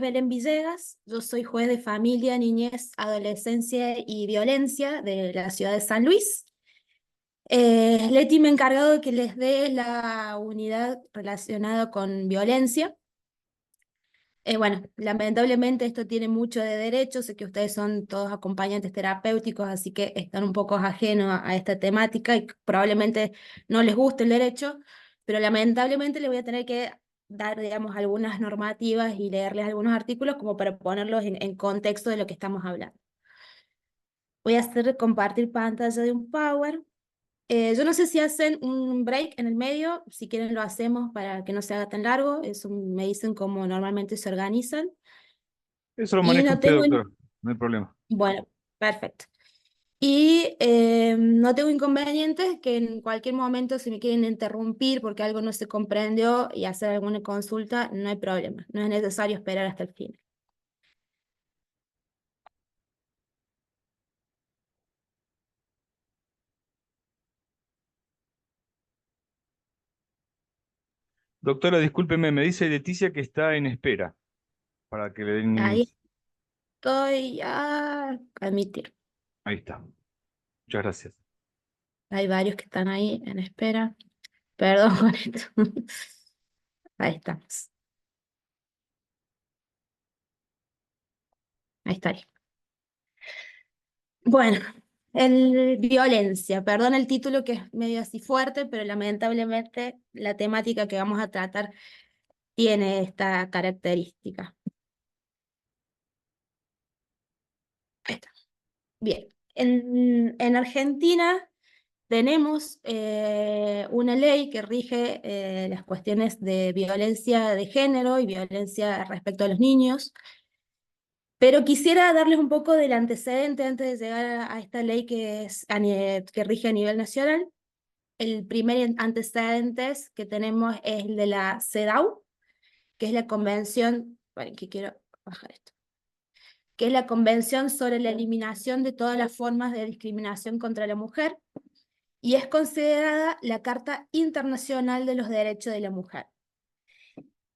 Belén Villegas, yo soy juez de familia, niñez, adolescencia y violencia de la ciudad de San Luis. Leti me ha encargado de que les dé la unidad relacionada con violencia. Bueno, lamentablemente esto tiene mucho de derecho, sé que ustedes son todos acompañantes terapéuticos, así que están un poco ajenos a esta temática y probablemente no les guste el derecho, pero lamentablemente les voy a tener que dar, digamos, algunas normativas y leerles algunos artículos como para ponerlos en contexto de lo que estamos hablando. Voy a hacer compartir pantalla de un Power. Yo no sé si hacen un break en el medio, si quieren lo hacemos para que no se haga tan largo, me dicen cómo normalmente se organizan. Eso lo Y maneja no usted, tengo, doctor. No hay problema. bueno, perfecto. Y no tengo inconvenientes que en cualquier momento si me quieren interrumpir porque algo no se comprendió y hacer alguna consulta, no hay problema. No es necesario esperar hasta el fin. Doctora, discúlpeme, me dice Leticia que está en espera para que le den Ahí inicio. estoy a admitir. Ahí está. Muchas gracias. Hay varios que están ahí en espera. Perdón con esto. Ahí estamos. Ahí estaría. Bueno, violencia, perdón el título que es medio así fuerte, pero lamentablemente la temática que vamos a tratar tiene esta característica. Ahí está. Bien, en Argentina tenemos una ley que rige las cuestiones de violencia de género y violencia respecto a los niños, pero quisiera darles un poco del antecedente antes de llegar a esta ley que, que rige a nivel nacional. El primer antecedente que tenemos es el de la CEDAW, que es la convención, bueno, que quiero bajar esto, que es la Convención sobre la Eliminación de todas las formas de discriminación contra la mujer, y es considerada la Carta Internacional de los Derechos de la Mujer.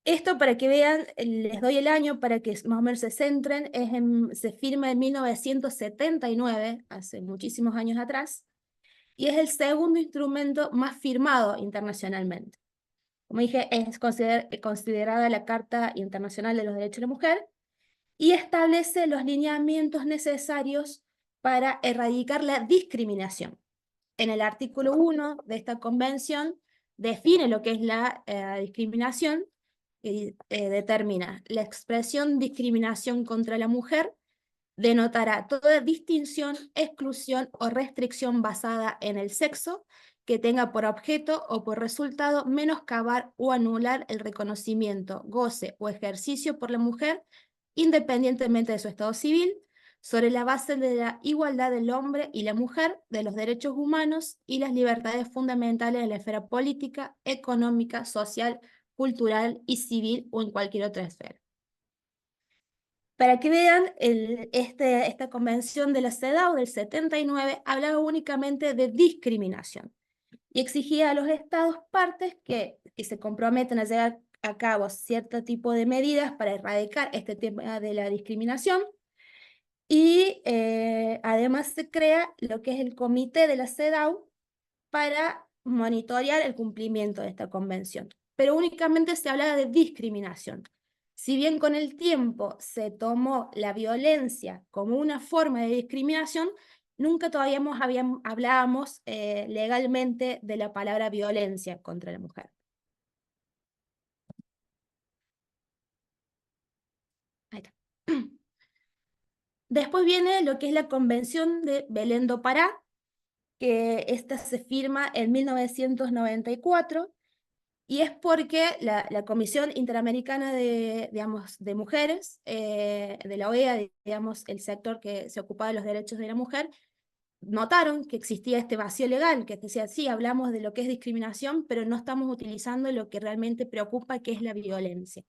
Esto para que vean, les doy el año para que más o menos se centren, se firma en 1979, hace muchísimos años atrás, y es el segundo instrumento más firmado internacionalmente. Como dije, es considerada la Carta Internacional de los Derechos de la Mujer y establece los lineamientos necesarios para erradicar la discriminación. En el artículo 1 de esta convención define lo que es la discriminación y determina la expresión discriminación contra la mujer denotará toda distinción, exclusión o restricción basada en el sexo que tenga por objeto o por resultado menoscabar o anular el reconocimiento, goce o ejercicio por la mujer, independientemente de su estado civil, sobre la base de la igualdad del hombre y la mujer, de los derechos humanos y las libertades fundamentales en la esfera política, económica, social, cultural y civil o en cualquier otra esfera. Para que vean, esta convención de la CEDAW del 79 hablaba únicamente de discriminación y exigía a los estados partes que se comprometen a llevar a cabo cierto tipo de medidas para erradicar este tema de la discriminación y además se crea lo que es el comité de la CEDAW para monitorear el cumplimiento de esta convención, pero únicamente se hablaba de discriminación. Si bien con el tiempo se tomó la violencia como una forma de discriminación, nunca todavía hablábamos legalmente de la palabra violencia contra la mujer. Ahí está. Después viene lo que es la Convención de Belén do Pará, que esta se firma en 1994, y es porque la Comisión Interamericana de, digamos, de Mujeres, de la OEA, digamos, el sector que se ocupa de los derechos de la mujer, notaron que existía este vacío legal, que decía, sí, hablamos de lo que es discriminación, pero no estamos utilizando lo que realmente preocupa, que es la violencia.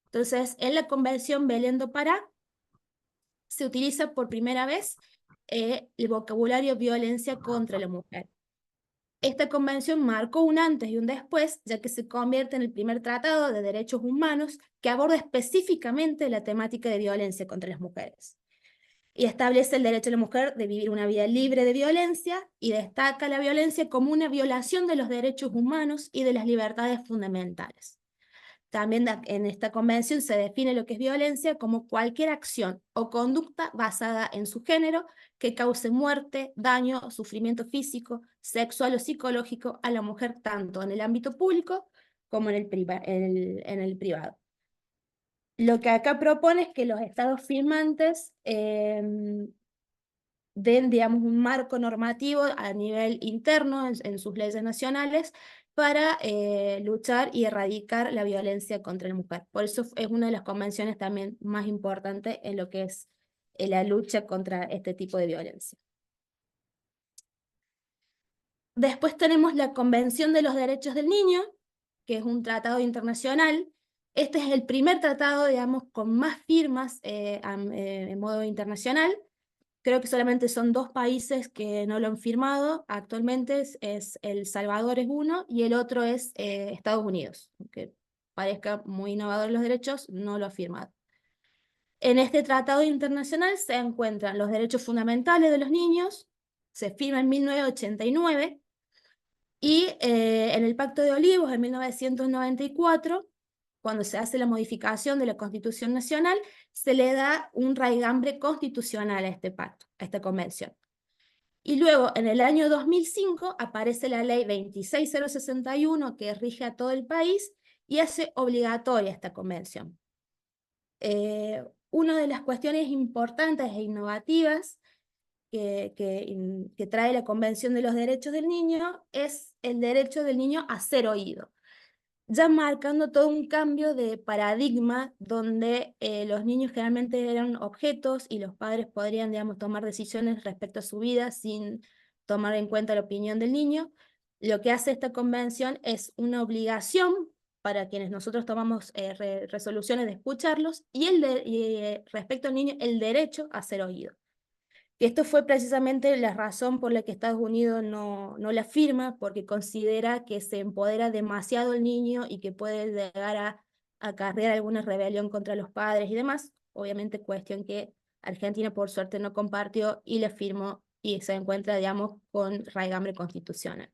Entonces, en la Convención Belén do Pará se utiliza por primera vez el vocabulario violencia contra la mujer. Esta convención marcó un antes y un después, ya que se convierte en el primer tratado de derechos humanos que aborda específicamente la temática de violencia contra las mujeres. Y establece el derecho de la mujer de vivir una vida libre de violencia y destaca la violencia como una violación de los derechos humanos y de las libertades fundamentales. También en esta convención se define lo que es violencia como cualquier acción o conducta basada en su género que cause muerte, daño o sufrimiento físico, sexual o psicológico a la mujer tanto en el ámbito público como en el privado. Lo que acá propone es que los estados firmantes den, digamos, un marco normativo a nivel interno en sus leyes nacionales para luchar y erradicar la violencia contra la mujer. Por eso es una de las convenciones también más importantes en lo que es la lucha contra este tipo de violencia. Después tenemos la Convención de los Derechos del Niño, que es un tratado internacional. Este es el primer tratado, digamos, con más firmas en modo internacional. Creo que solamente son 2 países que no lo han firmado actualmente, es El Salvador es uno y el otro es Estados Unidos, aunque parezca muy innovador en los derechos, no lo ha firmado. En este tratado internacional se encuentran los derechos fundamentales de los niños, se firma en 1989, y en el Pacto de Olivos en 1994, cuando se hace la modificación de la Constitución Nacional, se le da un raigambre constitucional a este pacto, a esta convención. Y luego, en el año 2005, aparece la ley 26061 que rige a todo el país y hace obligatoria esta convención. Una de las cuestiones importantes e innovativas que trae la Convención de los Derechos del Niño es el derecho del niño a ser oído, ya marcando todo un cambio de paradigma donde los niños generalmente eran objetos y los padres podrían, digamos, tomar decisiones respecto a su vida sin tomar en cuenta la opinión del niño. Lo que hace esta convención es una obligación para quienes nosotros tomamos resoluciones de escucharlos y respecto al niño, el derecho a ser oído. Y esto fue precisamente la razón por la que Estados Unidos no la firma, porque considera que se empodera demasiado el niño y que puede llegar a acarrear alguna rebelión contra los padres y demás. Obviamente cuestión que Argentina por suerte no compartió y la firmó y se encuentra, digamos, con raigambre constitucional.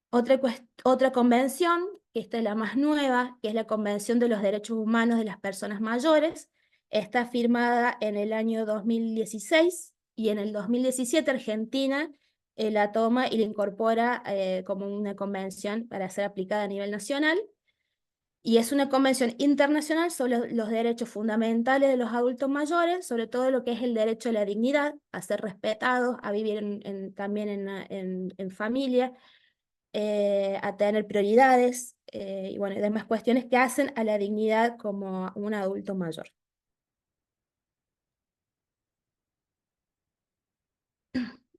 Otra convención, que esta es la más nueva, que es la Convención de los Derechos Humanos de las Personas Mayores, está firmada en el año 2016 y en el 2017 Argentina la toma y la incorpora como una convención para ser aplicada a nivel nacional. Y es una convención internacional sobre los derechos fundamentales de los adultos mayores, sobre todo lo que es el derecho a la dignidad, a ser respetados, a vivir también en familia, a tener prioridades y bueno, y demás cuestiones que hacen a la dignidad como un adulto mayor.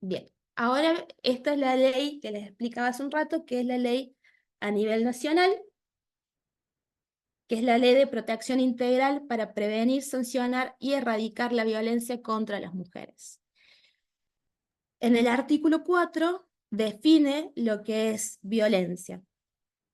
Bien, ahora esta es la ley que les explicaba hace un rato, que es la ley a nivel nacional, que es la Ley de Protección Integral para prevenir, sancionar y erradicar la violencia contra las mujeres. En el artículo 4 define lo que es violencia.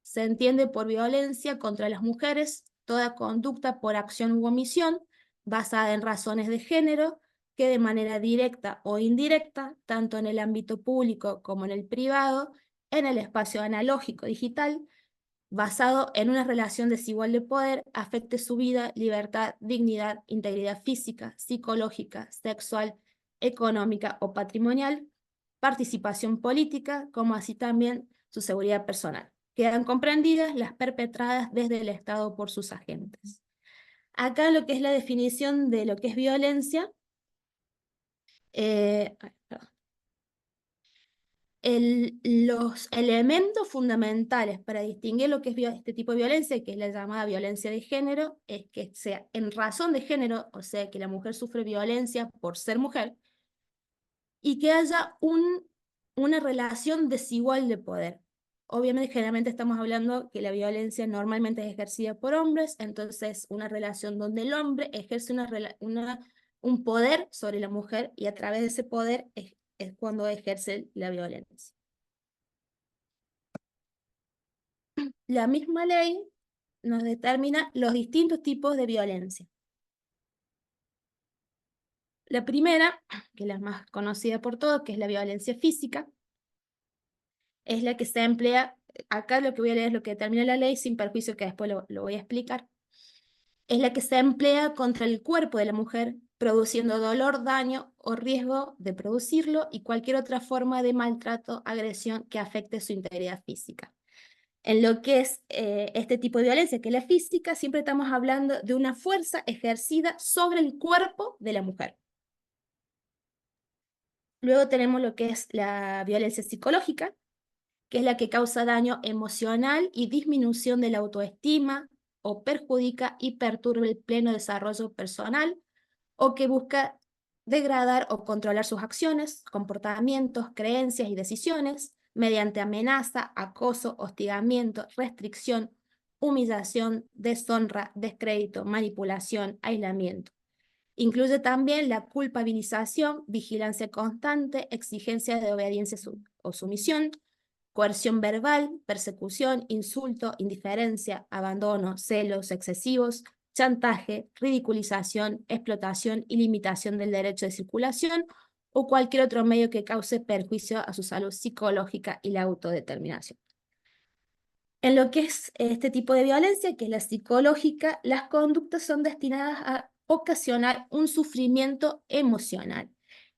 Se entiende por violencia contra las mujeres toda conducta por acción u omisión basada en razones de género que de manera directa o indirecta, tanto en el ámbito público como en el privado, en el espacio analógico digital, basado en una relación desigual de poder, afecte su vida, libertad, dignidad, integridad física, psicológica, sexual, económica o patrimonial, participación política, como así también su seguridad personal. Quedan comprendidas las perpetradas desde el Estado por sus agentes. Acá lo que es la definición de lo que es violencia, los elementos fundamentales para distinguir lo que es este tipo de violencia, que es la llamada violencia de género, es que sea en razón de género, o sea, que la mujer sufre violencia por ser mujer, y que haya una relación desigual de poder. Obviamente, generalmente estamos hablando que la violencia normalmente es ejercida por hombres, entonces una relación donde el hombre ejerce un poder sobre la mujer y a través de ese poder es cuando ejerce la violencia. la misma ley nos determina los distintos tipos de violencia. La primera, que es la más conocida por todos, que es la violencia física, es la que se emplea, acá lo que voy a leer es lo que determina la ley, sin perjuicio que después lo voy a explicar, es la que se emplea contra el cuerpo de la mujer, produciendo dolor, daño o riesgo de producirlo y cualquier otra forma de maltrato, agresión que afecte su integridad física. En lo que es este tipo de violencia, que es la física, siempre estamos hablando de una fuerza ejercida sobre el cuerpo de la mujer. Luego tenemos lo que es la violencia psicológica, que es la que causa daño emocional y disminución de la autoestima, o perjudica y perturba el pleno desarrollo personal, o que busca degradar o controlar sus acciones, comportamientos, creencias y decisiones mediante amenaza, acoso, hostigamiento, restricción, humillación, deshonra, descrédito, manipulación, aislamiento. Incluye también la culpabilización, vigilancia constante, exigencia de obediencia o sumisión, coerción verbal, persecución, insulto, indiferencia, abandono, celos excesivos, chantaje, ridiculización, explotación y limitación del derecho de circulación o cualquier otro medio que cause perjuicio a su salud psicológica y la autodeterminación. En lo que es este tipo de violencia, que es la psicológica, las conductas son destinadas a ocasionar un sufrimiento emocional,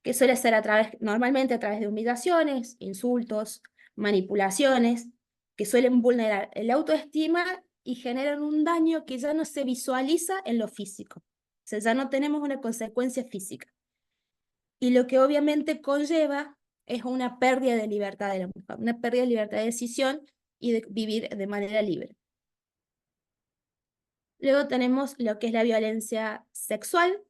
que suele ser normalmente a través de humillaciones, insultos, manipulaciones, que suelen vulnerar el autoestima y generan un daño que ya no se visualiza en lo físico. O sea, ya no tenemos una consecuencia física. Y lo que obviamente conlleva es una pérdida de libertad de la mujer, una pérdida de libertad de decisión y de vivir de manera libre. Luego tenemos lo que es la violencia sexual,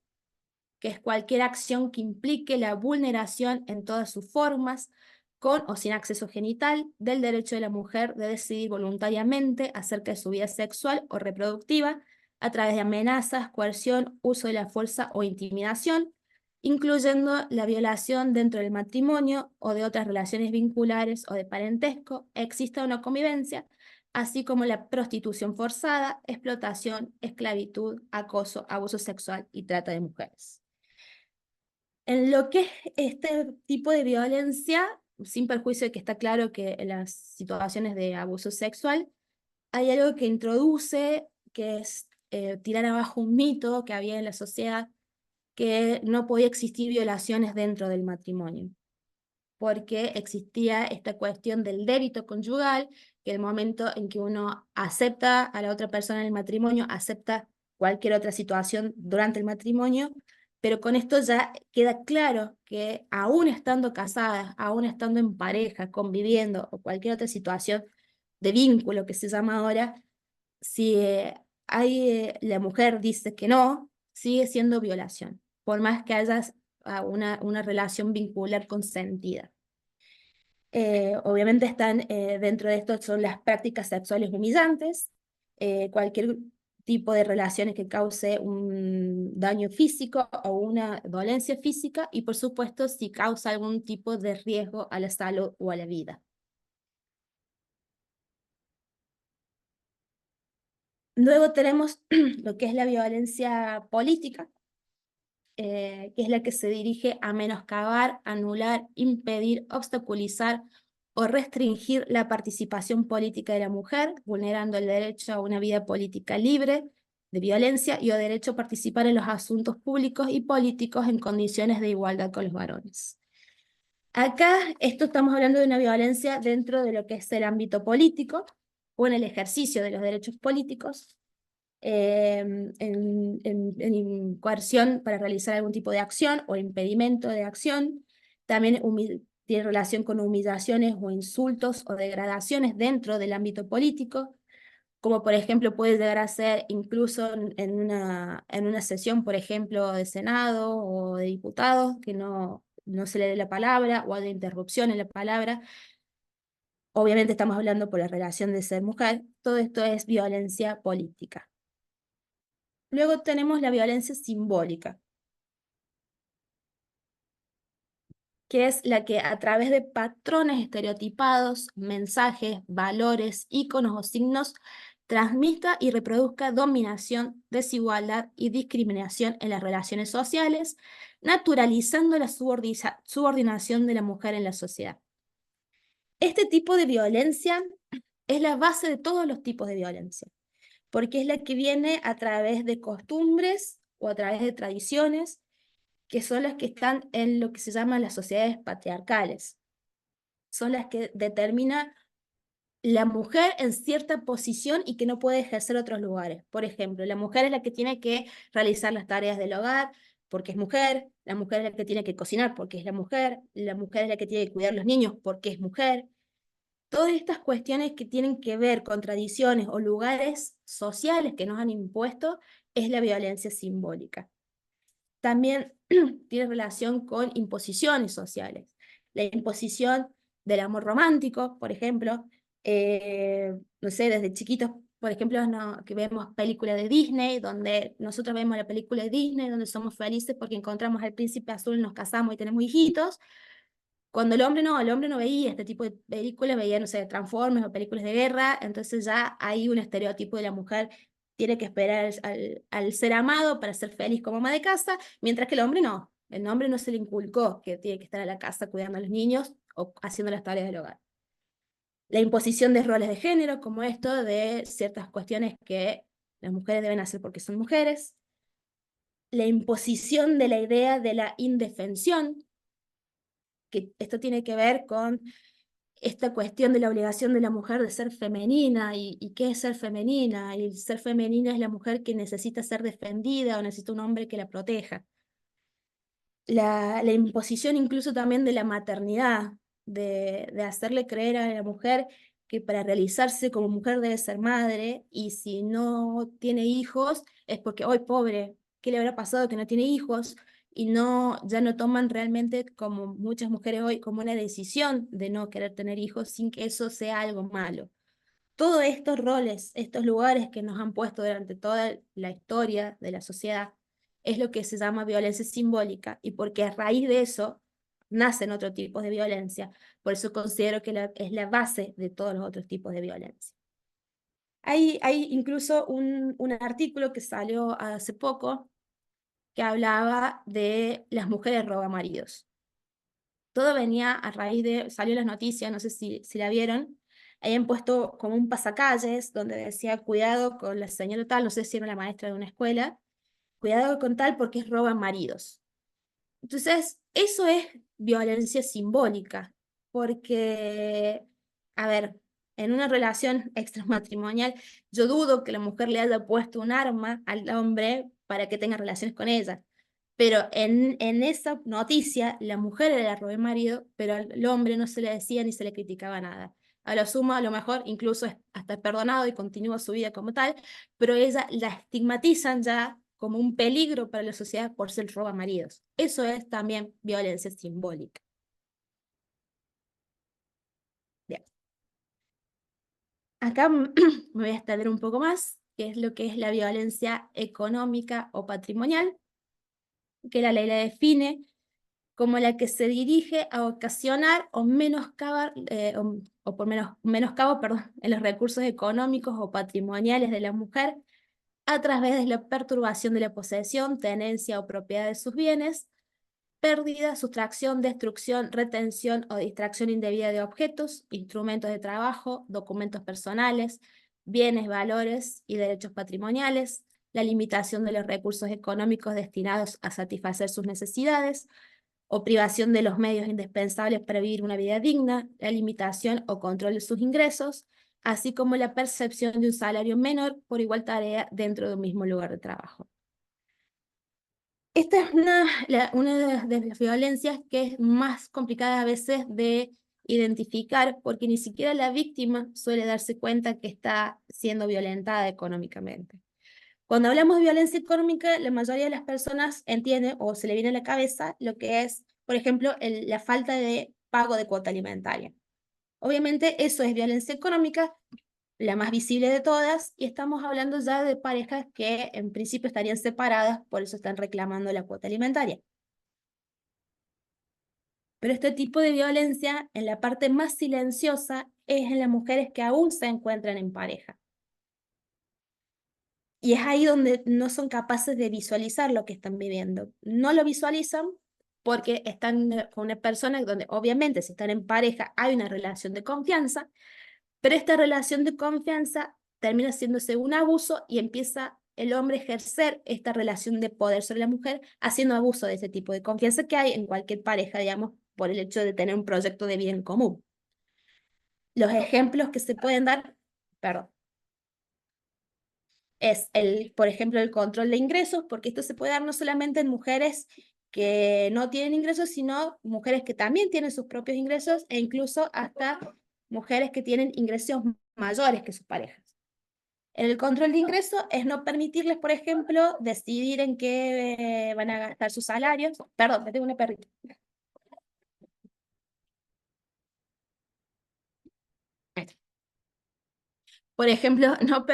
que es cualquier acción que implique la vulneración en todas sus formas, con o sin acceso genital, del derecho de la mujer de decidir voluntariamente acerca de su vida sexual o reproductiva, a través de amenazas, coerción, uso de la fuerza o intimidación, incluyendo la violación dentro del matrimonio o de otras relaciones vinculares o de parentesco, exista o no convivencia, así como la prostitución forzada, explotación, esclavitud, acoso, abuso sexual y trata de mujeres. En lo que es este tipo de violencia, sin perjuicio de que está claro que en las situaciones de abuso sexual, hay algo que introduce, que es tirar abajo un mito que había en la sociedad, que no podía existir violaciones dentro del matrimonio, porque existía esta cuestión del débito conyugal, que el momento en que uno acepta a la otra persona en el matrimonio, acepta cualquier otra situación durante el matrimonio, pero con esto ya queda claro que aún estando casadas, aún estando en pareja, conviviendo, o cualquier otra situación de vínculo que se llama ahora, si la mujer dice que no, sigue siendo violación, por más que haya una relación vincular consentida. Obviamente están dentro de esto son las prácticas sexuales humillantes, cualquier tipo de relaciones que cause un daño físico o una dolencia física y por supuesto si causa algún tipo de riesgo a la salud o a la vida. Luego tenemos lo que es la violencia política, que es la que se dirige a menoscabar, anular, impedir, obstaculizar o restringir la participación política de la mujer, vulnerando el derecho a una vida política libre de violencia y el derecho a participar en los asuntos públicos y políticos en condiciones de igualdad con los varones. Acá esto estamos hablando de una violencia dentro de lo que es el ámbito político o en el ejercicio de los derechos políticos, en coerción para realizar algún tipo de acción o impedimento de acción. También tiene relación con humillaciones o insultos o degradaciones dentro del ámbito político, como por ejemplo puede llegar a ser incluso en una sesión, por ejemplo, de Senado o de diputados, que no se le dé la palabra o hay interrupción en la palabra. Obviamente estamos hablando por la relación de ser mujer. Todo esto es violencia política. Luego tenemos la violencia simbólica, que es la que a través de patrones estereotipados, mensajes, valores, íconos o signos, transmita y reproduzca dominación, desigualdad y discriminación en las relaciones sociales, naturalizando la subordinación de la mujer en la sociedad. Este tipo de violencia es la base de todos los tipos de violencia, porque es la que viene a través de costumbres o a través de tradiciones, que son las que están en lo que se llama las sociedades patriarcales. Son las que determinan la mujer en cierta posición y que no puede ejercer otros lugares. Por ejemplo, la mujer es la que tiene que realizar las tareas del hogar porque es mujer, la mujer es la que tiene que cocinar porque es la mujer es la que tiene que cuidar a los niños porque es mujer. Todas estas cuestiones que tienen que ver con tradiciones o lugares sociales que nos han impuesto es la violencia simbólica. También tiene relación con imposiciones sociales. La imposición del amor romántico, por ejemplo, no sé, desde chiquitos, por ejemplo, que vemos películas de Disney, donde nosotros vemos la película de Disney, donde somos felices porque encontramos al príncipe azul, nos casamos y tenemos hijitos, cuando el hombre no veía este tipo de películas, veía, no sé, Transformers o películas de guerra, entonces ya hay un estereotipo de la mujer, tiene que esperar al ser amado para ser feliz como ama de casa, mientras que el hombre no se le inculcó que tiene que estar en la casa cuidando a los niños o haciendo las tareas del hogar. La imposición de roles de género, como esto de ciertas cuestiones que las mujeres deben hacer porque son mujeres. La imposición de la idea de la indefensión, que esto tiene que ver con esta cuestión de la obligación de la mujer de ser femenina y qué es ser femenina, y ser femenina es la mujer que necesita ser defendida o necesita un hombre que la proteja. La imposición incluso también de la maternidad, de hacerle creer a la mujer que para realizarse como mujer debe ser madre, y si no tiene hijos es porque, hoy pobre, ¿qué le habrá pasado que no tiene hijos? Y no, ya no toman realmente, como muchas mujeres hoy, como una decisión de no querer tener hijos sin que eso sea algo malo. Todos estos roles, estos lugares que nos han puesto durante toda la historia de la sociedad, es lo que se llama violencia simbólica, y porque a raíz de eso nacen otros tipos de violencia. Por eso considero que es la base de todos los otros tipos de violencia. Hay incluso un artículo que salió hace poco que hablaba de las mujeres robamaridos. Todo venía a raíz de, salió en las noticias, no sé si la vieron, habían puesto como un pasacalles donde decía cuidado con la señora tal, no sé si era la maestra de una escuela, cuidado con tal porque es roban maridos. Entonces, eso es violencia simbólica, porque, a ver, en una relación extramatrimonial, yo dudo que la mujer le haya puesto un arma al hombre para que tenga relaciones con ella. Pero en esa noticia, la mujer era la robó el marido, pero al hombre no se le decía ni se le criticaba nada. A lo sumo, a lo mejor, incluso es hasta perdonado y continúa su vida como tal, pero ella la estigmatizan ya como un peligro para la sociedad por ser roba maridos. Eso es también violencia simbólica. Bien. Acá me voy a extender un poco más, que es lo que es la violencia económica o patrimonial, que la ley la define como la que se dirige a ocasionar o menoscabar, o por menoscabo, perdón, en los recursos económicos o patrimoniales de la mujer a través de la perturbación de la posesión, tenencia o propiedad de sus bienes, pérdida, sustracción, destrucción, retención o distracción indebida de objetos, instrumentos de trabajo, documentos personales, bienes, valores y derechos patrimoniales, la limitación de los recursos económicos destinados a satisfacer sus necesidades, o privación de los medios indispensables para vivir una vida digna, la limitación o control de sus ingresos, así como la percepción de un salario menor por igual tarea dentro de un mismo lugar de trabajo. Esta es una de las violencias que es más complicada a veces de identificar, porque ni siquiera la víctima suele darse cuenta que está siendo violentada económicamente. Cuando hablamos de violencia económica, la mayoría de las personas entienden o se le viene a la cabeza lo que es, por ejemplo, la falta de pago de cuota alimentaria. Obviamente eso es violencia económica, la más visible de todas, y estamos hablando ya de parejas que en principio estarían separadas, por eso están reclamando la cuota alimentaria. Pero este tipo de violencia, en la parte más silenciosa, es en las mujeres que aún se encuentran en pareja. Y es ahí donde no son capaces de visualizar lo que están viviendo. No lo visualizan porque están con una persona donde obviamente si están en pareja hay una relación de confianza, pero esta relación de confianza termina haciéndose un abuso y empieza el hombre a ejercer esta relación de poder sobre la mujer, haciendo abuso de ese tipo de confianza que hay en cualquier pareja, digamos, por el hecho de tener un proyecto de vida en común. Los ejemplos que se pueden dar, perdón, es por ejemplo, el control de ingresos, porque esto se puede dar no solamente en mujeres que no tienen ingresos, sino mujeres que también tienen sus propios ingresos e incluso hasta mujeres que tienen ingresos mayores que sus parejas. El control de ingresos es no permitirles, por ejemplo, decidir en qué van a gastar sus salarios. Perdón, me tengo una perrita. Ahí está. Por ejemplo, no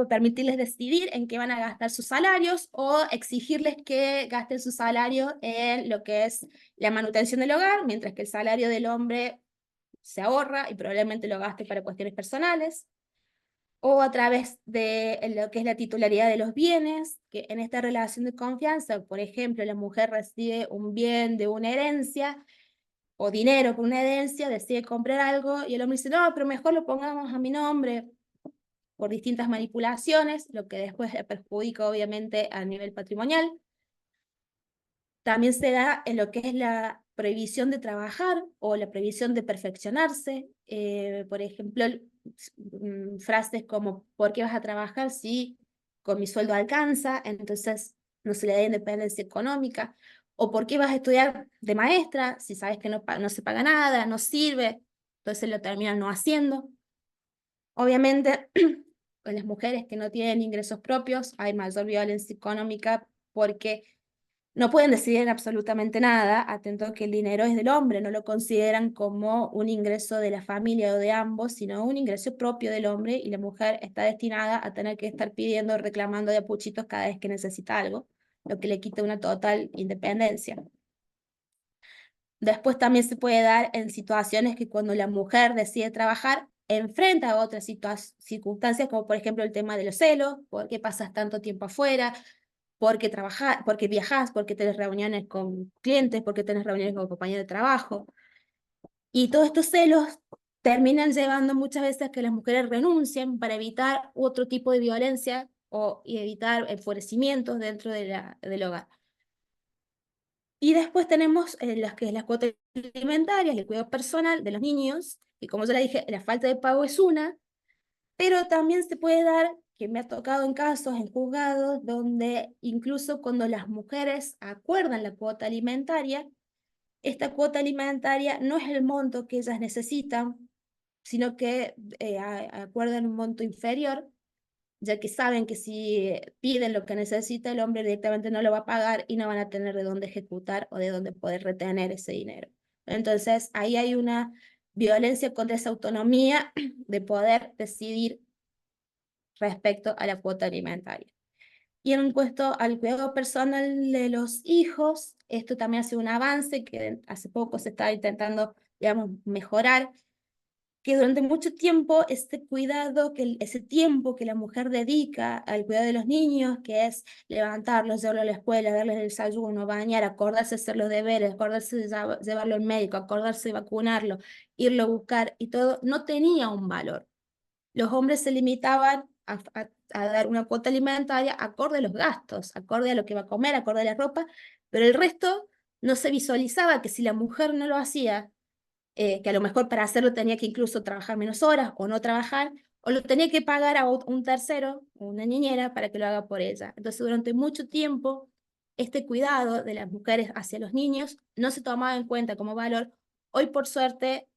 permitirles decidir en qué van a gastar sus salarios o exigirles que gasten su salario en lo que es la manutención del hogar, mientras que el salario del hombre se ahorra y probablemente lo gaste para cuestiones personales, o a través de lo que es la titularidad de los bienes, que en esta relación de confianza, por ejemplo, la mujer recibe un bien de una herencia o dinero por una herencia, decide comprar algo y el hombre dice, no, pero mejor lo pongamos a mi nombre por distintas manipulaciones, lo que después le perjudica obviamente a nivel patrimonial. También se da en lo que es la prohibición de trabajar o la prohibición de perfeccionarse. Por ejemplo, frases como, ¿por qué vas a trabajar si con mi sueldo alcanza? Entonces no se le da independencia económica. O ¿por qué vas a estudiar de maestra si sabes que no se paga nada, no sirve? Entonces lo terminan no haciendo. Obviamente, con las mujeres que no tienen ingresos propios hay mayor violencia económica porque no pueden decidir absolutamente nada, atento a que el dinero es del hombre, no lo consideran como un ingreso de la familia o de ambos, sino un ingreso propio del hombre y la mujer está destinada a tener que estar pidiendo, reclamando de apuchitos cada vez que necesita algo, lo que le quita una total independencia. Después también se puede dar en situaciones que cuando la mujer decide trabajar, enfrenta a otras circunstancias, como por ejemplo el tema de los celos, por qué pasas tanto tiempo afuera, porque viajas, porque tenés reuniones con clientes, porque tenés reuniones con compañeros de trabajo. Y todos estos celos terminan llevando muchas veces a que las mujeres renuncien para evitar otro tipo de violencia y evitar enfurecimientos dentro del hogar. Y después tenemos las cuotas alimentarias, el cuidado personal de los niños, y como ya le dije, la falta de pago es una, pero también se puede dar, que me ha tocado en casos, en juzgados, donde incluso cuando las mujeres acuerdan la cuota alimentaria, esta cuota alimentaria no es el monto que ellas necesitan, sino que acuerdan un monto inferior, ya que saben que si piden lo que necesita, el hombre directamente no lo va a pagar y no van a tener de dónde ejecutar o de dónde poder retener ese dinero. Entonces, ahí hay una violencia contra esa autonomía de poder decidir respecto a la cuota alimentaria. Y en cuanto al cuidado personal de los hijos, esto también ha sido un avance que hace poco se está intentando, digamos, mejorar, que durante mucho tiempo este cuidado, ese tiempo que la mujer dedica al cuidado de los niños, que es levantarlos, llevarlos a la escuela, darles el desayuno, bañar, acordarse de hacer los deberes, acordarse de llevarlo al médico, acordarse de vacunarlo, irlo a buscar y todo, no tenía un valor. Los hombres se limitaban a dar una cuota alimentaria acorde a los gastos, acorde a lo que va a comer, acorde a la ropa, pero el resto no se visualizaba que si la mujer no lo hacía, que a lo mejor para hacerlo tenía que incluso trabajar menos horas o no trabajar, o lo tenía que pagar a un tercero, una niñera, para que lo haga por ella. Entonces, durante mucho tiempo, este cuidado de las mujeres hacia los niños no se tomaba en cuenta como valor. Hoy, por suerte,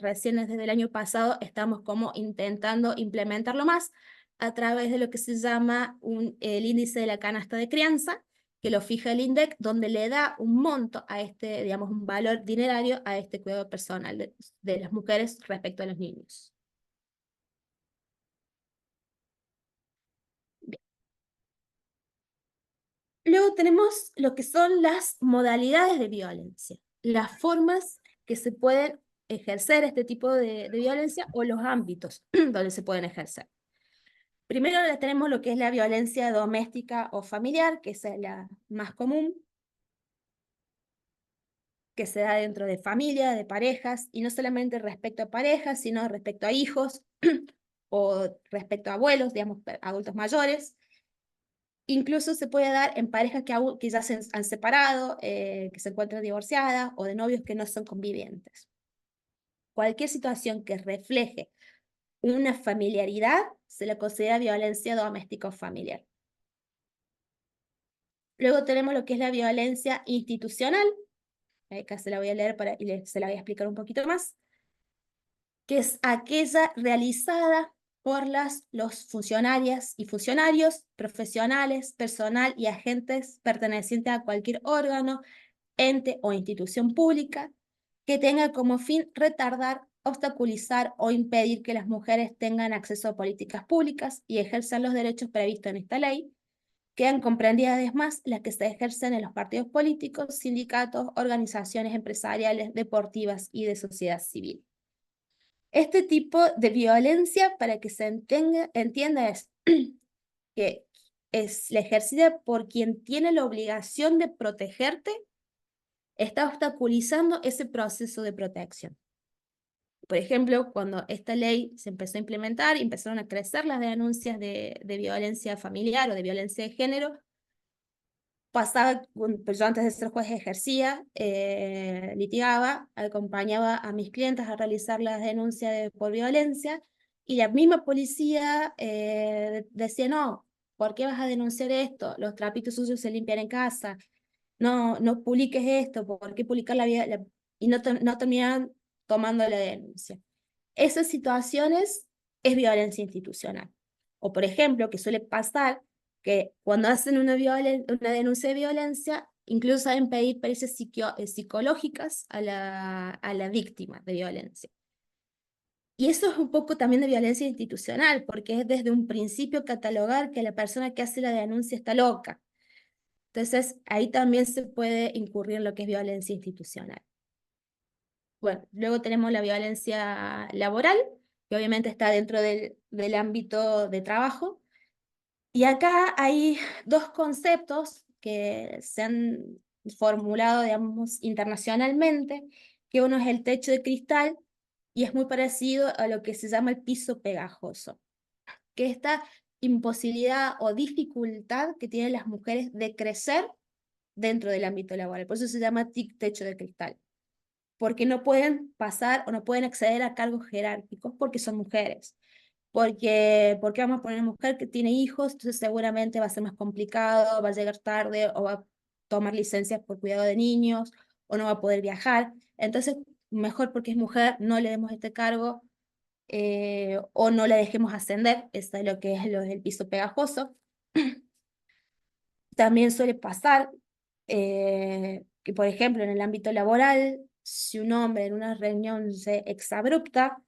recién desde el año pasado, estamos como intentando implementarlo más a través de lo que se llama el índice de la canasta de crianza, que lo fija el INDEC, donde le da un monto a este, digamos, un valor dinerario a este cuidado personal de las mujeres respecto a los niños. Bien. Luego tenemos lo que son las modalidades de violencia. las formas que se pueden ejercer este tipo de violencia o los ámbitos donde se pueden ejercer. Primero tenemos lo que es la violencia doméstica o familiar, que es la más común, que se da dentro de familia, de parejas, y no solamente respecto a parejas, sino respecto a hijos o respecto a abuelos, digamos, adultos mayores. Incluso se puede dar en parejas que ya se han separado, que se encuentran divorciadas, o de novios que no son convivientes. Cualquier situación que refleje una familiaridad se la considera violencia doméstica o familiar. Luego tenemos lo que es la violencia institucional, acá se la voy a leer y se la voy a explicar un poquito más, que es aquella realizada por los funcionarias y funcionarios, profesionales, personal y agentes pertenecientes a cualquier órgano, ente o institución pública que tenga como fin retardar, obstaculizar o impedir que las mujeres tengan acceso a políticas públicas y ejerzan los derechos previstos en esta ley. Quedan comprendidas además las que se ejercen en los partidos políticos, sindicatos, organizaciones empresariales, deportivas y de sociedad civil. Este tipo de violencia, para que se entienda, es que es la ejercida por quien tiene la obligación de protegerte, está obstaculizando ese proceso de protección. Por ejemplo, cuando esta ley se empezó a implementar y empezaron a crecer las denuncias de violencia familiar o de violencia de género, pasaba, pues yo antes de ser juez ejercía, litigaba, acompañaba a mis clientes a realizar las denuncias por violencia, y la misma policía decía, no, ¿por qué vas a denunciar esto? Los trapitos sucios se limpian en casa, no publiques esto, ¿por qué publicar y no terminaban tomando la denuncia? Esas situaciones es violencia institucional. O por ejemplo, que suele pasar que cuando hacen una denuncia de violencia, incluso saben pedir pericias psicológicas a la víctima de violencia. Y eso es un poco también de violencia institucional, porque es desde un principio catalogar que la persona que hace la denuncia está loca. Entonces, ahí también se puede incurrir en lo que es violencia institucional. Bueno, luego tenemos la violencia laboral, que obviamente está dentro del ámbito de trabajo. Y acá hay dos conceptos que se han formulado, digamos, internacionalmente, que uno es el techo de cristal y es muy parecido a lo que se llama el piso pegajoso, que esta imposibilidad o dificultad que tienen las mujeres de crecer dentro del ámbito laboral. Por eso se llama techo de cristal, porque no pueden pasar o no pueden acceder a cargos jerárquicos porque son mujeres. Porque vamos a poner una mujer que tiene hijos, entonces seguramente va a ser más complicado, va a llegar tarde o va a tomar licencias por cuidado de niños o no va a poder viajar. Entonces, mejor porque es mujer, no le demos este cargo o no la dejemos ascender. Eso es lo que es el piso pegajoso. También suele pasar que, por ejemplo, en el ámbito laboral, si un hombre en una reunión se exabrupta,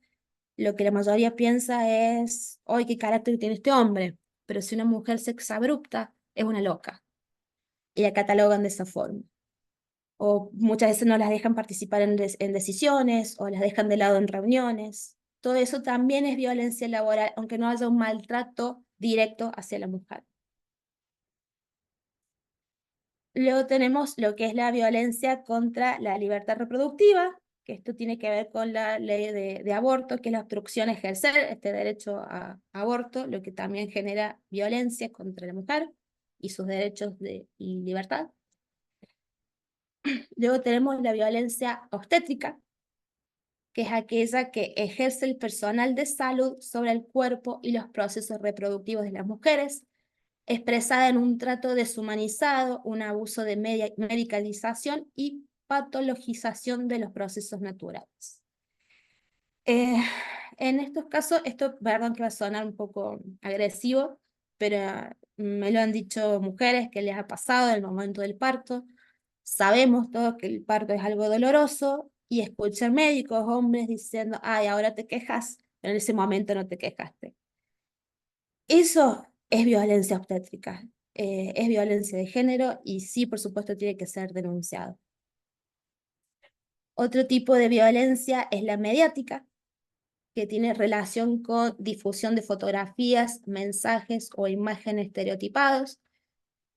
lo que la mayoría piensa es, ¡ay, qué carácter tiene este hombre! Pero si una mujer se exabrupta, es una loca. Y la catalogan de esa forma. O muchas veces no las dejan participar en decisiones, o las dejan de lado en reuniones. Todo eso también es violencia laboral, aunque no haya un maltrato directo hacia la mujer. Luego tenemos lo que es la violencia contra la libertad reproductiva, que esto tiene que ver con la ley de aborto, que es la obstrucción a ejercer este derecho a aborto, lo que también genera violencia contra la mujer y sus derechos y libertad. Luego tenemos la violencia obstétrica, que es aquella que ejerce el personal de salud sobre el cuerpo y los procesos reproductivos de las mujeres, expresada en un trato deshumanizado, un abuso de medicalización y patologización de los procesos naturales. Eh, en estos casos, esto, perdón que va a sonar un poco agresivo, pero me lo han dicho mujeres que les ha pasado en el momento del parto. Sabemos todos que el parto es algo doloroso y escuchar médicos, hombres diciendo, ay, ahora te quejas, pero en ese momento no te quejaste. Eso es violencia obstétrica, es violencia de género y sí, por supuesto, tiene que ser denunciado. Otro tipo de violencia es la mediática, que tiene relación con difusión de fotografías, mensajes o imágenes estereotipados.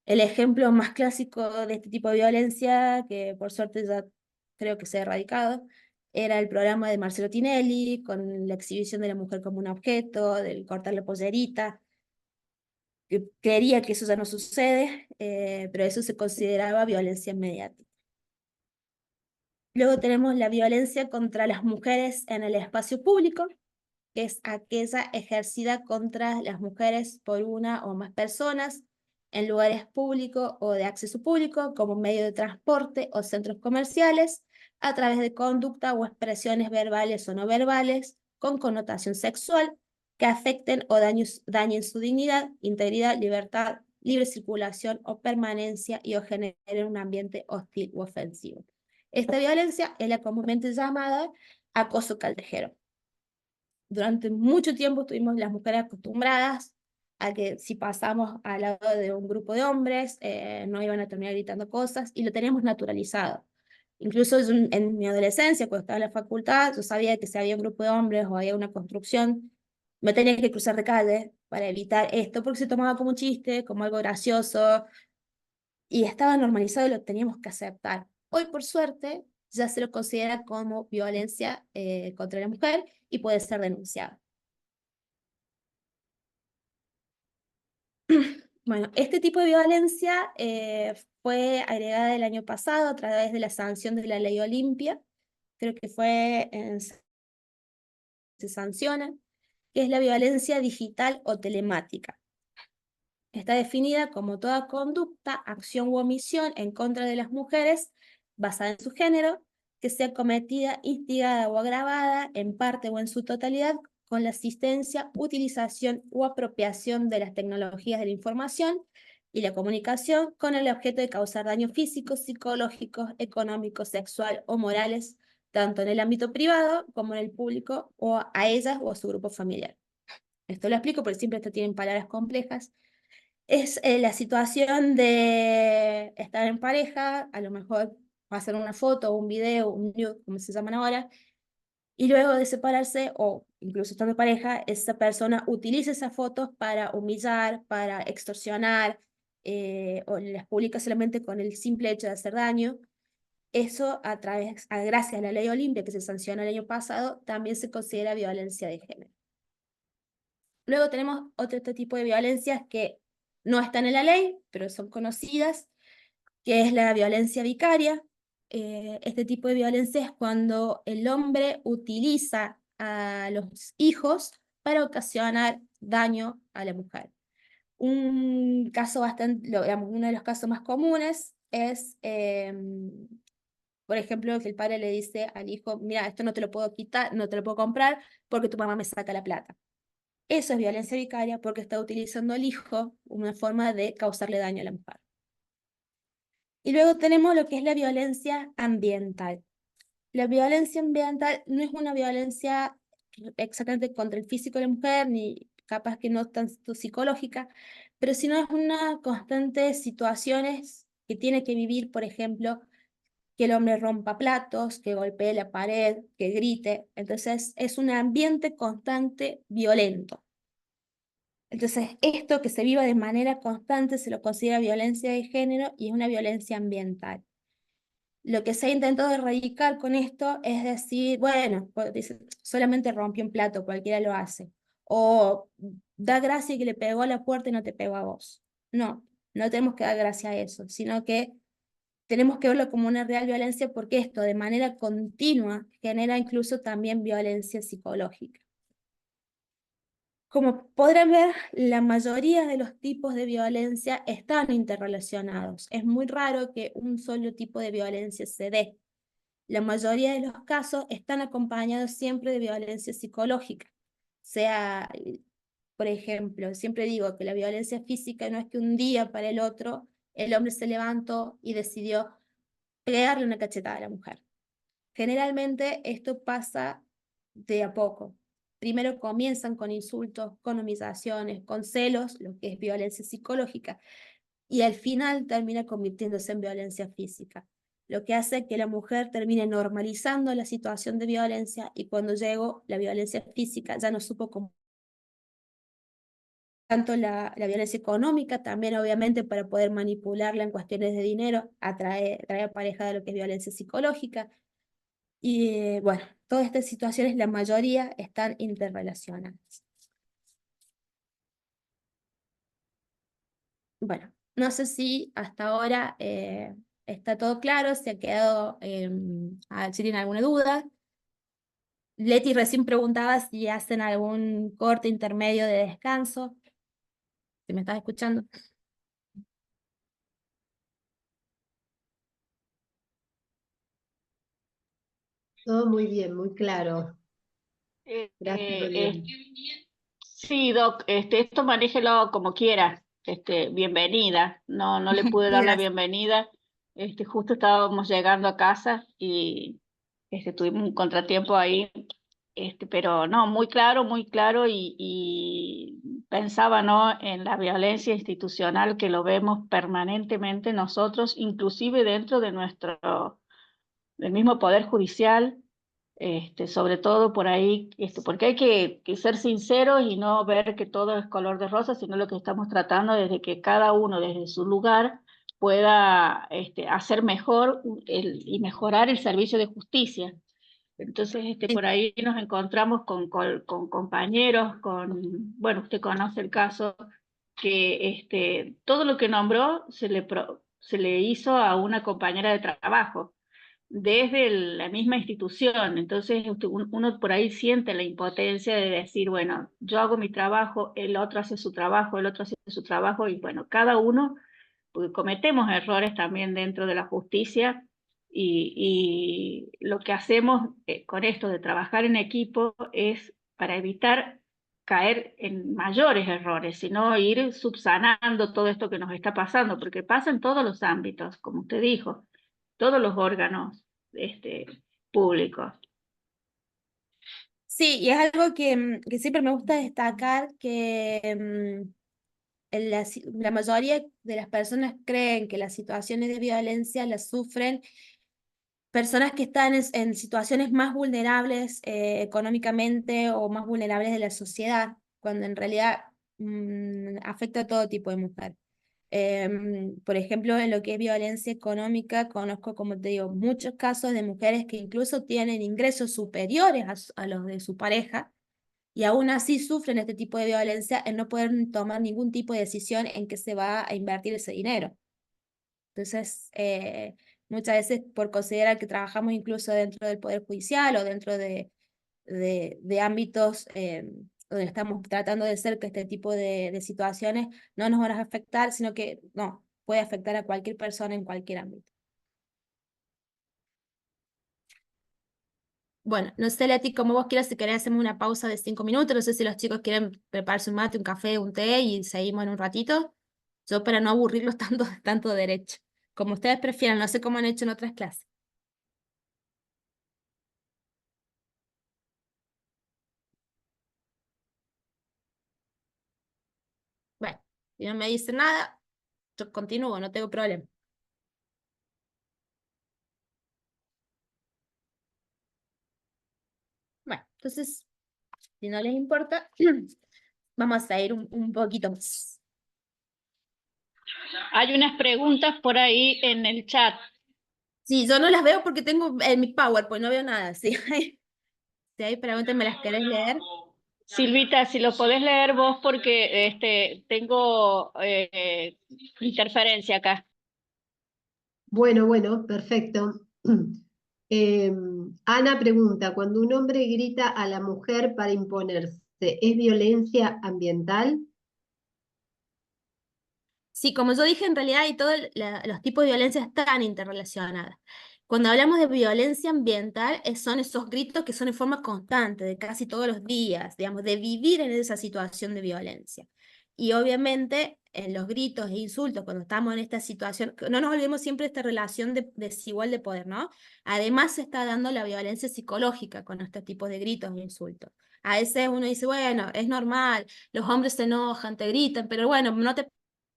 El ejemplo más clásico de este tipo de violencia, que por suerte ya creo que se ha erradicado, era el programa de Marcelo Tinelli, con la exhibición de la mujer como un objeto, del cortar la pollerita. Que creería que eso ya no sucede, pero eso se consideraba violencia mediática. Luego tenemos la violencia contra las mujeres en el espacio público, que es aquella ejercida contra las mujeres por una o más personas en lugares públicos o de acceso público, como medio de transporte o centros comerciales, a través de conducta o expresiones verbales o no verbales con connotación sexual que afecten o dañen su dignidad, integridad, libertad, libre circulación o permanencia y o generen un ambiente hostil u ofensivo. Esta violencia es la comúnmente llamada acoso callejero. Durante mucho tiempo estuvimos las mujeres acostumbradas a que si pasamos al lado de un grupo de hombres, no iban a terminar gritando cosas, y lo teníamos naturalizado. Incluso en mi adolescencia, cuando estaba en la facultad, yo sabía que si había un grupo de hombres o había una construcción, me tenía que cruzar de calle para evitar esto, porque se tomaba como un chiste, como algo gracioso, y estaba normalizado y lo teníamos que aceptar. Hoy, por suerte, ya se lo considera como violencia contra la mujer y puede ser denunciado. Bueno, este tipo de violencia fue agregada el año pasado a través de la sanción de la ley Olimpia, creo que se sanciona, que es la violencia digital o telemática. Está definida como toda conducta, acción u omisión en contra de las mujeres basada en su género, que sea cometida, instigada o agravada en parte o en su totalidad con la asistencia, utilización u apropiación de las tecnologías de la información y la comunicación con el objeto de causar daños físicos, psicológicos, económicos, sexual o morales, tanto en el ámbito privado como en el público, o a ellas o a su grupo familiar. Esto lo explico porque siempre esto tienen palabras complejas. Es la situación de estar en pareja, a lo mejor hacer una foto, un video, un nude, como se llaman ahora, y luego de separarse, o incluso estando en pareja, esa persona utiliza esas fotos para humillar, para extorsionar, o las publica solamente con el simple hecho de hacer daño. Eso, gracias a la ley Olimpia, que se sancionó el año pasado, también se considera violencia de género. Luego tenemos otro tipo de violencias que no están en la ley, pero son conocidas, que es la violencia vicaria. Este tipo de violencia es cuando el hombre utiliza a los hijos para ocasionar daño a la mujer. Un caso bastante, digamos, uno de los casos más comunes es, por ejemplo, que el padre le dice al hijo: mira, esto no te lo puedo quitar, no te lo puedo comprar porque tu mamá me saca la plata. Eso es violencia vicaria porque está utilizando al hijo una forma de causarle daño a la mujer. Y luego tenemos lo que es la violencia ambiental. La violencia ambiental no es una violencia exactamente contra el físico de la mujer, ni capaz que no tanto psicológica, pero sino es una constante situaciones que tiene que vivir, por ejemplo, que el hombre rompa platos, que golpee la pared, que grite. Entonces es un ambiente constante violento. Entonces, esto que se viva de manera constante se lo considera violencia de género y es una violencia ambiental. Lo que se ha intentado erradicar con esto es decir, bueno, pues, dice, solamente rompió un plato, cualquiera lo hace. O da gracia que le pegó a la puerta y no te pegó a vos. No, no tenemos que dar gracia a eso, sino que tenemos que verlo como una real violencia, porque esto de manera continua genera incluso también violencia psicológica. Como podrán ver, la mayoría de los tipos de violencia están interrelacionados. Es muy raro que un solo tipo de violencia se dé. La mayoría de los casos están acompañados siempre de violencia psicológica. Sea, por ejemplo, siempre digo que la violencia física no es que un día para el otro el hombre se levantó y decidió pegarle una cachetada a la mujer. Generalmente esto pasa de a poco. Primero comienzan con insultos, con humillaciones, con celos, lo que es violencia psicológica, y al final termina convirtiéndose en violencia física. lo que hace que la mujer termine normalizando la situación de violencia, y cuando llegó la violencia física ya no supo cómo. Tanto la violencia económica, también obviamente para poder manipularla en cuestiones de dinero, trae aparejada lo que es violencia psicológica. Y bueno, todas estas situaciones, la mayoría están interrelacionadas. Bueno, no sé si hasta ahora está todo claro, si ha quedado, si tienen alguna duda. Leti recién preguntaba si hacen algún corte intermedio de descanso. Si me estás escuchando. Todo muy bien, muy claro. Eh, Gracias, eh, Lorena. sí, Doc, esto manéjelo como quiera. Bienvenida. No le pude dar la Gracias. bienvenida. Justo estábamos llegando a casa y tuvimos un contratiempo ahí. Pero no, muy claro y pensaba, ¿no?, en la violencia institucional que lo vemos permanentemente nosotros, inclusive dentro de del mismo Poder Judicial. Sobre todo por ahí, porque hay que ser sinceros y no ver que todo es color de rosa, sino lo que estamos tratando desde que cada uno desde su lugar pueda hacer mejor y mejorar el servicio de justicia. Entonces, por ahí nos encontramos con compañeros, bueno, usted conoce el caso, que todo lo que nombró se le hizo a una compañera de trabajo desde la misma institución. Entonces uno por ahí siente la impotencia de decir, bueno, yo hago mi trabajo, el otro hace su trabajo, el otro hace su trabajo, y bueno, cada uno, porque cometemos errores también dentro de la justicia, y lo que hacemos con esto de trabajar en equipo es para evitar caer en mayores errores, sino ir subsanando todo esto que nos está pasando, porque pasa en todos los ámbitos, como usted dijo, todos los órganos públicos. Sí, y es algo que siempre me gusta destacar, que la mayoría de las personas creen que las situaciones de violencia las sufren personas que están en situaciones más vulnerables económicamente, o más vulnerables de la sociedad, cuando en realidad afecta a todo tipo de mujer. Por ejemplo, en lo que es violencia económica, conozco, como te digo, muchos casos de mujeres que incluso tienen ingresos superiores a los de su pareja, y aún así sufren este tipo de violencia en no poder tomar ningún tipo de decisión en qué se va a invertir ese dinero. Entonces, muchas veces, por considerar que trabajamos incluso dentro del Poder Judicial o dentro de ámbitos donde estamos tratando de cerca este tipo de situaciones, no nos van a afectar, sino que no, puede afectar a cualquier persona en cualquier ámbito. Bueno, no sé, Leti, como vos quieras, si querés hacemos una pausa de 5 minutos, no sé si los chicos quieren prepararse un mate, un café, un té, y seguimos en un ratito. Yo, para no aburrirlos tanto derecho. Como ustedes prefieran, no sé cómo han hecho en otras clases. Bueno, si no me dicen nada, yo continúo, no tengo problema. Bueno, entonces, si no les importa, vamos a ir un poquito más. Hay unas preguntas por ahí en el chat. Sí, yo no las veo porque tengo en mi PowerPoint, no veo nada. Si hay preguntas, ¿me las querés leer? Silvita, si lo podés leer vos, porque tengo interferencia acá. Bueno, perfecto. Ana pregunta, cuando un hombre grita a la mujer para imponerse, ¿es violencia ambiental? Sí, como yo dije, en realidad y todos los tipos de violencia están interrelacionadas. Cuando hablamos de violencia ambiental, son esos gritos que son en forma constante, de casi todos los días, digamos, de vivir en esa situación de violencia. Y obviamente, en los gritos e insultos, cuando estamos en esta situación, no nos olvidemos siempre de esta relación desigual de poder, ¿no? Además, se está dando la violencia psicológica con este tipo de gritos e insultos. A veces uno dice, bueno, es normal, los hombres se enojan, te gritan, pero bueno, no te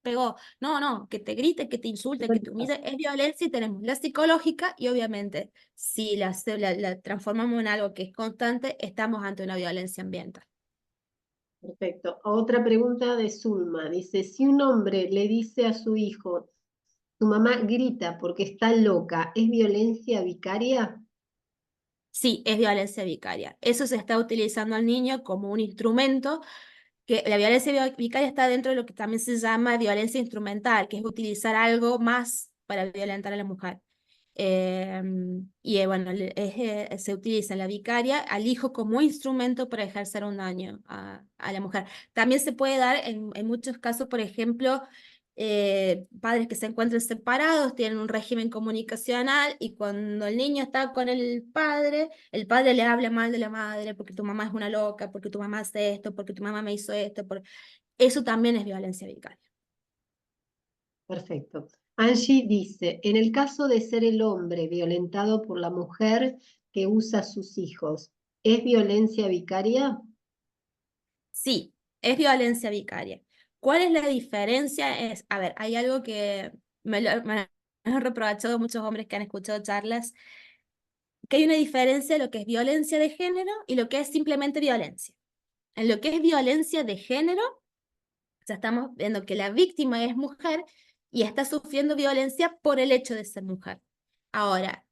pegó. No, no, que te grite, que te insulte, que te humille, es violencia y tenemos la psicológica y obviamente si la transformamos en algo que es constante, estamos ante una violencia ambiental. Perfecto. Otra pregunta de Zulma. Dice, si un hombre le dice a su hijo, tu mamá grita porque está loca, ¿es violencia vicaria? Sí, es violencia vicaria. Eso se está utilizando al niño como un instrumento, que la violencia vicaria está dentro de lo que también se llama violencia instrumental, que es utilizar algo más para violentar a la mujer. Bueno, se utiliza la vicaria al hijo como instrumento para ejercer un daño a la mujer. También se puede dar en muchos casos, por ejemplo, padres que se encuentran separados, tienen un régimen comunicacional y cuando el niño está con el padre le habla mal de la madre porque tu mamá es una loca, porque tu mamá hace esto, porque tu mamá me hizo esto. Eso también es violencia vicaria. Perfecto. Angie dice, en el caso de ser el hombre violentado por la mujer que usa a sus hijos, ¿es violencia vicaria? Sí, es violencia vicaria. ¿Cuál es la diferencia? A ver, hay algo que me han reprochado muchos hombres que han escuchado charlas, que hay una diferencia en lo que es violencia de género y lo que es simplemente violencia. En lo que es violencia de género, ya estamos viendo que la víctima es mujer y está sufriendo violencia por el hecho de ser mujer. Ahora,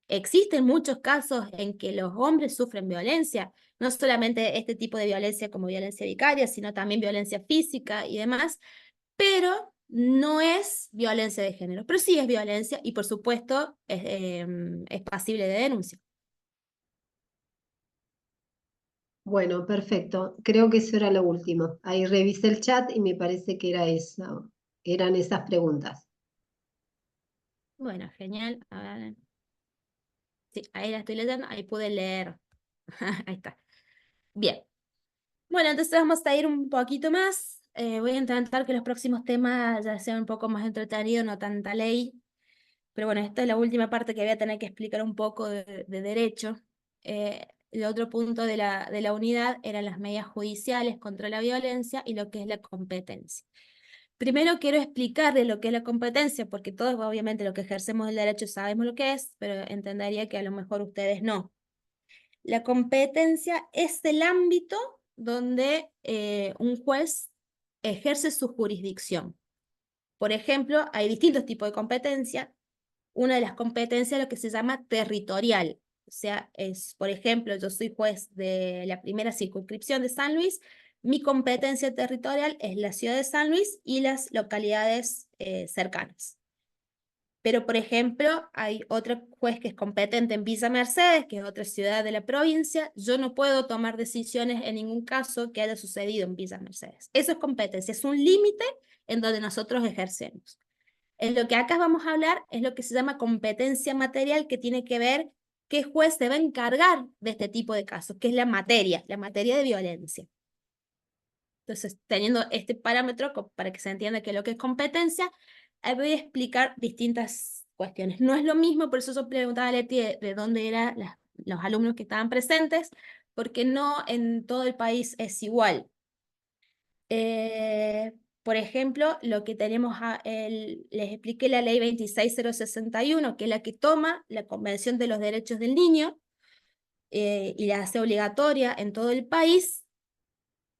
existen muchos casos en que los hombres sufren violencia, no solamente este tipo de violencia como violencia vicaria, sino también violencia física y demás, pero no es violencia de género, pero sí es violencia y por supuesto es pasible de denuncia. Bueno, perfecto. Creo que eso era lo último. Ahí revisé el chat y me parece que era eso. Eran esas preguntas. Bueno, genial. A ver. Sí, ahí la estoy leyendo, ahí pude leer. Ahí está. Bien. Bueno, entonces vamos a ir un poquito más. Voy a intentar que los próximos temas ya sean un poco más entretenidos, no tanta ley. Pero bueno, esta es la última parte que voy a tener que explicar un poco de derecho. El otro punto de la unidad eran las medidas judiciales contra la violencia y lo que es la competencia. Primero quiero explicarle lo que es la competencia, porque todos obviamente lo que ejercemos el derecho sabemos lo que es, pero entendería que a lo mejor ustedes no. La competencia es el ámbito donde un juez ejerce su jurisdicción. Por ejemplo, hay distintos tipos de competencia. Una de las competencias es lo que se llama territorial. O sea, por ejemplo, yo soy juez de la primera circunscripción de San Luis. Mi competencia territorial es la ciudad de San Luis y las localidades cercanas. Pero, por ejemplo, hay otro juez que es competente en Villa Mercedes, que es otra ciudad de la provincia. Yo no puedo tomar decisiones en ningún caso que haya sucedido en Villa Mercedes. Eso es competencia, es un límite en donde nosotros ejercemos. En lo que acá vamos a hablar es lo que se llama competencia material, que tiene que ver qué juez se va a encargar de este tipo de casos, que es la materia de violencia. Entonces, teniendo este parámetro para que se entienda qué es lo que es competencia, voy a explicar distintas cuestiones. No es lo mismo, por eso yo preguntaba a Leti de dónde eran los alumnos que estaban presentes, porque no en todo el país es igual. Por ejemplo, lo que tenemos, les expliqué la ley 26061, que es la que toma la Convención de los Derechos del Niño y la hace obligatoria en todo el país.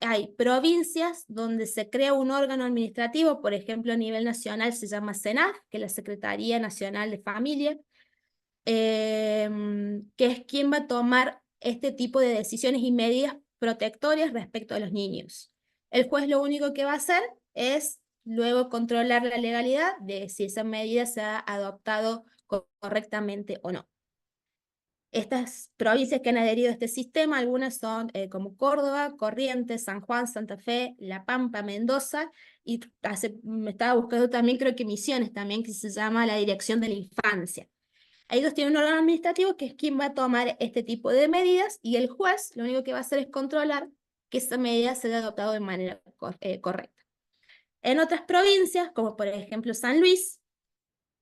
Hay provincias donde se crea un órgano administrativo, por ejemplo, a nivel nacional se llama SENAF, que es la Secretaría Nacional de Familia, que es quien va a tomar este tipo de decisiones y medidas protectorias respecto a los niños. El juez lo único que va a hacer es luego controlar la legalidad de si esa medida se ha adoptado correctamente o no. Estas provincias que han adherido a este sistema, algunas son como Córdoba, Corrientes, San Juan, Santa Fe, La Pampa, Mendoza, y me estaba buscando también, creo que Misiones también, que se llama la Dirección de la Infancia. Ellos tienen un órgano administrativo que es quien va a tomar este tipo de medidas, y el juez lo único que va a hacer es controlar que esa medida se haya adoptado de manera correcta. En otras provincias, como por ejemplo San Luis,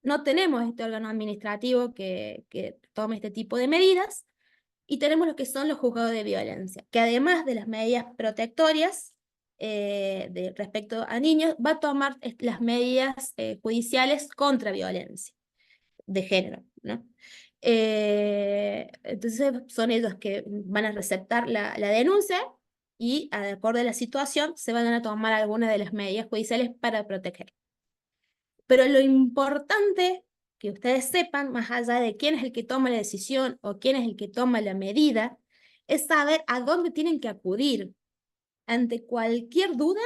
no tenemos este órgano administrativo que tome este tipo de medidas, y tenemos lo que son los juzgados de violencia, que además de las medidas protectorias, respecto a niños, va a tomar las medidas judiciales contra violencia de género, ¿no? Entonces son ellos que van a receptar la denuncia y, de acuerdo a la situación, se van a tomar algunas de las medidas judiciales para proteger. Pero lo importante que ustedes sepan, más allá de quién es el que toma la decisión o quién es el que toma la medida, es saber a dónde tienen que acudir. Ante cualquier duda,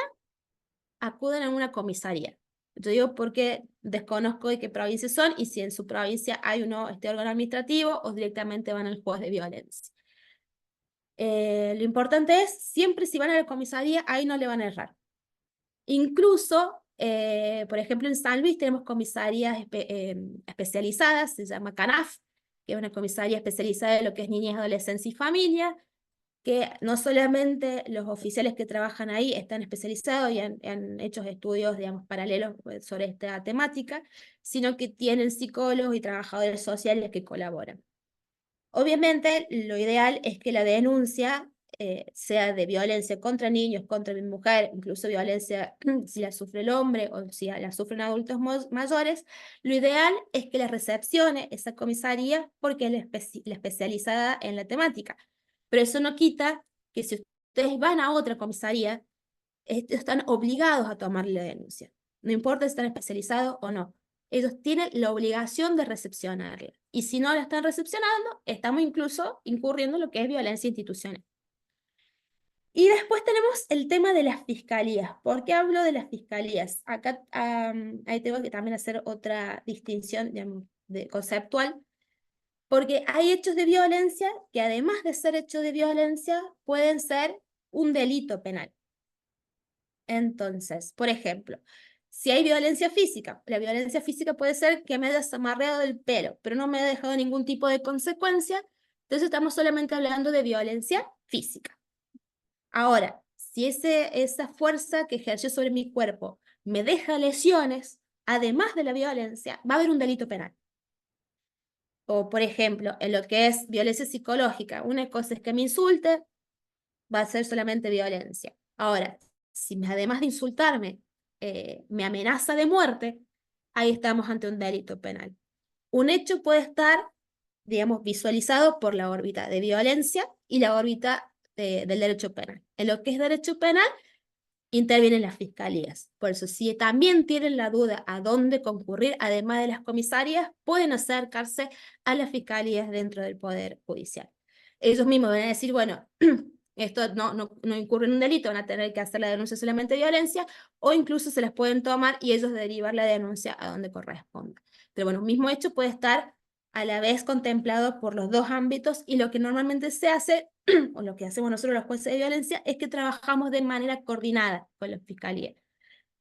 acuden a una comisaría. Yo digo porque desconozco de qué provincias son y si en su provincia hay este órgano administrativo o directamente van al juez de violencia. Lo importante es, siempre si van a la comisaría, ahí no le van a errar. Incluso, por ejemplo, en San Luis tenemos comisarías especializadas, se llama CANAF, que es una comisaría especializada en lo que es niñez, adolescencia y familia, que no solamente los oficiales que trabajan ahí están especializados y han hecho estudios, digamos, paralelos sobre esta temática, sino que tienen psicólogos y trabajadores sociales que colaboran. Obviamente, lo ideal es que la denuncia sea de violencia contra niños, contra mi mujer, incluso violencia si la sufre el hombre o si la sufren adultos mayores. Lo ideal es que la recepcione esa comisaría porque es la especializada en la temática. Pero eso no quita que si ustedes van a otra comisaría, están obligados a tomar la denuncia. No importa si están especializados o no. Ellos tienen la obligación de recepcionarla. Y si no la están recepcionando, estamos incluso incurriendo en lo que es violencia institucional. Y después tenemos el tema de las fiscalías. ¿Por qué hablo de las fiscalías? Acá ahí tengo que también hacer otra distinción, digamos, conceptual. Porque hay hechos de violencia que, además de ser hechos de violencia, pueden ser un delito penal. Entonces, por ejemplo, si hay violencia física, la violencia física puede ser que me haya amarreado del pelo, pero no me haya dejado ningún tipo de consecuencia, entonces estamos solamente hablando de violencia física. Ahora, si esa fuerza que ejerció sobre mi cuerpo me deja lesiones, además de la violencia, va a haber un delito penal. O, por ejemplo, en lo que es violencia psicológica, una cosa es que me insulte, va a ser solamente violencia. Ahora, si además de insultarme, me amenaza de muerte, ahí estamos ante un delito penal. Un hecho puede estar, digamos, visualizado por la órbita de violencia y la órbita del derecho penal. En lo que es derecho penal, intervienen las fiscalías. Por eso, si también tienen la duda a dónde concurrir, además de las comisarias, pueden acercarse a las fiscalías dentro del Poder Judicial. Ellos mismos van a decir, bueno, esto no incurre en un delito, van a tener que hacer la denuncia solamente de violencia, o incluso se las pueden tomar y ellos derivar la denuncia a donde corresponda. Pero bueno, un mismo hecho puede estar a la vez contemplado por los dos ámbitos, y lo que normalmente se hace, o lo que hacemos nosotros los jueces de violencia, es que trabajamos de manera coordinada con la fiscalía.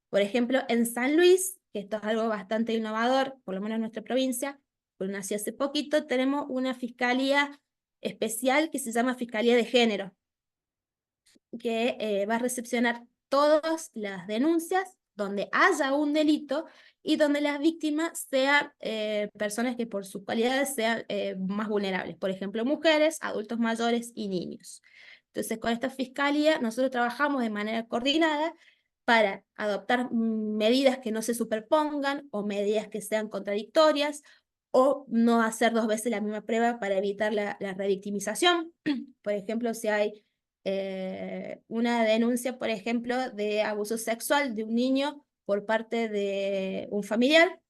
Por ejemplo, en San Luis, que esto es algo bastante innovador, por lo menos en nuestra provincia, porque nació hace poquito, tenemos una fiscalía especial que se llama Fiscalía de Género, que va a recepcionar todas las denuncias donde haya un delito y donde las víctimas sean personas que por sus cualidades sean más vulnerables, por ejemplo, mujeres, adultos mayores y niños. Entonces, con esta fiscalía nosotros trabajamos de manera coordinada para adoptar medidas que no se superpongan o medidas que sean contradictorias, o no hacer dos veces la misma prueba para evitar la revictimización. Por ejemplo, si hay una denuncia, por ejemplo, de abuso sexual de un niño por parte de un familiar,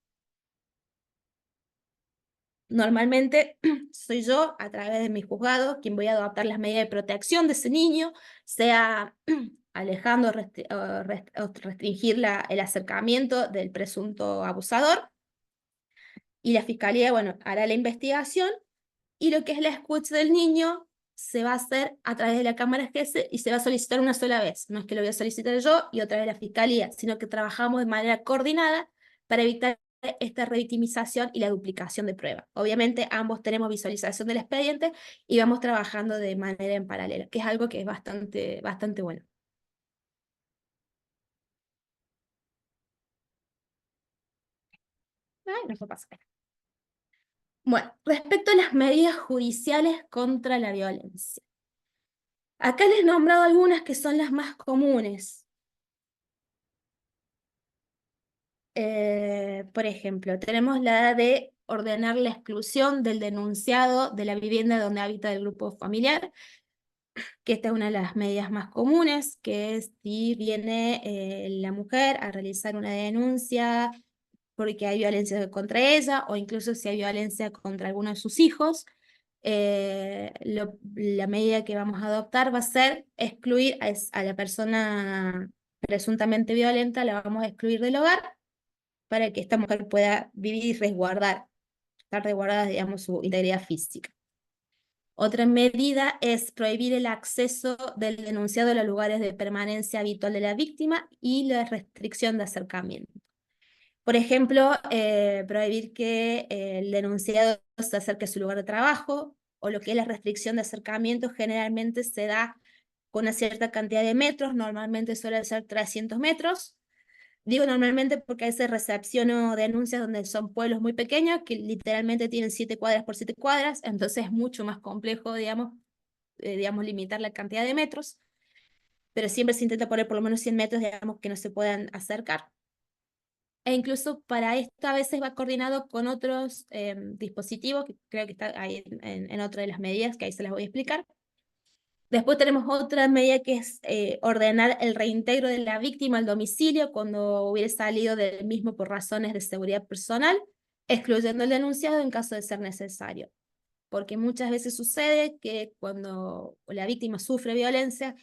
normalmente soy yo, a través de mi juzgado, quien voy a adoptar las medidas de protección de ese niño, sea alejando o restringir el acercamiento del presunto abusador, y la fiscalía, bueno, hará la investigación, y lo que es la escucha del niño se va a hacer a través de la Cámara GESE y se va a solicitar una sola vez. No es que lo voy a solicitar yo y otra vez la Fiscalía, sino que trabajamos de manera coordinada para evitar esta revictimización y la duplicación de pruebas. Obviamente ambos tenemos visualización del expediente y vamos trabajando de manera en paralelo, que es algo que es bastante bueno. Ay, no se pasa. Bueno, respecto a las medidas judiciales contra la violencia. Acá les he nombrado algunas que son las más comunes. por ejemplo, tenemos la de ordenar la exclusión del denunciado de la vivienda donde habita el grupo familiar, que esta es una de las medidas más comunes, que es si viene la mujer a realizar una denuncia porque hay violencia contra ella, o incluso si hay violencia contra alguno de sus hijos, la medida que vamos a adoptar va a ser excluir a la persona presuntamente violenta, la vamos a excluir del hogar para que esta mujer pueda vivir y resguardar, estar resguardada, digamos, su integridad física. Otra medida es prohibir el acceso del denunciado a los lugares de permanencia habitual de la víctima y la restricción de acercamiento. Por ejemplo, prohibir que el denunciado se acerque a su lugar de trabajo, o lo que es la restricción de acercamiento generalmente se da con una cierta cantidad de metros, normalmente suele ser 300 metros. Digo normalmente porque a veces recepciono denuncias donde son pueblos muy pequeños que literalmente tienen 7 cuadras por 7 cuadras, entonces es mucho más complejo, digamos, limitar la cantidad de metros, pero siempre se intenta poner por lo menos 100 metros, digamos, que no se puedan acercar. E incluso para esto a veces va coordinado con otros dispositivos, que creo que está ahí en otra de las medidas, que ahí se las voy a explicar. Después tenemos otra medida que es ordenar el reintegro de la víctima al domicilio cuando hubiera salido del mismo por razones de seguridad personal, excluyendo al denunciado en caso de ser necesario. Porque muchas veces sucede que cuando la víctima sufre violencia,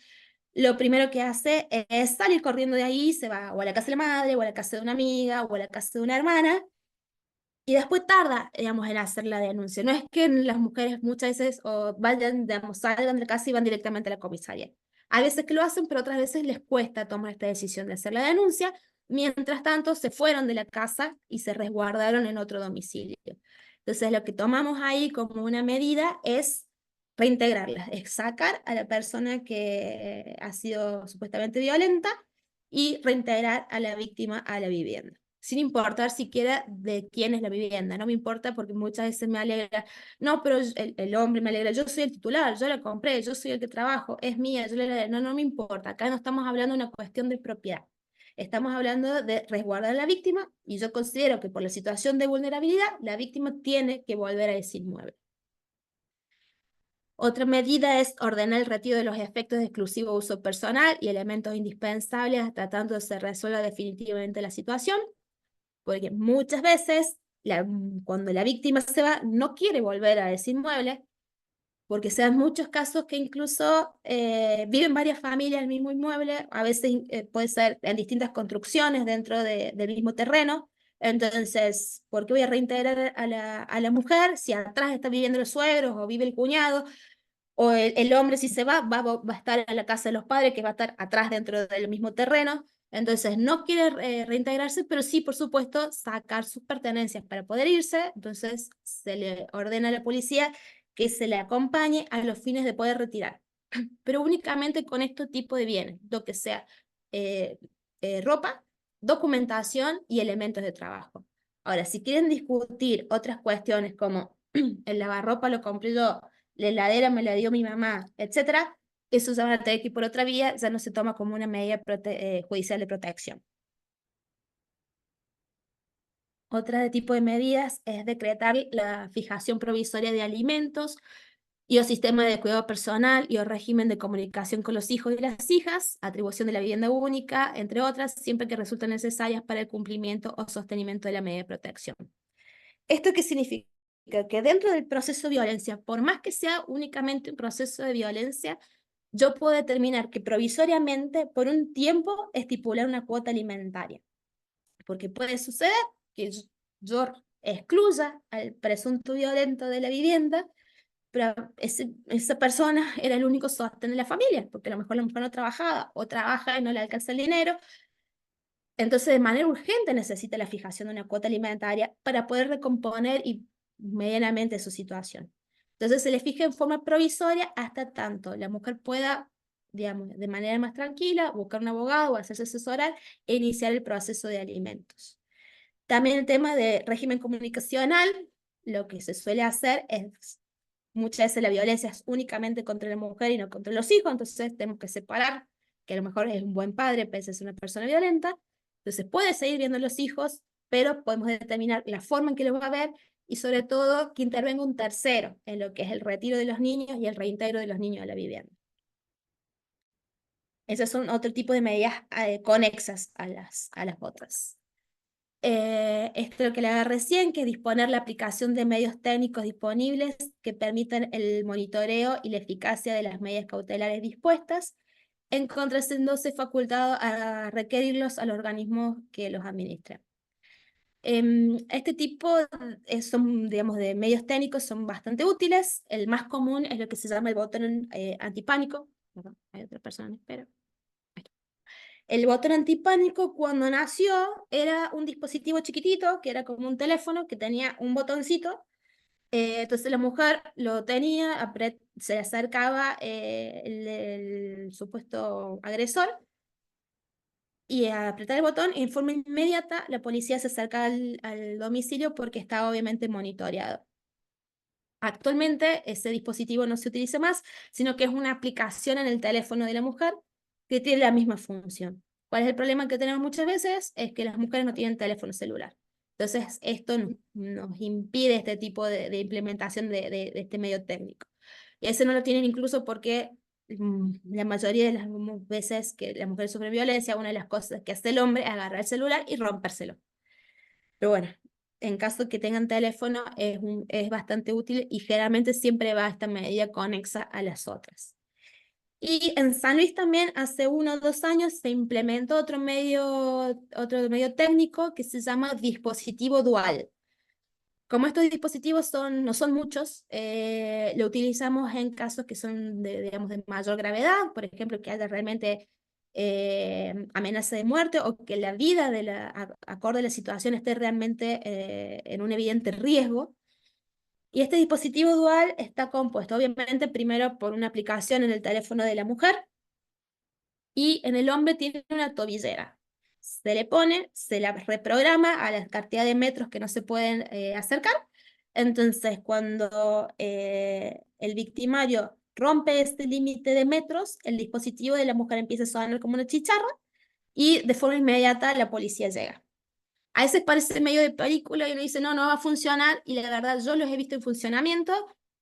lo primero que hace es salir corriendo de ahí, se va o a la casa de la madre, o a la casa de una amiga, o a la casa de una hermana, y después tarda, digamos, en hacer la denuncia. No es que las mujeres muchas veces o vayan, digamos, salgan de la casa y van directamente a la comisaría. Hay veces que lo hacen, pero otras veces les cuesta tomar esta decisión de hacer la denuncia. Mientras tanto, se fueron de la casa y se resguardaron en otro domicilio. Entonces, lo que tomamos ahí como una medida es reintegrarlas, es sacar a la persona que ha sido supuestamente violenta y reintegrar a la víctima a la vivienda, sin importar siquiera de quién es la vivienda. No me importa porque muchas veces me alegra, no, pero el hombre me alegra, yo soy el titular, yo la compré, yo soy el que trabajo, es mía, no, no me importa. Acá no estamos hablando de una cuestión de propiedad. Estamos hablando de resguardar a la víctima, y yo considero que por la situación de vulnerabilidad, la víctima tiene que volver a ese inmueble. Otra medida es ordenar el retiro de los efectos de exclusivo uso personal y elementos indispensables hasta tanto se resuelva definitivamente la situación, porque muchas veces cuando la víctima se va no quiere volver a ese inmueble, porque se dan muchos casos que incluso viven varias familias en el mismo inmueble, a veces puede ser en distintas construcciones dentro del mismo terreno. Entonces, ¿por qué voy a reintegrar a la mujer si atrás está viviendo los suegros o vive el cuñado? O el hombre, si se va a estar en la casa de los padres, que va a estar atrás dentro del mismo terreno. Entonces no quiere reintegrarse, pero sí, por supuesto, sacar sus pertenencias para poder irse. Entonces se le ordena a la policía que se le acompañe a los fines de poder retirar, pero únicamente con este tipo de bienes, lo que sea ropa, documentación y elementos de trabajo. Ahora, si quieren discutir otras cuestiones como el lavarropa lo compré yo, la heladera me la dio mi mamá, etcétera, eso se va a tener que ir por otra vía, ya no se toma como una medida judicial de protección. Otra tipo de medidas es decretar la fijación provisoria de alimentos y o sistema de cuidado personal y o régimen de comunicación con los hijos y las hijas, atribución de la vivienda única, entre otras, siempre que resulten necesarias para el cumplimiento o sostenimiento de la medida de protección. ¿Esto qué significa? Que dentro del proceso de violencia, por más que sea únicamente un proceso de violencia, yo puedo determinar que provisoriamente, por un tiempo, estipular una cuota alimentaria. Porque puede suceder que yo excluya al presunto violento de la vivienda, pero esa persona era el único sostén de la familia, porque a lo mejor la mujer no trabajaba, o trabaja y no le alcanza el dinero. Entonces, de manera urgente necesita la fijación de una cuota alimentaria para poder recomponer y medianamente su situación. Entonces, se le fija en forma provisoria hasta tanto la mujer pueda, digamos, de manera más tranquila, buscar un abogado o hacerse asesorar e iniciar el proceso de alimentos. También el tema de régimen comunicacional, lo que se suele hacer es, muchas veces la violencia es únicamente contra la mujer y no contra los hijos, entonces tenemos que separar que a lo mejor es un buen padre, pese a ser una persona violenta, Entonces puede seguir viendo a los hijos, pero podemos determinar la forma en que los va a ver y sobre todo que intervenga un tercero en lo que es el retiro de los niños y el reintegro de los niños a la vivienda. Esas son otro tipo de medidas conexas a las otras. Esto es lo que le haga recién, que es disponer la aplicación de medios técnicos disponibles que permitan el monitoreo y la eficacia de las medidas cautelares dispuestas, encontrándose facultado a requerirlos a los organismos que los administran. Este tipo son, digamos, de medios técnicos son bastante útiles. El más común es lo que se llama el botón antipánico. Perdón, hay otra persona en espera. El botón antipánico cuando nació era un dispositivo chiquitito, que era como un teléfono, que tenía un botoncito. Entonces la mujer lo tenía, se le acercaba el supuesto agresor, y a apretar el botón, en forma inmediata la policía se acerca al domicilio porque está obviamente monitoreado. Actualmente ese dispositivo no se utiliza más, sino que es una aplicación en el teléfono de la mujer que tiene la misma función. ¿Cuál es el problema que tenemos muchas veces? Es que las mujeres no tienen teléfono celular. Entonces esto nos impide este tipo de implementación de este medio técnico. Y ese no lo tienen incluso porque la mayoría de las veces que la mujer sufre violencia, una de las cosas que hace el hombre es agarrar el celular y rompérselo. Pero bueno, en caso que tengan teléfono es bastante útil y generalmente siempre va esta medida conexa a las otras. Y en San Luis también hace 1 o 2 años se implementó otro medio técnico que se llama dispositivo dual. Como estos dispositivos no son muchos, lo utilizamos en casos que son digamos, de mayor gravedad, por ejemplo, que haya realmente amenaza de muerte o que la vida acorde a la situación esté realmente en un evidente riesgo. Y este dispositivo dual está compuesto, obviamente, primero por una aplicación en el teléfono de la mujer y en el hombre tiene una tobillera. Se le pone, se la reprograma a la cantidad de metros que no se pueden acercar. Entonces, cuando el victimario rompe este límite de metros, el dispositivo de la mujer empieza a sonar como una chicharra y de forma inmediata la policía llega. A veces parece medio de película y uno dice, no, no va a funcionar, y la verdad yo los he visto en funcionamiento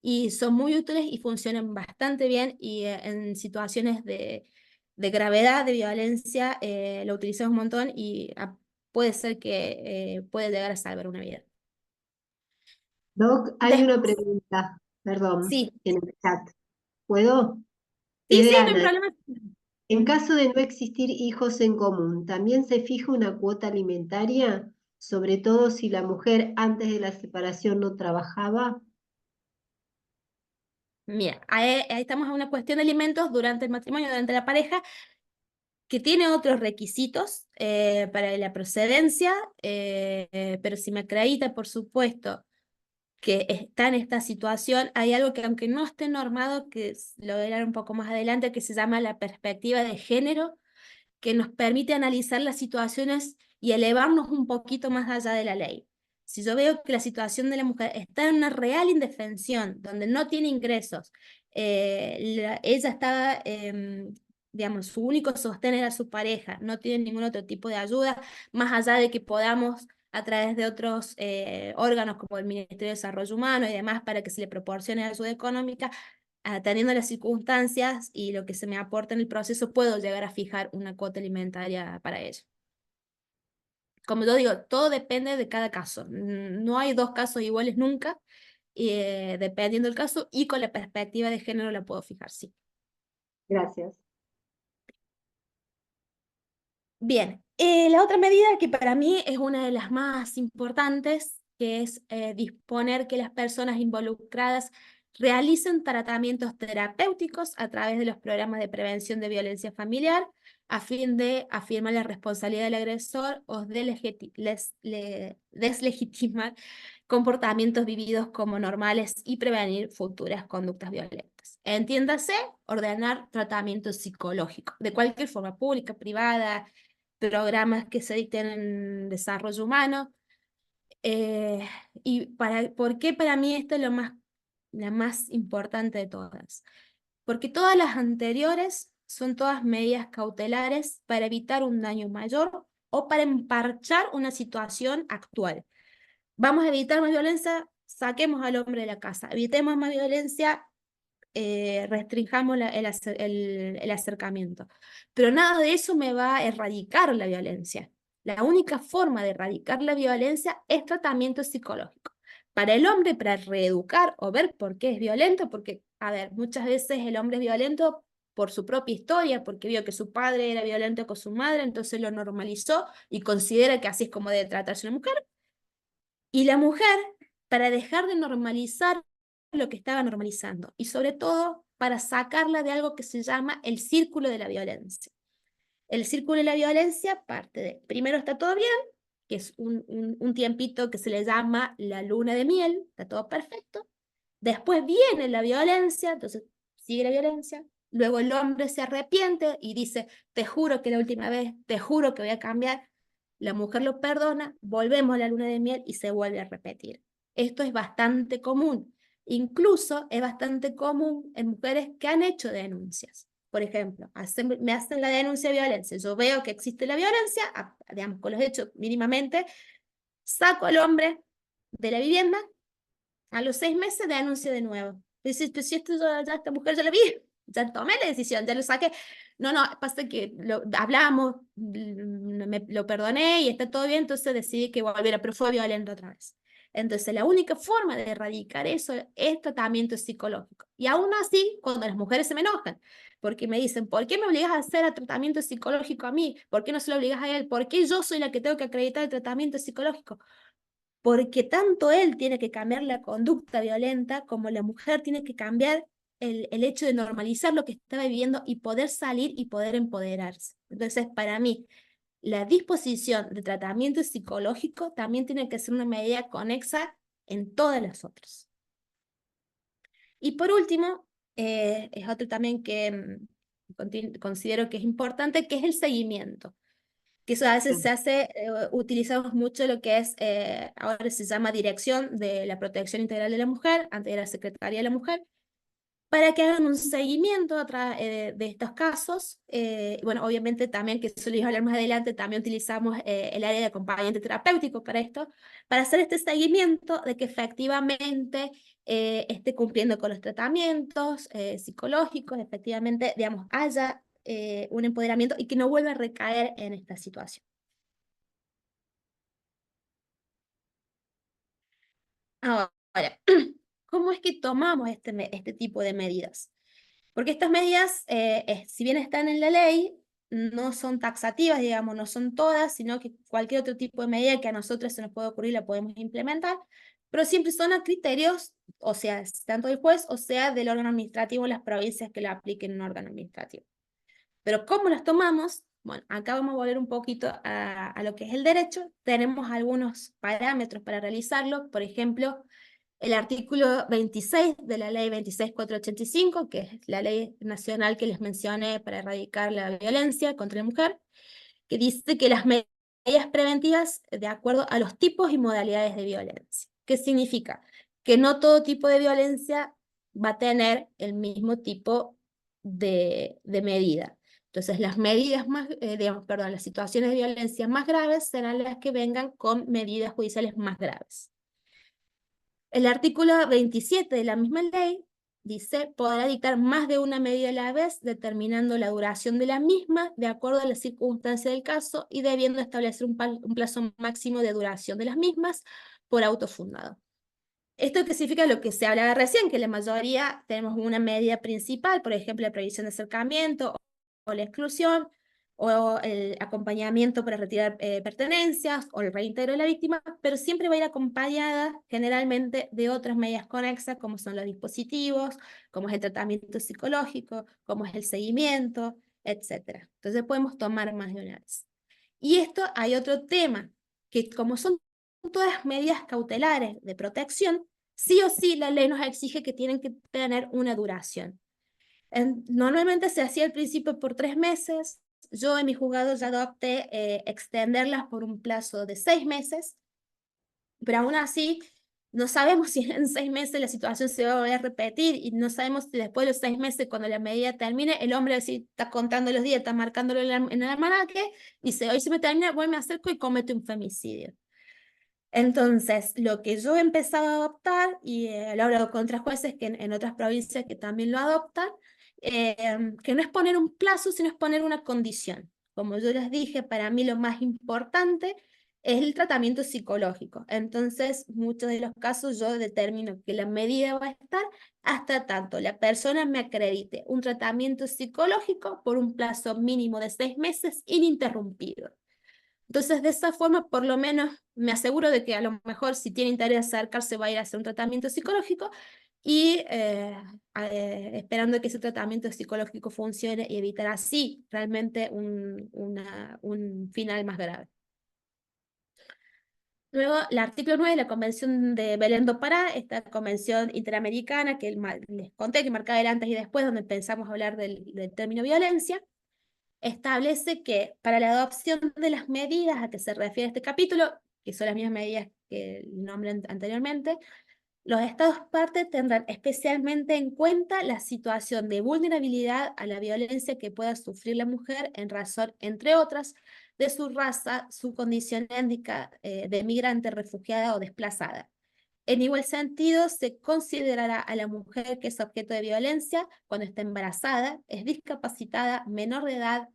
y son muy útiles y funcionan bastante bien, y en situaciones de gravedad, de violencia, lo utilizamos un montón y puede ser que puede llegar a salvar una vida. Doc, hay una pregunta, perdón, Sí, en el chat. ¿Puedo? Es sí, de no hay Ana. problema. En caso de no existir hijos en común, ¿también se fija una cuota alimentaria? Sobre todo si la mujer antes de la separación no trabajaba. Mira, ahí estamos en una cuestión de alimentos durante el matrimonio, durante la pareja, que tiene otros requisitos para la procedencia, pero si me acredita, por supuesto, que está en esta situación, hay algo que aunque no esté normado, que lo verán un poco más adelante, que se llama la perspectiva de género, que nos permite analizar las situaciones y elevarnos un poquito más allá de la ley. Si yo veo que la situación de la mujer está en una real indefensión, donde no tiene ingresos, ella está, digamos, su único sostén era su pareja, no tiene ningún otro tipo de ayuda, más allá de que podamos a través de otros órganos como el Ministerio de Desarrollo Humano y demás, para que se le proporcione ayuda económica, atendiendo las circunstancias y lo que se me aporta en el proceso, puedo llegar a fijar una cuota alimentaria para ella. Como yo digo, todo depende de cada caso. No hay 2 casos iguales nunca, dependiendo del caso, y con la perspectiva de género la puedo fijar, sí. Gracias. Bien, la otra medida que para mí es una de las más importantes, que es disponer que las personas involucradas realicen tratamientos terapéuticos a través de los programas de prevención de violencia familiar, a fin de afirmar la responsabilidad del agresor o deslegitimar comportamientos vividos como normales y prevenir futuras conductas violentas. Entiéndase, ordenar tratamiento psicológico, de cualquier forma, pública, privada, programas que se dicten en desarrollo humano. ¿Por qué para mí esto es la más importante de todas? Porque todas las anteriores son todas medidas cautelares para evitar un daño mayor o para emparchar una situación actual. Vamos a evitar más violencia, saquemos al hombre de la casa. Evitemos más violencia, restringamos el acercamiento. Pero nada de eso me va a erradicar la violencia. La única forma de erradicar la violencia es tratamiento psicológico. Para el hombre, para reeducar o ver por qué es violento, porque, a ver, muchas veces el hombre es violento por su propia historia, porque vio que su padre era violento con su madre, entonces lo normalizó y considera que así es como debe tratarse una mujer. Y la mujer, para dejar de normalizar lo que estaba normalizando, y sobre todo para sacarla de algo que se llama el círculo de la violencia. El círculo de la violencia parte de, primero está todo bien, que es un tiempito que se le llama la luna de miel, está todo perfecto. Después viene la violencia, entonces sigue la violencia. Luego el hombre se arrepiente y dice, te juro que la última vez, te juro que voy a cambiar. La mujer lo perdona, volvemos a la luna de miel y se vuelve a repetir. Esto es bastante común. Incluso es bastante común en mujeres que han hecho denuncias. Por ejemplo, me hacen la denuncia de violencia, yo veo que existe la violencia, digamos, con los hechos mínimamente, saco al hombre de la vivienda, a los 6 meses denuncia de nuevo. Dice, pues si esto ya esta mujer ya la vi, ya tomé la decisión, ya lo saqué. No, pasa que hablamos, lo perdoné y está todo bien, entonces decidí que volviera, pero fue violento otra vez. Entonces la única forma de erradicar eso es tratamiento psicológico. Y aún así, cuando las mujeres se me enojan, porque me dicen, ¿por qué me obligas a hacer el tratamiento psicológico a mí? ¿Por qué no se lo obligas a él? ¿Por qué yo soy la que tengo que acreditar el tratamiento psicológico? Porque tanto él tiene que cambiar la conducta violenta como la mujer tiene que cambiar el hecho de normalizar lo que estaba viviendo y poder salir y poder empoderarse. Entonces, para mí, la disposición de tratamiento psicológico también tiene que ser una medida conexa en todas las otras. Y por último, es otro también que considero que es importante, que es el seguimiento. Que eso a veces se hace, utilizamos mucho lo que es, ahora se llama Dirección de la Protección Integral de la Mujer, antes era Secretaría de la Mujer, para que hagan un seguimiento de estos casos. Bueno, obviamente también, que eso lo voy a hablar más adelante, también utilizamos el área de acompañamiento terapéutico para esto, para hacer este seguimiento de que efectivamente esté cumpliendo con los tratamientos psicológicos, efectivamente, digamos, haya un empoderamiento y que no vuelva a recaer en esta situación. Ahora, ¿cómo es que tomamos este tipo de medidas? Porque estas medidas, si bien están en la ley, no son taxativas, digamos, no son todas, sino que cualquier otro tipo de medida que a nosotros se nos pueda ocurrir la podemos implementar, pero siempre son a criterios, o sea, tanto del juez, o sea, del órgano administrativo, las provincias que la apliquen en un órgano administrativo. Pero ¿cómo las tomamos? Bueno, acá vamos a volver un poquito a lo que es el derecho. Tenemos algunos parámetros para realizarlo, por ejemplo, el artículo 26 de la ley 26.485, que es la ley nacional que les mencioné para erradicar la violencia contra la mujer, que dice que las medidas preventivas de acuerdo a los tipos y modalidades de violencia. ¿Qué significa? Que no todo tipo de violencia va a tener el mismo tipo de medida. Entonces, las medidas más, las situaciones de violencia más graves serán las que vengan con medidas judiciales más graves. El artículo 27 de la misma ley dice, podrá dictar más de una medida a la vez, determinando la duración de la misma de acuerdo a las circunstancias del caso y debiendo establecer un plazo máximo de duración de las mismas por auto fundado. ¿Esto qué significa? Lo que se hablaba recién, que la mayoría tenemos una medida principal, por ejemplo, la prohibición de acercamiento o la exclusión, o el acompañamiento para retirar pertenencias, o el reintegro de la víctima, pero siempre va a ir acompañada generalmente de otras medidas conexas, como son los dispositivos, como es el tratamiento psicológico, como es el seguimiento, etc. Entonces podemos tomar más de una vez. Y esto hay otro tema, que como son todas medidas cautelares de protección, sí o sí la ley nos exige que tienen que tener una duración. Normalmente se hacía al principio por 3 meses, yo en mi juzgado ya adopté extenderlas por un plazo de 6 meses, pero aún así no sabemos si en 6 meses la situación se va a volver a repetir y no sabemos si después de los 6 meses, cuando la medida termine, el hombre así está contando los días, está marcándolo en el almanaque, dice, hoy se me termina, voy, me acerco y comete un femicidio. Entonces, lo que yo he empezado a adoptar, y lo hablo con otras jueces que en otras provincias que también lo adoptan, que no es poner un plazo, sino es poner una condición. Como yo les dije, para mí lo más importante es el tratamiento psicológico. Entonces, muchos de los casos yo determino que la medida va a estar hasta tanto la persona me acredite un tratamiento psicológico por un plazo mínimo de 6 meses ininterrumpido. Entonces, de esa forma, por lo menos me aseguro de que a lo mejor si tiene interés de acercarse va a ir a hacer un tratamiento psicológico y esperando que ese tratamiento psicológico funcione y evitar así realmente un final más grave. Luego, el artículo 9 de la Convención de Belém do Pará, esta convención interamericana que les conté que marcaba el antes y después, donde pensamos hablar del término violencia, establece que para la adopción de las medidas a que se refiere este capítulo, que son las mismas medidas que nombré anteriormente, los Estados partes tendrán especialmente en cuenta la situación de vulnerabilidad a la violencia que pueda sufrir la mujer en razón, entre otras, de su raza, su condición étnica de migrante, refugiada o desplazada. En igual sentido, se considerará a la mujer que es objeto de violencia cuando está embarazada, es discapacitada, menor de edad,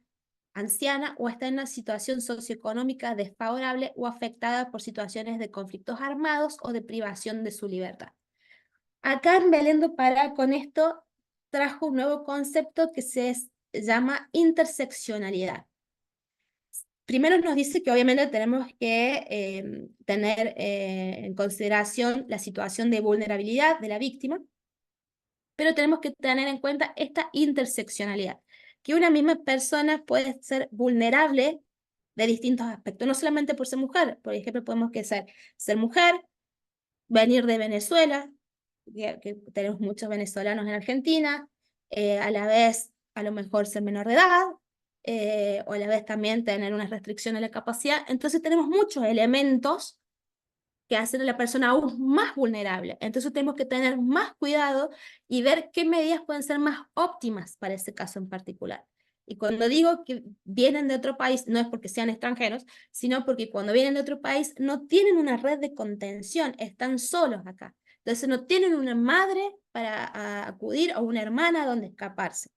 anciana o está en una situación socioeconómica desfavorable o afectada por situaciones de conflictos armados o de privación de su libertad. Acá en Belém do Pará con esto trajo un nuevo concepto que se llama interseccionalidad. Primero nos dice que obviamente tenemos que tener en consideración la situación de vulnerabilidad de la víctima, pero tenemos que tener en cuenta esta interseccionalidad, que una misma persona puede ser vulnerable de distintos aspectos, no solamente por ser mujer. Por ejemplo, podemos ser mujer, venir de Venezuela, que tenemos muchos venezolanos en Argentina, a la vez a lo mejor ser menor de edad, o a la vez también tener una restricción a la capacidad. Entonces tenemos muchos elementos que hacen a la persona aún más vulnerable. Entonces tenemos que tener más cuidado y ver qué medidas pueden ser más óptimas para ese caso en particular. Y cuando digo que vienen de otro país, no es porque sean extranjeros, sino porque cuando vienen de otro país no tienen una red de contención, están solos acá. Entonces no tienen una madre para acudir o una hermana donde escaparse.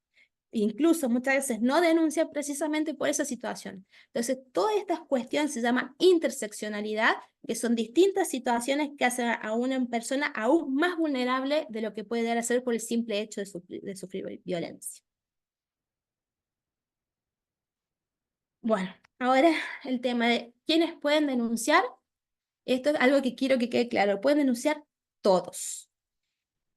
Incluso muchas veces no denuncian precisamente por esa situación. Entonces, todas estas cuestiones se llaman interseccionalidad, que son distintas situaciones que hacen a una persona aún más vulnerable de lo que puede llegar a ser por el simple hecho de sufrir violencia. Bueno, ahora el tema de quiénes pueden denunciar. Esto es algo que quiero que quede claro. Pueden denunciar todos.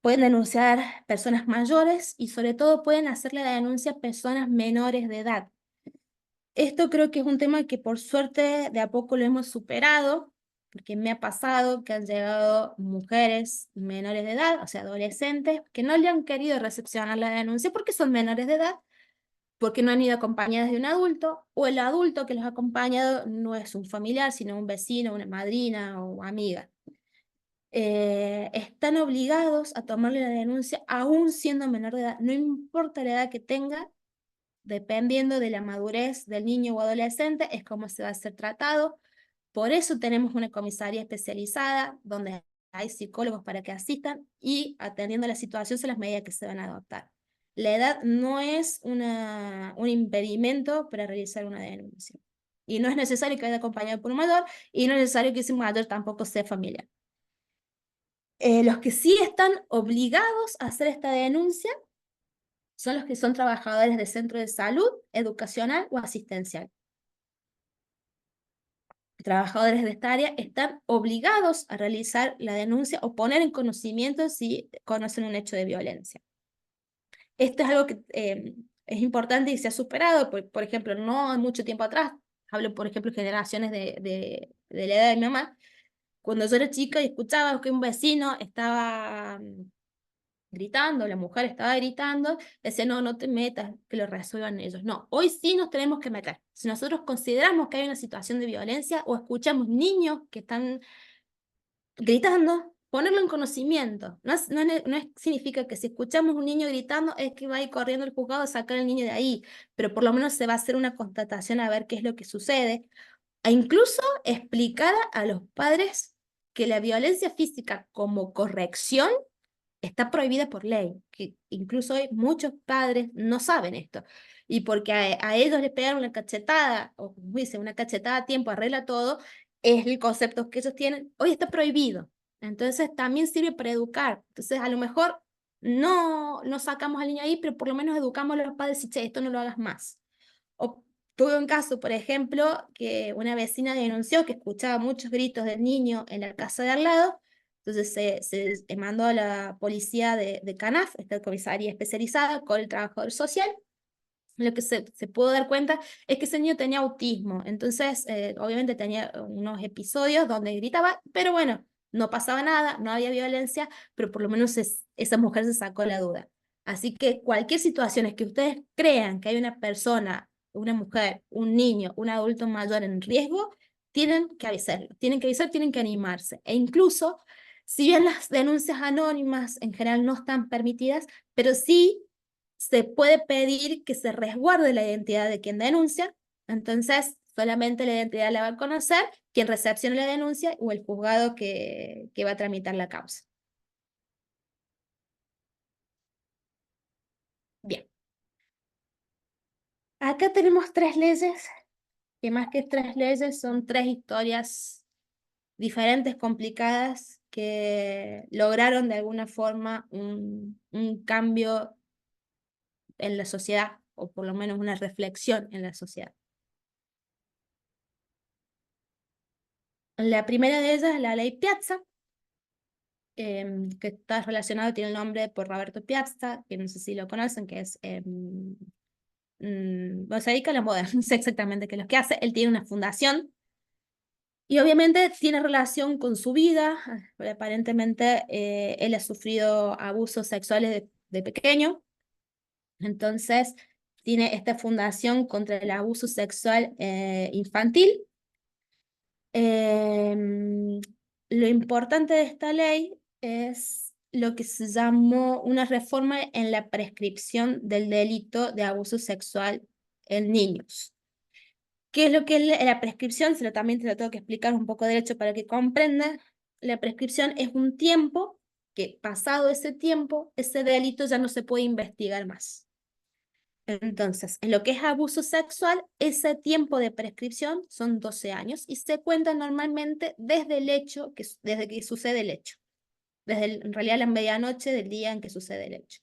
Pueden denunciar personas mayores y sobre todo pueden hacerle la denuncia a personas menores de edad. Esto creo que es un tema que por suerte de a poco lo hemos superado, porque me ha pasado que han llegado mujeres menores de edad, o sea, adolescentes, que no le han querido recepcionar la denuncia porque son menores de edad, porque no han ido acompañadas de un adulto, o el adulto que los ha acompañado no es un familiar, sino un vecino, una madrina o amiga. Están obligados a tomarle la denuncia aún siendo menor de edad, no importa la edad que tenga, dependiendo de la madurez del niño o adolescente, es cómo se va a ser tratado. Por eso tenemos una comisaría especializada, donde hay psicólogos para que asistan y atendiendo la situación son las medidas que se van a adoptar. La edad no es un impedimento para realizar una denuncia. Y no es necesario que vaya acompañado por un mayor, y no es necesario que ese mayor tampoco sea familiar. Los que sí están obligados a hacer esta denuncia son los que son trabajadores de centro de salud, educacional o asistencial. Trabajadores de esta área están obligados a realizar la denuncia o poner en conocimiento si conocen un hecho de violencia. Esto es algo que es importante y se ha superado, por ejemplo, no mucho tiempo atrás, hablo por ejemplo generaciones de la edad de mi mamá, cuando yo era chica y escuchaba que un vecino estaba gritando, la mujer estaba gritando, decía, no, no te metas, que lo resuelvan ellos. No, hoy sí nos tenemos que meter. Si nosotros consideramos que hay una situación de violencia o escuchamos niños que están gritando, ponerlo en conocimiento. No significa que si escuchamos un niño gritando es que va a ir corriendo al juzgado a sacar al niño de ahí, pero por lo menos se va a hacer una constatación a ver qué es lo que sucede, e incluso explicar a los padres que la violencia física como corrección está prohibida por ley, que incluso hoy muchos padres no saben esto, y porque a ellos les pegan una cachetada, o como dice, una cachetada a tiempo arregla todo, es el concepto que ellos tienen, hoy está prohibido, entonces también sirve para educar, entonces a lo mejor no sacamos al niño ahí, pero por lo menos educamos a los padres y che, esto no lo hagas más. O tuve un caso, por ejemplo, que una vecina denunció que escuchaba muchos gritos del niño en la casa de al lado, entonces se mandó a la policía de CANAF, esta comisaría especializada, con el trabajador social. Lo que se pudo dar cuenta es que ese niño tenía autismo, entonces obviamente tenía unos episodios donde gritaba, pero bueno, no pasaba nada, no había violencia, pero por lo menos esa mujer se sacó la duda. Así que cualquier situación es que ustedes crean que hay una persona, una mujer, un niño, un adulto mayor en riesgo, tienen que avisarlo, tienen que avisar, tienen que animarse. E incluso, si bien las denuncias anónimas en general no están permitidas, pero sí se puede pedir que se resguarde la identidad de quien denuncia, entonces solamente la identidad la va a conocer quien recepcione la denuncia o el juzgado que va a tramitar la causa. Bien. Acá tenemos 3 leyes, que más que 3 leyes son 3 historias diferentes, complicadas, que lograron de alguna forma un cambio en la sociedad, o por lo menos una reflexión en la sociedad. La primera de ellas es la ley Piazza, que está relacionado, tiene el nombre por Roberto Piazza, que no sé si lo conocen, que es, bueno, se dedica a la moda, no sé exactamente qué es lo que hace, él tiene una fundación, y obviamente tiene relación con su vida, aparentemente él ha sufrido abusos sexuales de pequeño, entonces tiene esta fundación contra el abuso sexual infantil. Lo importante de esta ley es lo que se llamó una reforma en la prescripción del delito de abuso sexual en niños. ¿Qué es lo que es la prescripción? También te lo tengo que explicar un poco derecho para que comprendas. La prescripción es un tiempo que, pasado ese tiempo, ese delito ya no se puede investigar más. Entonces, en lo que es abuso sexual, ese tiempo de prescripción son 12 años y se cuenta normalmente desde el hecho, desde que sucede el hecho, en realidad la medianoche del día en que sucede el hecho.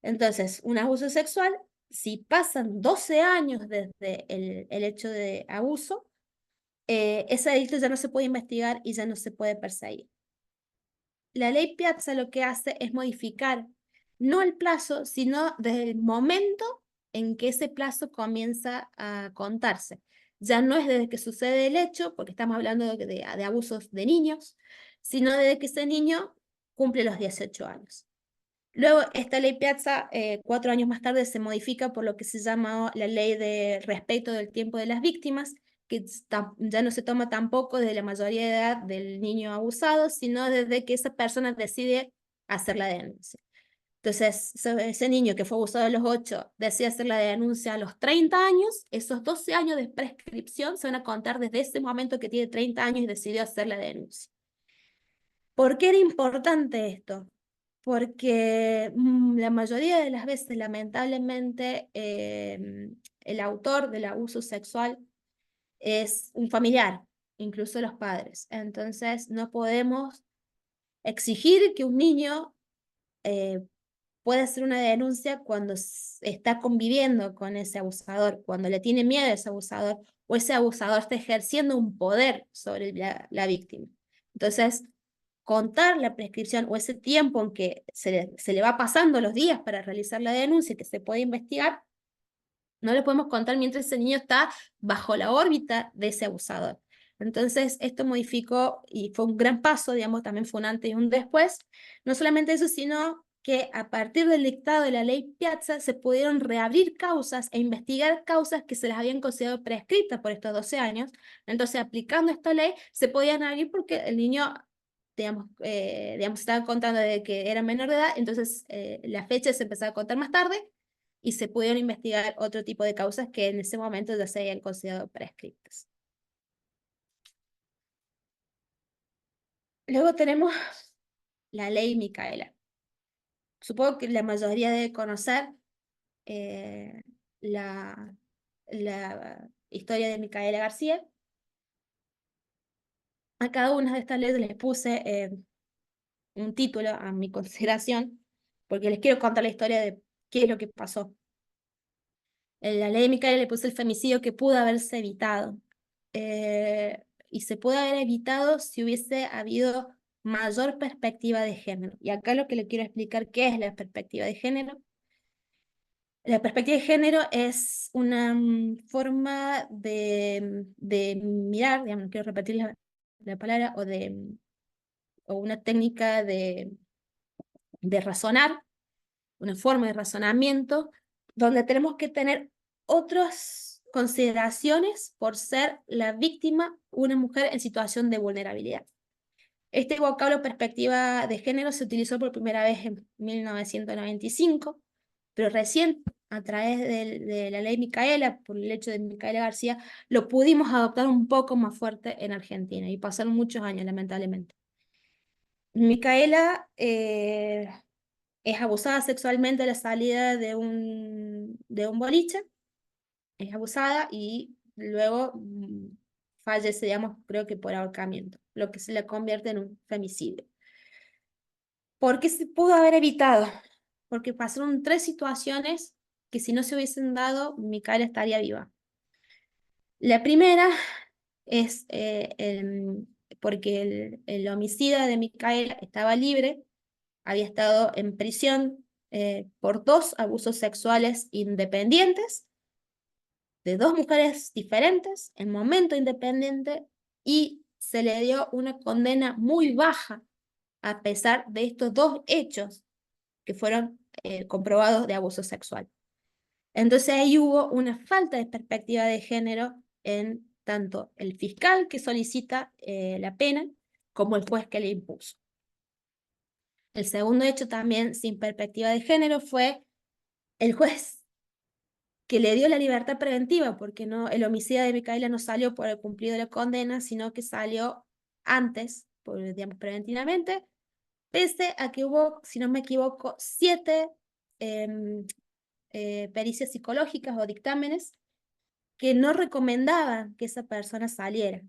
Entonces, un abuso sexual, si pasan 12 años desde el hecho de abuso, ese delito ya no se puede investigar y ya no se puede perseguir. La ley Piazza lo que hace es modificar no el plazo, sino desde el momento en que ese plazo comienza a contarse. Ya no es desde que sucede el hecho, porque estamos hablando de abusos de niños, sino desde que ese niño cumple los 18 años. Luego, esta ley Piazza, 4 años más tarde, se modifica por lo que se llama la ley de respeto del tiempo de las víctimas, que ya no se toma tampoco desde la mayoría de edad del niño abusado, sino desde que esa persona decide hacer la denuncia. Entonces, ese niño que fue abusado a los 8 decide hacer la denuncia a los 30 años, esos 12 años de prescripción se van a contar desde ese momento que tiene 30 años y decidió hacer la denuncia. ¿Por qué era importante esto? Porque la mayoría de las veces, lamentablemente, el autor del abuso sexual es un familiar, incluso los padres. Entonces, no podemos exigir que un niño pueda hacer una denuncia cuando está conviviendo con ese abusador, cuando le tiene miedo a ese abusador, o ese abusador está ejerciendo un poder sobre la víctima. Entonces, contar la prescripción o ese tiempo en que se le va pasando los días para realizar la denuncia que se puede investigar, no le podemos contar mientras ese niño está bajo la órbita de ese abusador. Entonces, esto modificó y fue un gran paso, digamos, también fue un antes y un después. No solamente eso, sino que a partir del dictado de la ley Piazza se pudieron reabrir causas e investigar causas que se las habían considerado prescritas por estos 12 años. Entonces, aplicando esta ley, se podían abrir porque el niño digamos, estaba contando de que era menor de edad, entonces la fecha se empezó a contar más tarde y se pudieron investigar otro tipo de causas que en ese momento ya se habían considerado prescriptas. Luego tenemos la ley Micaela. Supongo que la mayoría debe conocer la historia de Micaela García. A cada una de estas leyes les puse un título a mi consideración, porque les quiero contar la historia de qué es lo que pasó. En la ley de Micaela le puse el femicidio que pudo haberse evitado. Y se pudo haber evitado si hubiese habido mayor perspectiva de género. Y acá lo que le quiero explicar qué es la perspectiva de género. La perspectiva de género es una forma de mirar, digamos, no quiero repetir la palabra, o una técnica de razonar, una forma de razonamiento, donde tenemos que tener otras consideraciones por ser la víctima una mujer en situación de vulnerabilidad. Este vocablo perspectiva de género se utilizó por primera vez en 1995, pero recién, a través de la ley Micaela, por el hecho de Micaela García, lo pudimos adoptar un poco más fuerte en Argentina, y pasaron muchos años, lamentablemente. Micaela es abusada sexualmente a la salida de un boliche, es abusada y luego fallece, digamos, creo que por ahorcamiento, lo que se le convierte en un femicidio. ¿Por qué se pudo haber evitado? Porque pasaron 3 situaciones que si no se hubiesen dado, Micaela estaría viva. La primera es porque el homicida de Micaela estaba libre, había estado en prisión por 2 abusos sexuales independientes, de 2 mujeres diferentes, en momento independiente, y se le dio una condena muy baja, a pesar de estos 2 hechos que fueron comprobados de abuso sexual. Entonces ahí hubo una falta de perspectiva de género en tanto el fiscal que solicita la pena, como el juez que le impuso. El segundo hecho también sin perspectiva de género fue el juez que le dio la libertad preventiva, porque no, el homicidio de Micaela no salió por el cumplido de la condena, sino que salió antes, digamos, preventivamente, pese a que hubo, si no me equivoco, 7 pericias psicológicas o dictámenes que no recomendaban que esa persona saliera.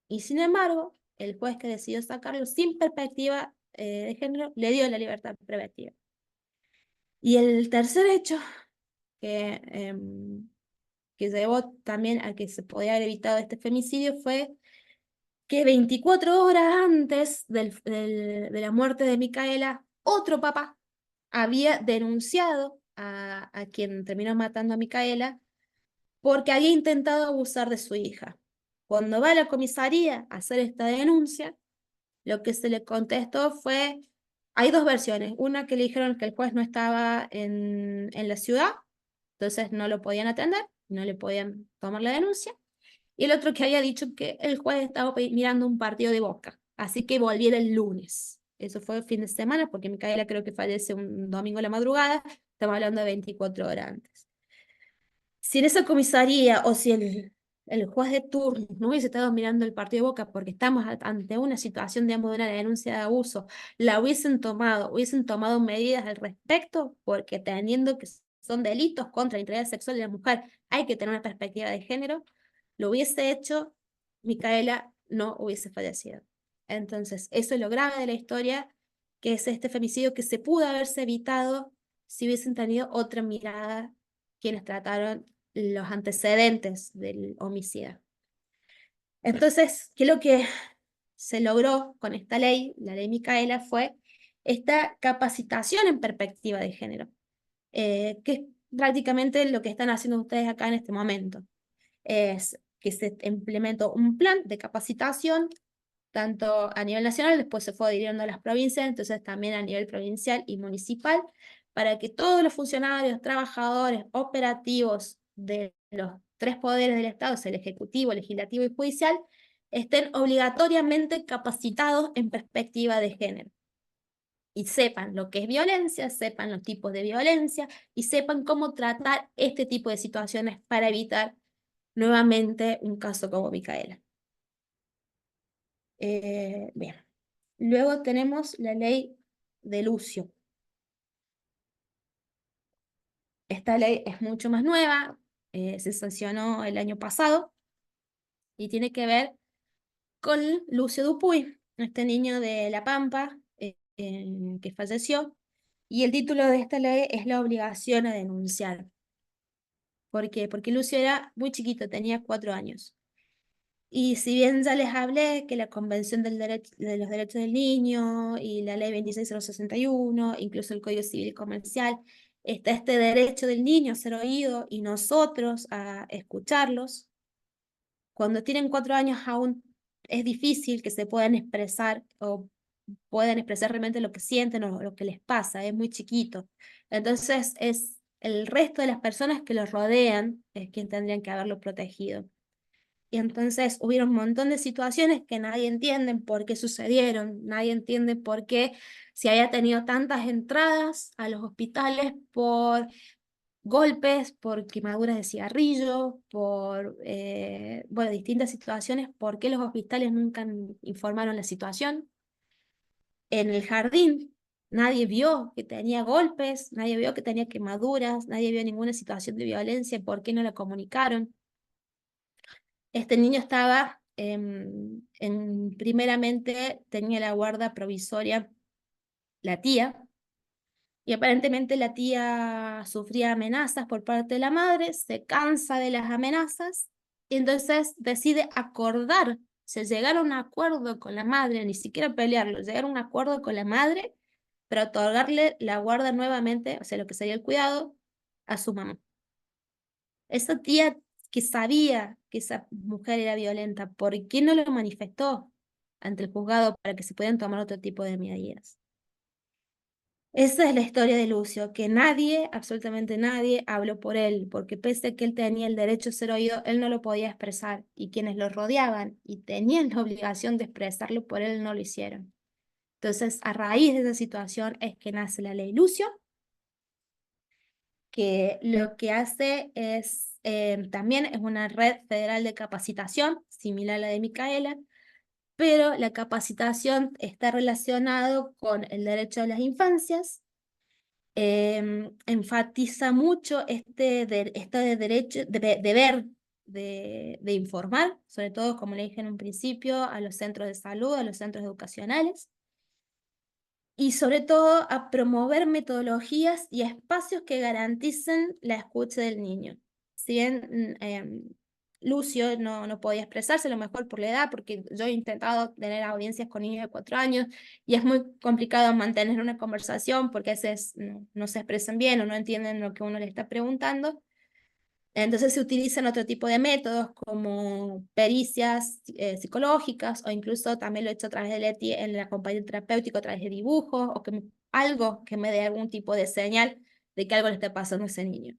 Y sin embargo, el juez que decidió sacarlo sin perspectiva de género le dio la libertad preventiva. Y el tercer hecho que llevó también a que se podía haber evitado este femicidio fue que 24 horas antes de la muerte de Micaela, otro papá había denunciado a quien terminó matando a Micaela porque había intentado abusar de su hija. Cuando va a la comisaría a hacer esta denuncia, lo que se le contestó fue, hay 2 versiones, una que le dijeron que el juez no estaba en la ciudad, entonces no lo podían atender, no le podían tomar la denuncia, y el otro que había dicho que el juez estaba mirando un partido de Boca, así que volviera el lunes. Eso fue el fin de semana, porque Micaela creo que fallece un domingo a la madrugada, estamos hablando de 24 horas antes. Si en esa comisaría o si el juez de turno no hubiese estado mirando el partido de Boca porque estamos ante una situación, digamos, de una denuncia de abuso, la hubiesen tomado medidas al respecto, porque teniendo que son delitos contra la integridad sexual de la mujer, hay que tener una perspectiva de género, lo hubiese hecho, Micaela no hubiese fallecido. Entonces, eso es lo grave de la historia, que es este femicidio que se pudo haberse evitado si hubiesen tenido otra mirada quienes trataron los antecedentes del homicidio. Entonces, ¿qué es lo que se logró con esta ley, la ley Micaela, fue esta capacitación en perspectiva de género, que es prácticamente lo que están haciendo ustedes acá en este momento. Es que se implementó un plan de capacitación, tanto a nivel nacional, después se fue dirigiendo a las provincias, entonces también a nivel provincial y municipal, para que todos los funcionarios, trabajadores, operativos de los 3 poderes del Estado, o sea, el Ejecutivo, Legislativo y Judicial, estén obligatoriamente capacitados en perspectiva de género. Y sepan lo que es violencia, sepan los tipos de violencia y sepan cómo tratar este tipo de situaciones para evitar nuevamente un caso como Micaela. Bien. Luego tenemos la ley de Lucio. Esta ley es mucho más nueva, se sancionó el año pasado y tiene que ver con Lucio Dupuy, este niño de La Pampa que falleció. Y el título de esta ley es la obligación a denunciar. ¿Por qué? Porque Lucio era muy chiquito, tenía 4 años. Y si bien ya les hablé que la Convención de los Derechos del Niño y la Ley 26061, incluso el Código Civil Comercial, está este derecho del niño a ser oído y nosotros a escucharlos, cuando tienen 4 años aún es difícil que se puedan expresar o puedan expresar realmente lo que sienten o lo que les pasa, es muy chiquito. Entonces es el resto de las personas que los rodean es quien tendrían que haberlo protegido. Y entonces hubieron un montón de situaciones que nadie entiende por qué sucedieron, nadie entiende por qué si había tenido tantas entradas a los hospitales por golpes, por quemaduras de cigarrillo, por bueno, distintas situaciones, por qué los hospitales nunca informaron la situación. En el jardín nadie vio que tenía golpes, nadie vio que tenía quemaduras, nadie vio ninguna situación de violencia, ¿por qué no la comunicaron? Este niño estaba, primeramente tenía la guarda provisoria la tía, y aparentemente la tía sufría amenazas por parte de la madre, se cansa de las amenazas, y entonces decide acordar, se llegaron a un acuerdo con la madre, ni siquiera pelearlo, llegaron a un acuerdo con la madre para otorgarle la guarda nuevamente, o sea, lo que sería el cuidado, a su mamá. Esa tía que sabía que esa mujer era violenta, ¿por qué no lo manifestó ante el juzgado para que se puedan tomar otro tipo de medidas? Esa es la historia de Lucio, que nadie, absolutamente nadie, habló por él, porque pese a que él tenía el derecho a ser oído, él no lo podía expresar, y quienes lo rodeaban y tenían la obligación de expresarlo por él no lo hicieron. Entonces, a raíz de esa situación es que nace la ley Lucio, que lo que hace es, también es una red federal de capacitación, similar a la de Micaela, pero la capacitación está relacionado con el derecho a las infancias, enfatiza mucho este derecho, deber de informar, sobre todo, como le dije en un principio, a los centros de salud, a los centros educacionales, y sobre todo a promover metodologías y espacios que garanticen la escucha del niño. Si bien Lucio no podía expresarse, a lo mejor por la edad, porque yo he intentado tener audiencias con niños de 4 años y es muy complicado mantener una conversación porque a veces no se expresan bien o no entienden lo que uno le está preguntando. Entonces se utilizan otro tipo de métodos como pericias psicológicas, o incluso también lo he hecho a través de Leti en el acompañamiento terapéutico, a través de dibujos, o algo que me dé algún tipo de señal de que algo le está pasando a ese niño.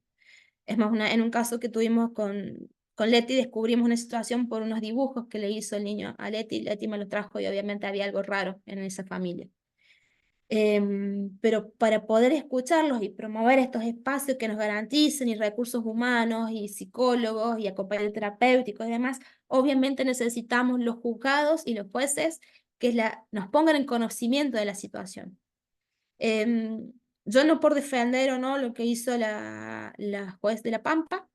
Es más, en un caso que tuvimos con Leti, descubrimos una situación por unos dibujos que le hizo el niño a Leti. Leti me los trajo y obviamente había algo raro en esa familia. Pero para poder escucharlos y promover estos espacios que nos garanticen y recursos humanos y psicólogos y acompañamiento terapéutico y demás, obviamente necesitamos los juzgados y los jueces que nos pongan en conocimiento de la situación. Yo no por defender o no lo que hizo la juez de La Pampa,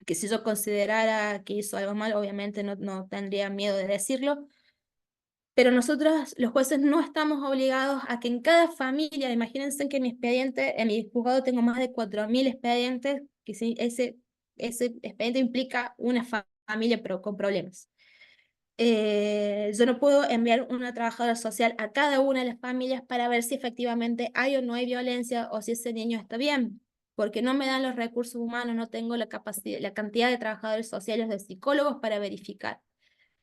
que si yo considerara que hizo algo mal, obviamente no tendría miedo de decirlo, pero nosotros, los jueces, no estamos obligados a que en cada familia, imagínense que en mi expediente, en mi juzgado tengo más de 4.000 expedientes, que ese expediente implica una familia pero con problemas. Yo no puedo enviar una trabajadora social a cada una de las familias para ver si efectivamente hay o no hay violencia o si ese niño está bien, porque no me dan los recursos humanos, no tengo la capacidad, la cantidad de trabajadores sociales, de psicólogos para verificar.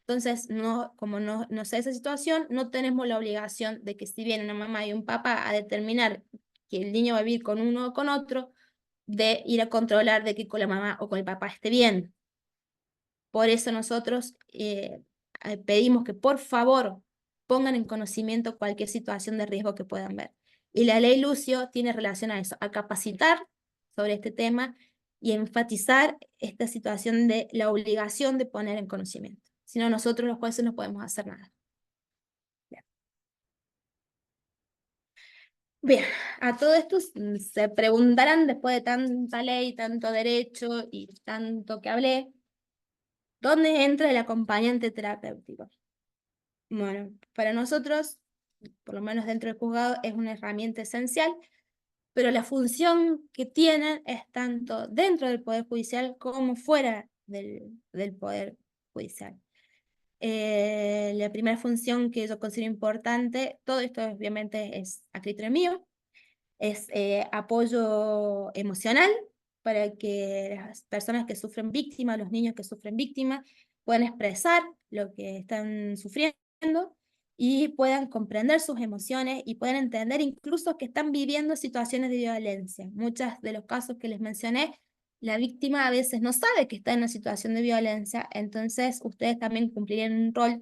Entonces, como no sé esa situación, no tenemos la obligación de que si viene una mamá y un papá a determinar que el niño va a vivir con uno o con otro, de ir a controlar de que con la mamá o con el papá esté bien. Por eso nosotros pedimos que por favor pongan en conocimiento cualquier situación de riesgo que puedan ver. Y la ley Lucio tiene relación a eso, a capacitar sobre este tema y enfatizar esta situación de la obligación de poner en conocimiento. Si no, nosotros los jueces no podemos hacer nada. Bien, a todo esto se preguntarán después de tanta ley, tanto derecho y tanto que hablé, ¿dónde entra el acompañante terapéutico? Bueno, para nosotros, por lo menos dentro del juzgado, es una herramienta esencial, pero la función que tienen es tanto dentro del Poder Judicial como fuera del Poder Judicial. La primera función que yo considero importante, todo esto obviamente es a criterio mío, es apoyo emocional para que las personas que sufren víctimas, los niños que sufren víctimas, puedan expresar lo que están sufriendo y puedan comprender sus emociones y puedan entender incluso que están viviendo situaciones de violencia. Muchos de los casos que les mencioné, la víctima a veces no sabe que está en una situación de violencia, entonces ustedes también cumplirían un rol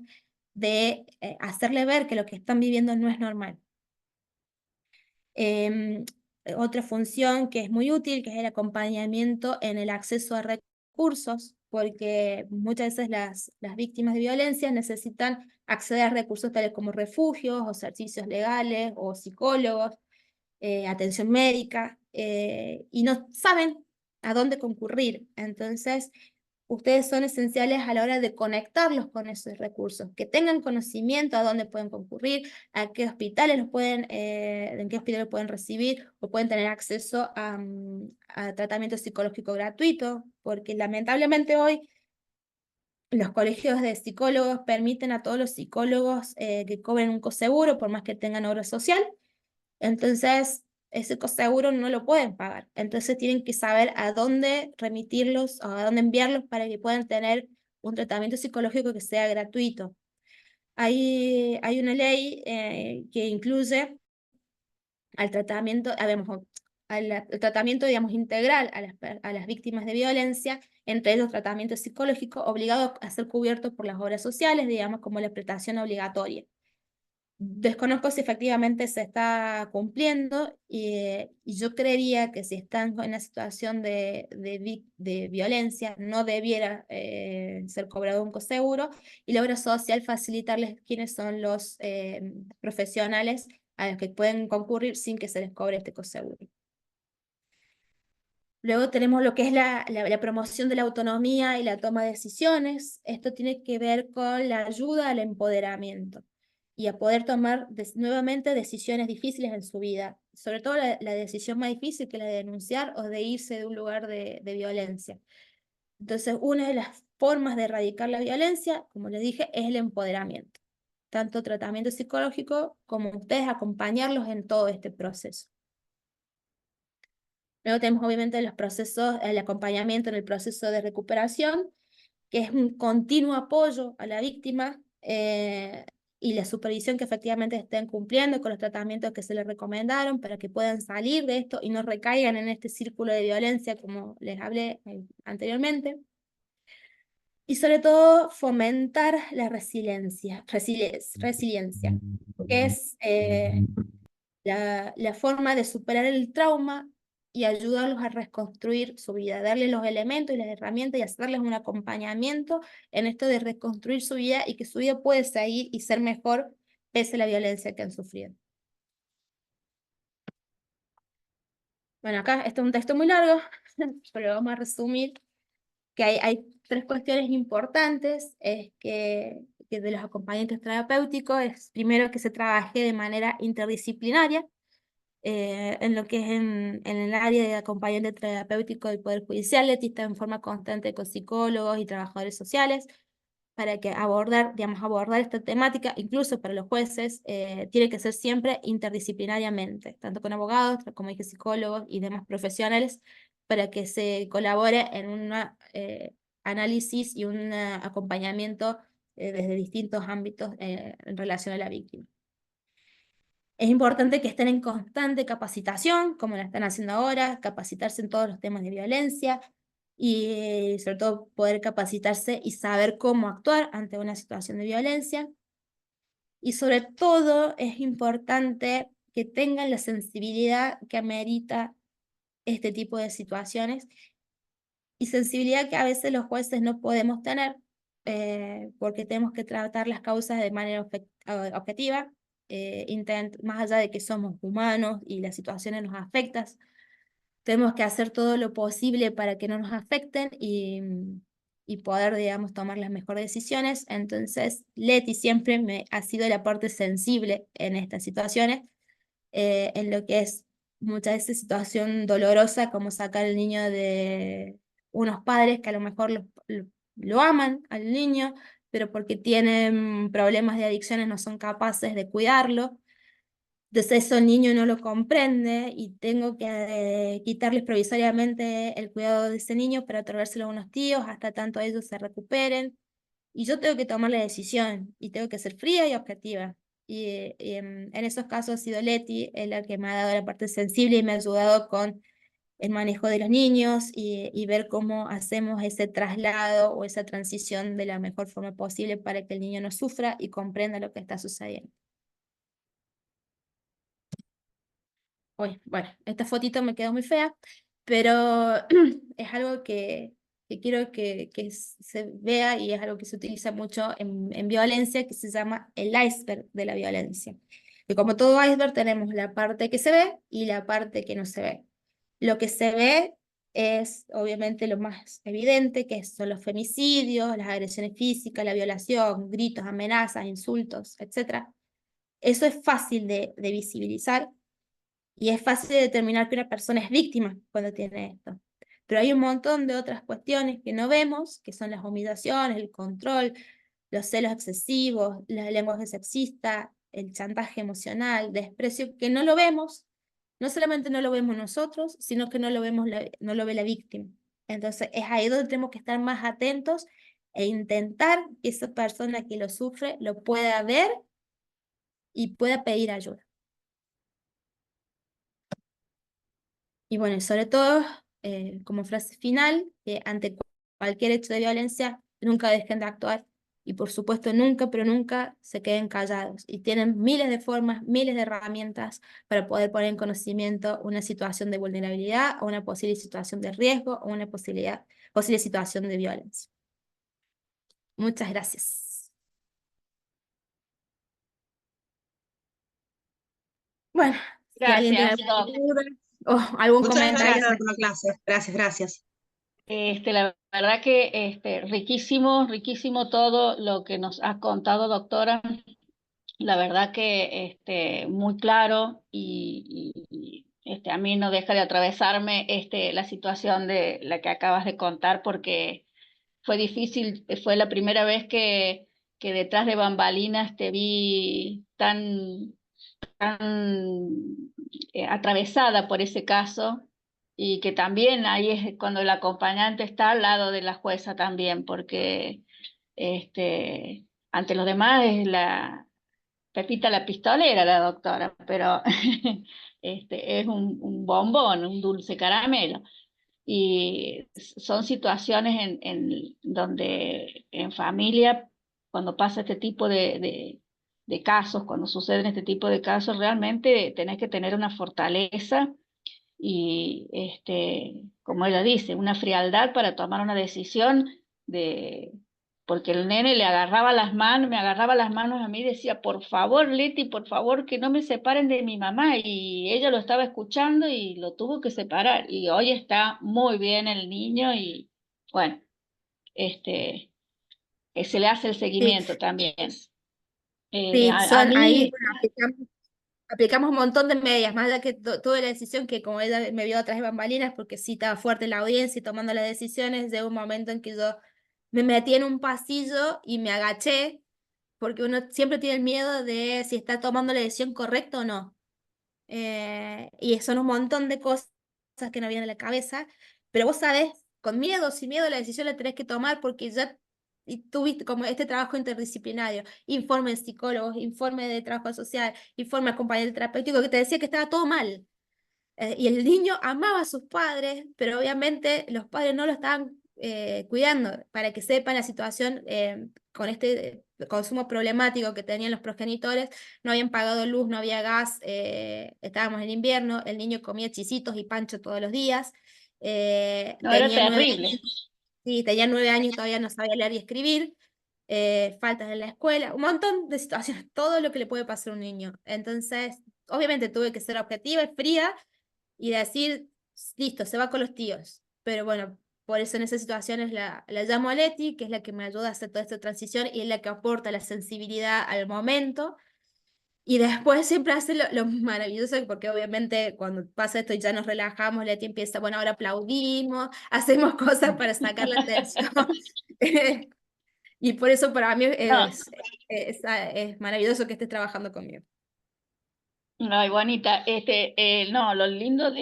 de hacerle ver que lo que están viviendo no es normal. Otra función que es muy útil, que es el acompañamiento en el acceso a recursos, porque muchas veces las víctimas de violencia necesitan acceder a recursos tales como refugios o servicios legales o psicólogos, atención médica, y no saben a dónde concurrir. Entonces, ustedes son esenciales a la hora de conectarlos con esos recursos, que tengan conocimiento a dónde pueden concurrir, a qué hospitales los pueden, en qué hospitales pueden recibir o pueden tener acceso a tratamiento psicológico gratuito, porque lamentablemente hoy los colegios de psicólogos permiten a todos los psicólogos que cobren un coseguro por más que tengan obra social. Entonces, ese coseguro no lo pueden pagar. Entonces tienen que saber a dónde remitirlos o a dónde enviarlos para que puedan tener un tratamiento psicológico que sea gratuito. Hay una ley que incluye al tratamiento, al tratamiento, digamos, integral a las víctimas de violencia, entre ellos tratamiento psicológico obligado a ser cubierto por las obras sociales, digamos, como la prestación obligatoria. Desconozco si efectivamente se está cumpliendo y yo creería que si están en una situación de violencia no debiera ser cobrado un coseguro y la obra social facilitarles quiénes son los profesionales a los que pueden concurrir sin que se les cobre este coseguro. Luego tenemos lo que es la promoción de la autonomía y la toma de decisiones. Esto tiene que ver con la ayuda al empoderamiento y a poder tomar nuevamente decisiones difíciles en su vida, sobre todo la decisión más difícil que la de denunciar o de irse de un lugar de violencia. Entonces, una de las formas de erradicar la violencia, como les dije, es el empoderamiento. Tanto tratamiento psicológico como ustedes acompañarlos en todo este proceso. Luego tenemos obviamente los procesos, el acompañamiento en el proceso de recuperación, que es un continuo apoyo a la víctima y la supervisión que efectivamente estén cumpliendo con los tratamientos que se les recomendaron para que puedan salir de esto y no recaigan en este círculo de violencia como les hablé anteriormente. Y sobre todo fomentar la resiliencia, que es la forma de superar el trauma y ayudarlos a reconstruir su vida, darles los elementos y las herramientas y hacerles un acompañamiento en esto de reconstruir su vida y que su vida puede seguir y ser mejor pese a la violencia que han sufrido. Bueno, acá este es un texto muy largo, pero lo vamos a resumir, que hay tres cuestiones importantes, es que de los acompañantes terapéuticos es primero que se trabaje de manera interdisciplinaria, en lo que es en el área de acompañante terapéutico del Poder Judicial, Leti está en forma constante con psicólogos y trabajadores sociales, para que abordar esta temática, incluso para los jueces, tiene que ser siempre interdisciplinariamente, tanto con abogados, como dije, psicólogos y demás profesionales, para que se colabore en un análisis y un acompañamiento desde distintos ámbitos en relación a la víctima. Es importante que estén en constante capacitación, como la están haciendo ahora, capacitarse en todos los temas de violencia, y sobre todo poder capacitarse y saber cómo actuar ante una situación de violencia. Y sobre todo es importante que tengan la sensibilidad que amerita este tipo de situaciones y sensibilidad que a veces los jueces no podemos tener porque tenemos que tratar las causas de manera objetiva, más allá de que somos humanos y las situaciones nos afectan, tenemos que hacer todo lo posible para que no nos afecten y poder, digamos, tomar las mejores decisiones. Entonces, Leti siempre ha sido la parte sensible en estas situaciones, en lo que es muchas veces situación dolorosa, como sacar al niño de unos padres que a lo mejor lo aman al niño, pero porque tienen problemas de adicciones no son capaces de cuidarlo. Entonces eso el niño no lo comprende y tengo que quitarles provisoriamente el cuidado de ese niño para otorgárselo a unos tíos hasta tanto ellos se recuperen. Y yo tengo que tomar la decisión y tengo que ser fría y objetiva. En esos casos ha sido Leti la que me ha dado la parte sensible y me ha ayudado con el manejo de los niños y ver cómo hacemos ese traslado o esa transición de la mejor forma posible para que el niño no sufra y comprenda lo que está sucediendo. Uy, bueno, esta fotito me quedó muy fea, pero es algo que quiero que se vea y es algo que se utiliza mucho en violencia, que se llama el iceberg de la violencia. Y como todo iceberg tenemos la parte que se ve y la parte que no se ve. Lo que se ve es obviamente lo más evidente, que son los femicidios, las agresiones físicas, la violación, gritos, amenazas, insultos, etc. Eso es fácil de visibilizar y es fácil de determinar que una persona es víctima cuando tiene esto. Pero hay un montón de otras cuestiones que no vemos, que son las humillaciones, el control, los celos excesivos, el lenguaje sexista, el chantaje emocional, desprecio, que no lo vemos. No solamente no lo vemos nosotros, sino que no lo no lo ve la víctima. Entonces es ahí donde tenemos que estar más atentos e intentar que esa persona que lo sufre lo pueda ver y pueda pedir ayuda. Y bueno, sobre todo, como frase final, que ante cualquier hecho de violencia, nunca dejen de actuar y por supuesto nunca, pero nunca se queden callados. Y tienen miles de formas, miles de herramientas para poder poner en conocimiento una situación de vulnerabilidad o una posible situación de riesgo o una posible situación de violencia. Muchas gracias. Bueno, si alguien tiene Gracias, alguna Doc. duda o algún Muchas comentario. gracias por la clase. Gracias, gracias. La verdad que riquísimo, riquísimo todo lo que nos ha contado, doctora. La verdad que muy claro y a mí no deja de atravesarme la situación de la que acabas de contar porque fue difícil, fue la primera vez que detrás de bambalinas te vi tan atravesada por ese caso y que también ahí es cuando el acompañante está al lado de la jueza también, porque ante los demás es la Pepita la pistolera, la doctora, pero es un bombón, un dulce caramelo. Y son situaciones en donde en familia, cuando pasa este tipo de casos, cuando suceden este tipo de casos, realmente tenés que tener una fortaleza y, como ella dice, una frialdad para tomar una decisión de... Porque el nene le agarraba las manos, me agarraba las manos a mí y decía, por favor, Leti, por favor, que no me separen de mi mamá. Y ella lo estaba escuchando y lo tuvo que separar. Y hoy está muy bien el niño y, bueno, se le hace el Sí, seguimiento también. sí, A ahí mí, bueno, aplicamos un montón de medidas, más allá que tuve la decisión que como ella me vio atrás de bambalinas, porque sí estaba fuerte la audiencia y tomando las decisiones, llegó un momento en que yo me metí en un pasillo y me agaché, porque uno siempre tiene el miedo de si está tomando la decisión correcta o no. Y son un montón de cosas que no vienen a la cabeza, pero vos sabés, con miedo o sin miedo, la decisión la tenés que tomar porque ya y tuviste como este trabajo interdisciplinario, informe de psicólogos, informe de trabajo social, informe acompañante terapéutico que te decía que estaba todo mal. Y el niño amaba a sus padres, pero obviamente los padres no lo estaban cuidando. Para que sepan la situación con este consumo problemático que tenían los progenitores, no habían pagado luz, no había gas, estábamos en invierno, el niño comía chisitos y pancho todos los días. No, era Tenía 9 terrible. años, sí, tenía 9 años, todavía no sabía leer y escribir. Faltas en la escuela, un montón de situaciones, todo lo que le puede pasar a un niño. Entonces, obviamente tuve que ser objetiva y fría y decir, listo, se va con los tíos. Pero bueno, por eso en esas situaciones la llamo a Leti, que es la que me ayuda a hacer toda esta transición y es la que aporta la sensibilidad al momento. Y después siempre hace lo maravilloso, porque obviamente cuando pasa esto y ya nos relajamos, Leti empieza, bueno, ahora aplaudimos, hacemos cosas para sacar la atención. Y por eso para mí No, es maravilloso que estés trabajando conmigo. ay, Juanita, no, lo lindo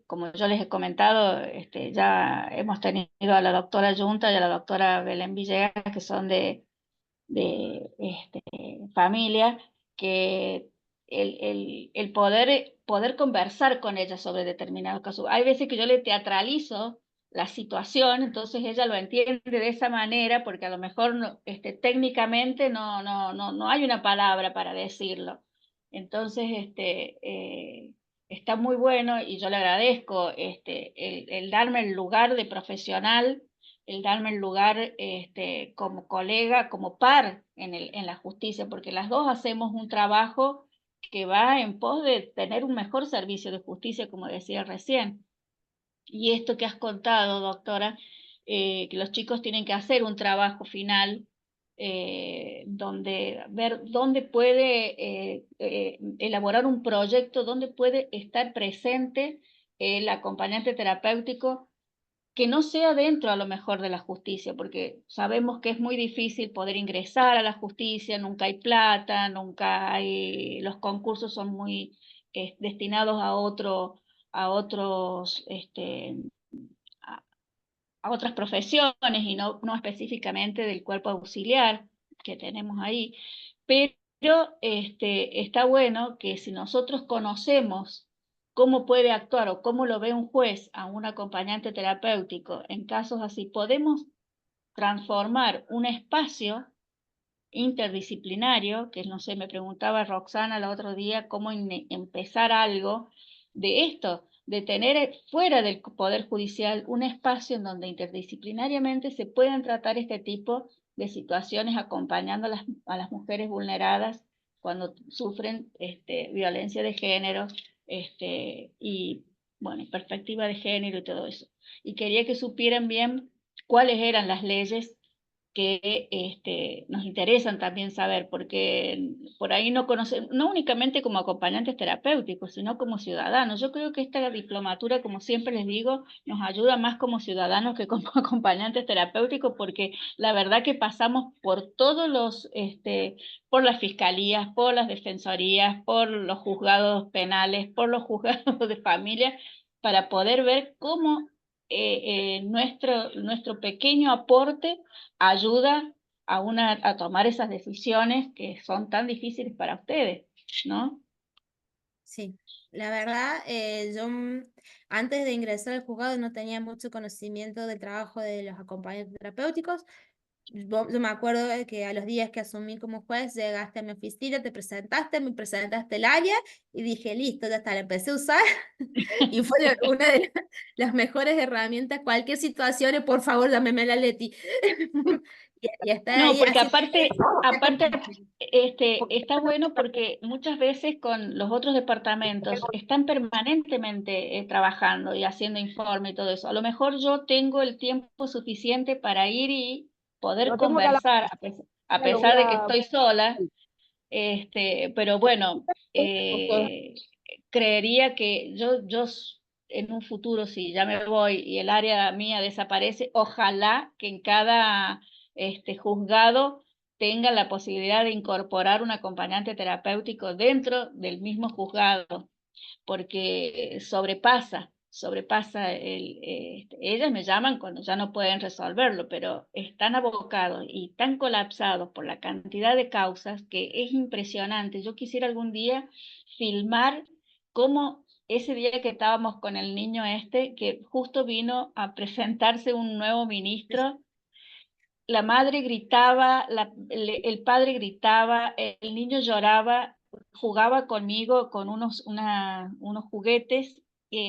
como yo les he comentado, ya hemos tenido a la doctora Yunta y a la doctora Belén Villegas, que son de familia, que el poder conversar con ella sobre determinados casos. Hay veces que yo le teatralizo la situación, entonces ella lo entiende de esa manera, porque a lo mejor técnicamente no hay una palabra para decirlo. Entonces, está muy bueno y yo le agradezco el darme el lugar de profesional, el darme el lugar como colega, como par en la justicia, porque las dos hacemos un trabajo que va en pos de tener un mejor servicio de justicia, como decía recién. Y esto que has contado, doctora, que los chicos tienen que hacer un trabajo final, donde ver dónde puede elaborar un proyecto, dónde puede estar presente el acompañante terapéutico, que no sea dentro a lo mejor de la justicia, porque sabemos que es muy difícil poder ingresar a la justicia, nunca hay plata, nunca hay, los concursos son muy destinados a otros, a, a otras profesiones y no específicamente del cuerpo auxiliar que tenemos ahí. Pero está bueno que si nosotros conocemos cómo puede actuar o cómo lo ve un juez a un acompañante terapéutico en casos así, podemos transformar un espacio interdisciplinario, que no sé, me preguntaba Roxana el otro día cómo empezar algo de esto, de tener fuera del Poder Judicial un espacio en donde interdisciplinariamente se puedan tratar este tipo de situaciones acompañando a las mujeres vulneradas cuando sufren violencia de género y, bueno, perspectiva de género y todo eso. Y quería que supieran bien cuáles eran las leyes que nos interesan también saber, porque por ahí no conocen, no únicamente como acompañantes terapéuticos, sino como ciudadanos. Yo creo que esta diplomatura, como siempre les digo, nos ayuda más como ciudadanos que como acompañantes terapéuticos, porque la verdad que pasamos por todos por las fiscalías, por las defensorías, por los juzgados penales, por los juzgados de familia, para poder ver cómo nuestro pequeño aporte ayuda a tomar esas decisiones que son tan difíciles para ustedes, ¿no? Sí, la verdad, yo antes de ingresar al juzgado no tenía mucho conocimiento del trabajo de los acompañantes terapéuticos. Yo me acuerdo de que a los días que asumí como juez, llegaste a mi oficina, te presentaste, me presentaste el área y dije, listo, ya está, la empecé a usar y fue una de las mejores herramientas. Cualquier situación, por favor, llámeme a la Leti. Y está No, ahí porque haciendo... aparte está bueno porque muchas veces con los otros departamentos están permanentemente trabajando y haciendo informe y todo eso. A lo mejor yo tengo el tiempo suficiente para ir y poder conversar, a pesar de que estoy sola, pero bueno, creería que yo en un futuro, si ya me voy y el área mía desaparece, ojalá que en cada juzgado tenga la posibilidad de incorporar un acompañante terapéutico dentro del mismo juzgado, porque sobrepasa ellas me llaman cuando ya no pueden resolverlo, pero están abocados y tan colapsados por la cantidad de causas que es impresionante. Yo quisiera algún día filmar cómo ese día que estábamos con el niño que justo vino a presentarse un nuevo ministro, la madre gritaba, el padre gritaba, el niño lloraba, jugaba conmigo con unos juguetes,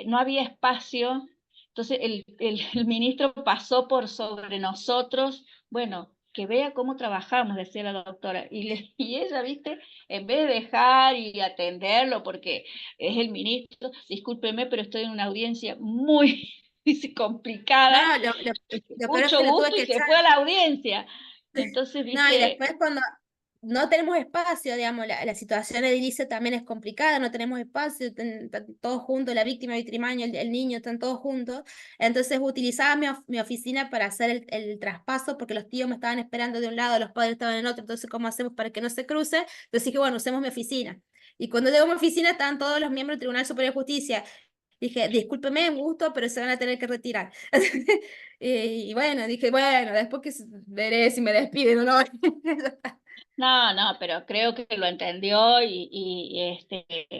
no había espacio, entonces el ministro pasó por sobre nosotros, bueno, que vea cómo trabajamos, decía la doctora, y ella, viste, en vez de dejar y atenderlo, porque es el ministro, discúlpeme, pero estoy en una audiencia muy No, complicada, no, lo peor es mucho que lo tuve gusto, y que se echar. fue a la audiencia. Entonces, No, y viste, después cuando no tenemos espacio, digamos, la situación edilicia también es complicada, no tenemos espacio, están todos juntos, la víctima, el victimario, el niño, están todos juntos. Entonces utilizaba mi oficina para hacer el traspaso, porque los tíos me estaban esperando de un lado, los padres estaban en otro, entonces ¿cómo hacemos para que no se cruce? Entonces dije, bueno, usemos mi oficina. Y cuando llego a mi oficina estaban todos los miembros del Tribunal Superior de Justicia. Dije, discúlpeme, un gusto, pero se van a tener que retirar. Y bueno, dije, bueno, después que veré si me despiden o no. no, pero creo que lo entendió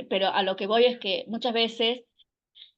pero a lo que voy es que muchas veces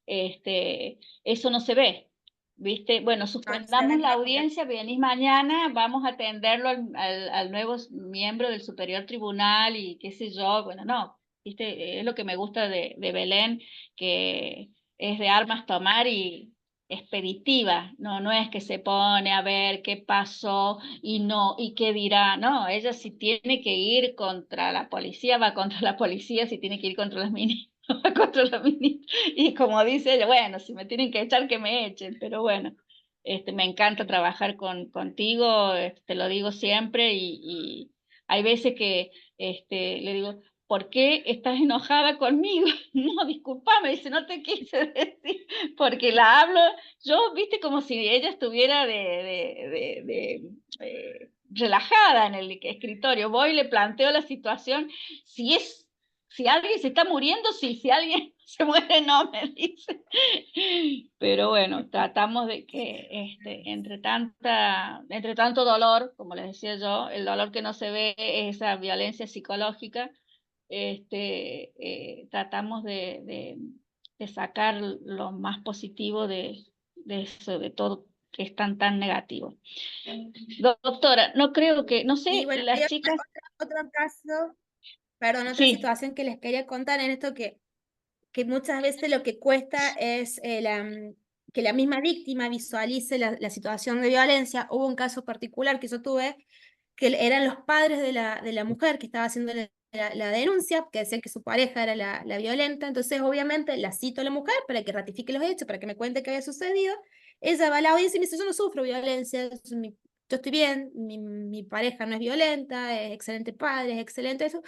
eso no se ve, ¿viste? Bueno, No, no se suspendamos ve, la no, porque audiencia, venís mañana, vamos a atenderlo al nuevo miembro del Superior Tribunal y qué sé yo, bueno, no, ¿viste? Es lo que me gusta de Belén, que es de armas tomar y expeditiva, no es que se pone a ver qué pasó y qué dirá, no, ella si tiene que ir contra la policía, va contra la policía, si tiene que ir contra las ministras, va contra la ministra. Y como dice ella, bueno, si me tienen que echar, que me echen, pero bueno, me encanta trabajar contigo, te lo digo siempre, y hay veces que le digo, ¿por qué estás enojada conmigo? No, discúlpame, dice, no te quise decir, porque la hablo, yo, viste, como si ella estuviera relajada en el escritorio, voy y le planteo la situación, si alguien se está muriendo, sí, si alguien se muere, no, me dice. Pero bueno, tratamos de que entre tanto dolor, como les decía yo, el dolor que no se ve es esa violencia psicológica, tratamos de sacar lo más positivo de eso, de todo que es tan negativo. Doctora, no creo que, no y sé, bueno, hay las chicas, otro caso, perdón, otra sí, situación que les quería contar en esto que muchas veces lo que cuesta es que la misma víctima visualice la situación de violencia. Hubo un caso particular que yo tuve, que eran los padres de la mujer que estaba haciendo la denuncia, que decían que su pareja era la violenta, entonces obviamente la cito a la mujer para que ratifique los hechos, para que me cuente qué había sucedido. Ella va a la audiencia y me dice, yo no sufro violencia, yo estoy bien, mi pareja no es violenta, es excelente padre, es excelente eso.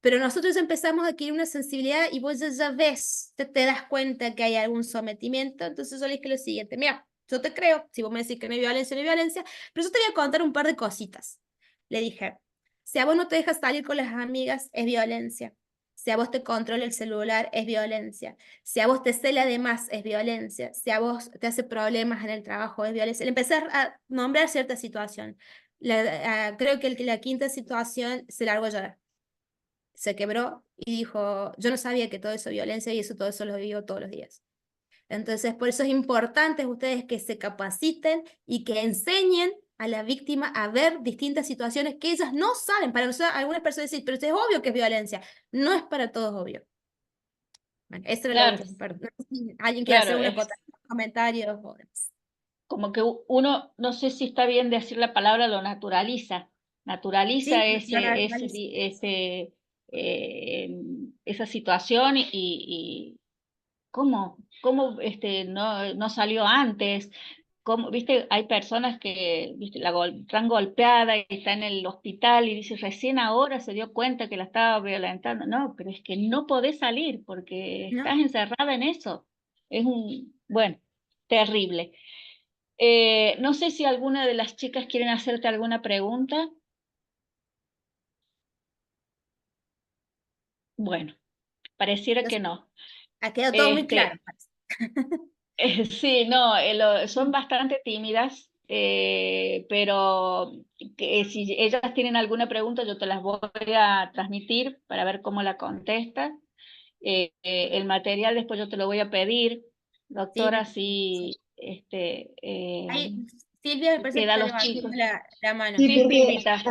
Pero nosotros empezamos a adquirir una sensibilidad y vos ya ves, te das cuenta que hay algún sometimiento. Entonces yo le dije lo siguiente, mira, yo te creo, si vos me decís que no hay violencia, no hay violencia, pero yo te voy a contar un par de cositas. Le dije, si a vos no te dejas salir con las amigas, es violencia. Si a vos te controla el celular, es violencia. Si a vos te cela de más, es violencia. Si a vos te hace problemas en el trabajo, es violencia. Le empecé a nombrar cierta situación. Creo que la quinta situación se largó a llorar, se quebró y dijo, yo no sabía que todo eso es violencia y todo eso lo vivo todos los días. Entonces, por eso es importante ustedes que se capaciten y que enseñen a la víctima a ver distintas situaciones que ellas no saben. Para nosotros, algunas personas dicen, pero es obvio que es violencia. No es para todos obvio. Bueno, esa era la claro, última parte. No sé si alguien quiere hacer claro, una es comentarios o demás. como que uno, no sé si está bien decir la palabra, lo naturaliza Sí, esa situación y cómo no salió antes. Cómo, viste, hay personas que viste, están golpeadas y está en el hospital y dice, recién ahora se dio cuenta que la estaba violentando. No, pero es que no podés salir porque ¿no? estás encerrada en eso. Bueno, terrible. No sé si alguna de las chicas quieren hacerte alguna pregunta. Bueno, pareciera que Entonces, no. ha quedado todo muy claro. Este, sí, no, son bastante tímidas, pero si ellas tienen alguna pregunta, yo te las voy a transmitir para ver cómo la contestas. El material después yo te lo voy a pedir, doctora, Sí. si Ahí, Silvia me parece que queda está los levantando chicos. la mano. Sí, Sí, porque Silvita.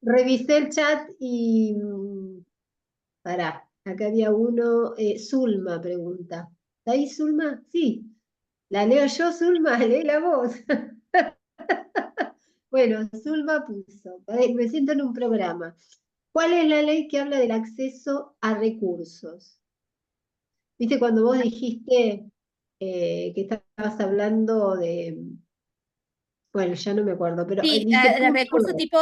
revisé el chat y pará, acá había uno, Zulma pregunta. ¿Está ahí Zulma? Sí. ¿La leo yo, Zulma? Lee la voz. Bueno, Zulma puso, me siento en un programa. ¿Cuál es la ley que habla del acceso a recursos? Viste, cuando vos dijiste que estabas hablando de, bueno, ya no me acuerdo, pero Sí, dice los punto recursos 2. tipo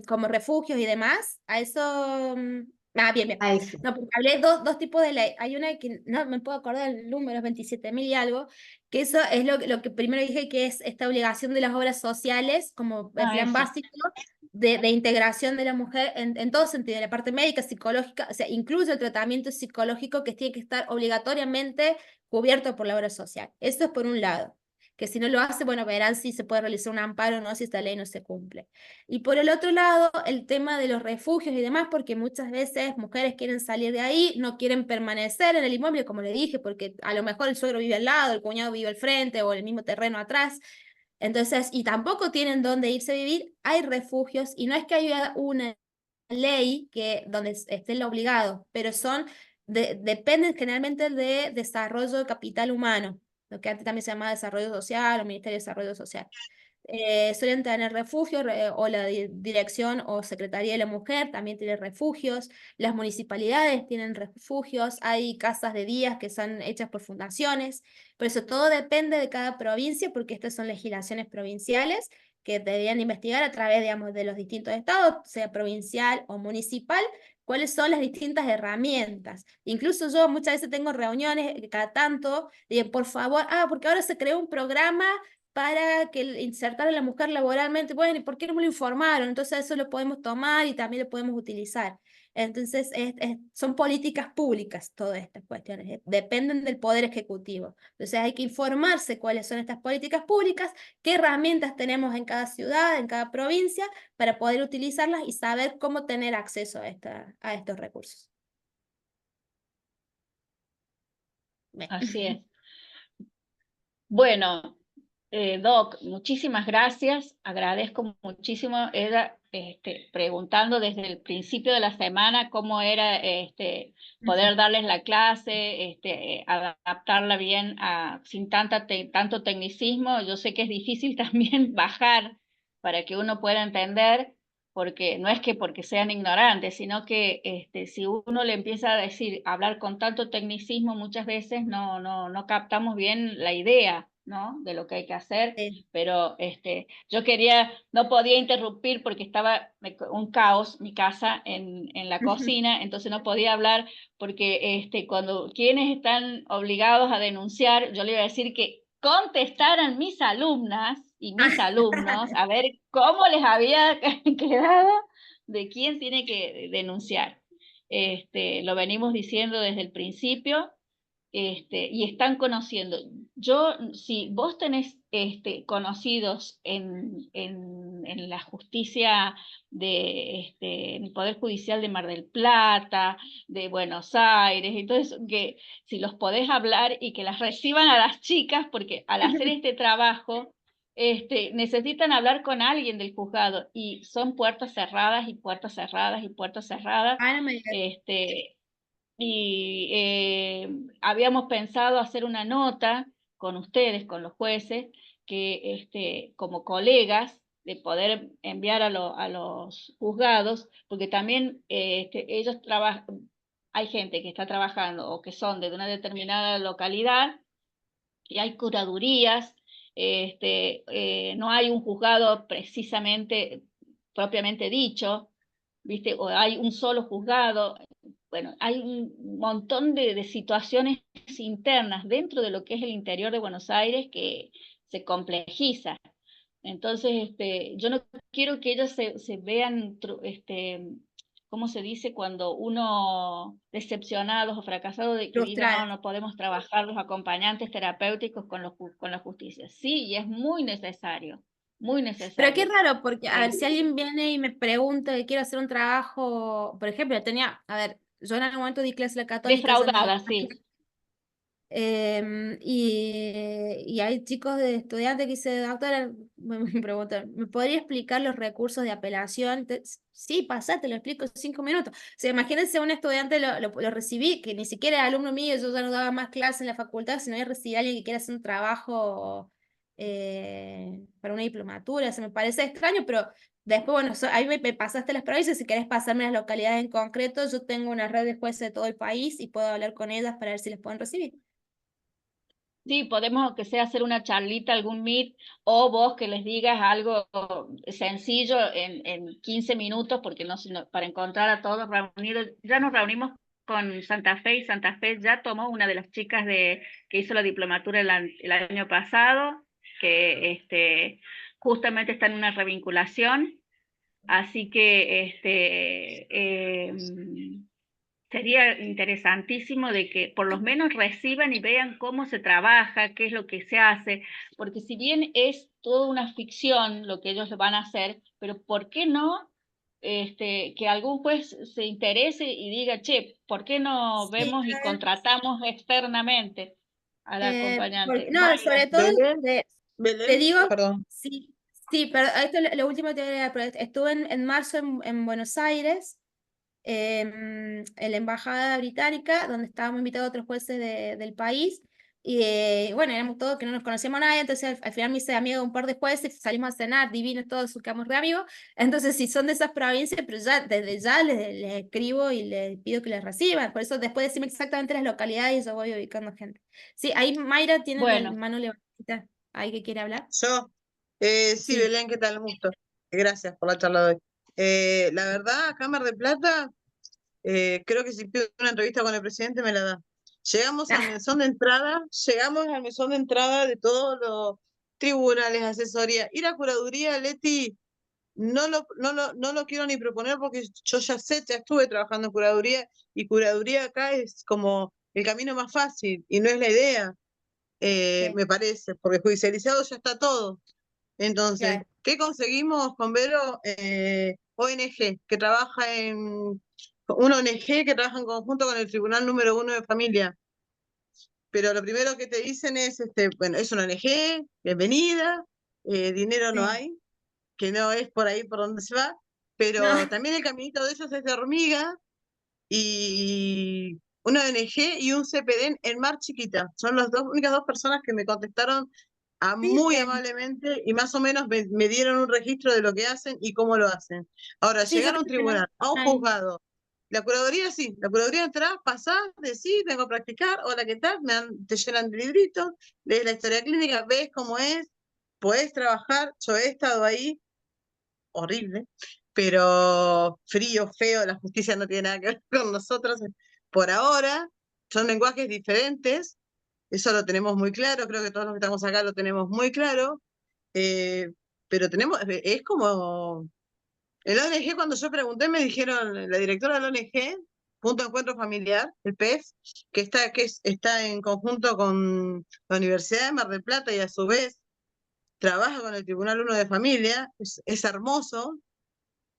como refugios y demás, a eso... bien, bien. A eso. No, porque hablé dos tipos de ley. Hay una que no me puedo acordar el número, es 27.000 y algo, que eso es lo que primero dije, que es esta obligación de las obras sociales, como el plan Eso. básico de integración de la mujer en todo sentido, en la parte médica, psicológica, o sea, incluso el tratamiento psicológico que tiene que estar obligatoriamente cubierto por la obra social. Eso es por un lado, que si no lo hace, bueno, verán si se puede realizar un amparo o no, si esta ley no se cumple. Y por el otro lado, el tema de los refugios y demás, porque muchas veces mujeres quieren salir de ahí, no quieren permanecer en el inmueble, como le dije, porque a lo mejor el suegro vive al lado, el cuñado vive al frente o en el mismo terreno atrás. Entonces, y tampoco tienen dónde irse a vivir, hay refugios, y no es que haya una ley que donde estén obligados, pero dependen generalmente de desarrollo de capital humano, lo que antes también se llamaba desarrollo social o Ministerio de Desarrollo Social. Suelen tener refugios, o la dirección o Secretaría de la Mujer también tiene refugios, las municipalidades tienen refugios, hay casas de días que son hechas por fundaciones, por eso todo depende de cada provincia, porque estas son legislaciones provinciales que deberían investigar a través, digamos, de los distintos estados, sea provincial o municipal, cuáles son las distintas herramientas. Incluso yo muchas veces tengo reuniones, cada tanto, digo, por favor, porque ahora se creó un programa para insertar a la mujer laboralmente. Bueno, ¿y por qué no me lo informaron? Entonces eso lo podemos tomar y también lo podemos utilizar. Entonces son políticas públicas todas estas cuestiones, dependen del Poder Ejecutivo. Entonces hay que informarse cuáles son estas políticas públicas, qué herramientas tenemos en cada ciudad, en cada provincia, para poder utilizarlas y saber cómo tener acceso a estos recursos. Bien. Así es. Bueno, Doc, muchísimas gracias. Agradezco muchísimo. Era preguntando desde el principio de la semana cómo era poder darles la clase, adaptarla bien sin tanto tecnicismo. Yo sé que es difícil también bajar para que uno pueda entender, porque no es que porque sean ignorantes, sino que si uno le empieza a decir, hablar con tanto tecnicismo, muchas veces no captamos bien la idea, ¿no? De lo que hay que hacer. Sí. Pero yo no podía interrumpir porque estaba un caos mi casa en la cocina, entonces no podía hablar porque cuando quienes están obligados a denunciar, yo le iba a decir que contestaran mis alumnas y mis alumnos a ver cómo les había quedado de quién tiene que denunciar. Lo venimos diciendo desde el principio. Y están conociendo. Si vos tenés conocidos en la justicia en el Poder Judicial de Mar del Plata, de Buenos Aires, entonces que si los podés hablar y que las reciban a las chicas, porque al hacer este trabajo necesitan hablar con alguien del juzgado y son puertas cerradas y puertas cerradas y puertas cerradas. No me digas. Habíamos pensado hacer una nota con ustedes, con los jueces, que como colegas, de poder enviar a los juzgados, porque también ellos trabajan, hay gente que está trabajando o que son de una determinada localidad y hay curadurías, no hay un juzgado propiamente dicho, ¿viste? O hay un solo juzgado. Bueno, hay un montón de situaciones internas dentro de lo que es el interior de Buenos Aires que se complejiza. Entonces, yo no quiero que ellos se vean, ¿cómo se dice? Cuando uno decepcionados o fracasados de que digan, Frustrada. no podemos trabajar los acompañantes terapéuticos con la justicia. Sí, y es muy necesario, muy Pero qué necesario. raro, porque, a ver, si alguien viene y me pregunta que quiero hacer un trabajo, por ejemplo, yo en algún momento di clase en la Católica, ya no doy Defraudada, más sí. clases. Y hay chicos de estudiantes que dicen, doctora, me preguntan, ¿me podría explicar los recursos de apelación? Sí, pasá, te lo explico en 5 minutos. O sea, imagínense un estudiante, lo recibí, que ni siquiera era alumno mío, yo ya no daba más clases en la facultad, sino que recibí a alguien que quiera hacer un trabajo para una diplomatura. O sea, me parece extraño, pero después, bueno, ahí me pasaste las provincias, si querés pasarme las localidades en concreto, yo tengo una red de jueces de todo el país y puedo hablar con ellas para ver si les pueden recibir. Sí, podemos que sea hacer una charlita, algún meet, o vos que les digas algo sencillo en 15 minutos, porque no, para encontrar a todos reunidos. Ya nos reunimos con Santa Fe y Santa Fe ya tomó una de las chicas que hizo la diplomatura el año pasado, que justamente está en una revinculación. Así que sería interesantísimo de que por lo menos reciban y vean cómo se trabaja, qué es lo que se hace, porque si bien es toda una ficción lo que ellos van a hacer, pero ¿por qué no que algún juez se interese y diga, che, ¿por qué no Sí, vemos y contratamos externamente al acompañante? no, sobre todo Belén, te Belén, digo, perdón. sí, sí, pero esto lo último que te voy a agregar, pero estuve en marzo en Buenos Aires, en la embajada británica, donde estábamos invitados otros jueces del país. Y bueno, éramos todos que no nos conocíamos nadie, entonces al final me hice amigo de un par de jueces, salimos a cenar, divinos todos, quedamos re amigos. Entonces, si son de esas provincias, pero ya desde ya les escribo y les pido que les reciban. Por eso, después decime exactamente las localidades y yo voy ubicando gente. Sí, ahí Mayra tiene la Bueno, mano levantada. ¿Ahí que quiere hablar? Yo, sí, Sí. Belén, ¿qué tal? Un gusto. Gracias por la charla de hoy. La verdad, acá en Mar del Plata, creo que si pido una entrevista con el presidente me la da. Llegamos al mesón de entrada de todos los tribunales, asesoría. Ir a curaduría, Leti, no lo quiero ni proponer porque yo ya sé, ya estuve trabajando en curaduría y curaduría acá es como el camino más fácil y no es la idea, Sí, me parece, porque judicializado ya está todo. Entonces, claro. ¿qué conseguimos con Vero? ONG, que trabaja una ONG que trabaja en conjunto con el Tribunal número 1 de Familia. Pero lo primero que te dicen es, bueno, es una ONG, bienvenida, dinero no Sí. hay, que no es por ahí por donde se va, No, pero también el caminito de ellos es de hormiga y una ONG y un CPD en Mar Chiquita. Son las únicas dos personas que me contestaron muy ¿viste? amablemente y más o menos me dieron un registro de lo que hacen y cómo lo hacen. Ahora, Sí, yo llegar a un creo que no. tribunal, a un Ay, juzgado, la curaduría sí, la curaduría entrás, pasás, decís, vengo a practicar, hola, ¿qué tal? Te llenan de libritos, lees la historia clínica, ves cómo es, podés trabajar, yo he estado ahí, horrible, pero frío, feo, la justicia no tiene nada que ver con nosotros por ahora, son lenguajes diferentes, eso lo tenemos muy claro, creo que todos los que estamos acá lo tenemos muy claro, pero es como, el ONG cuando yo pregunté me dijeron, la directora del ONG, Punto de Encuentro Familiar, el PEF, está en conjunto con la Universidad de Mar del Plata y a su vez trabaja con el Tribunal 1 de Familia, es hermoso,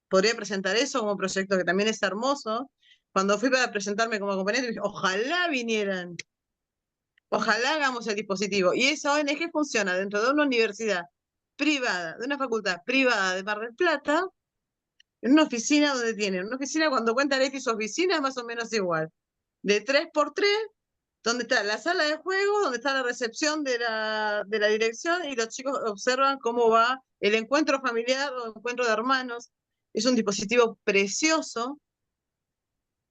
podría presentar eso como proyecto que también es hermoso. Cuando fui para presentarme como acompañante, dije, ojalá vinieran, ojalá hagamos el dispositivo. Y esa ONG funciona dentro de una universidad privada, de una facultad privada de Mar del Plata, en una oficina donde tienen, una oficina cuando cuenta Leti su oficina es más o menos igual, de 3x3, donde está la sala de juego, donde está la recepción de la dirección y los chicos observan cómo va el encuentro familiar o encuentro de hermanos. Es un dispositivo precioso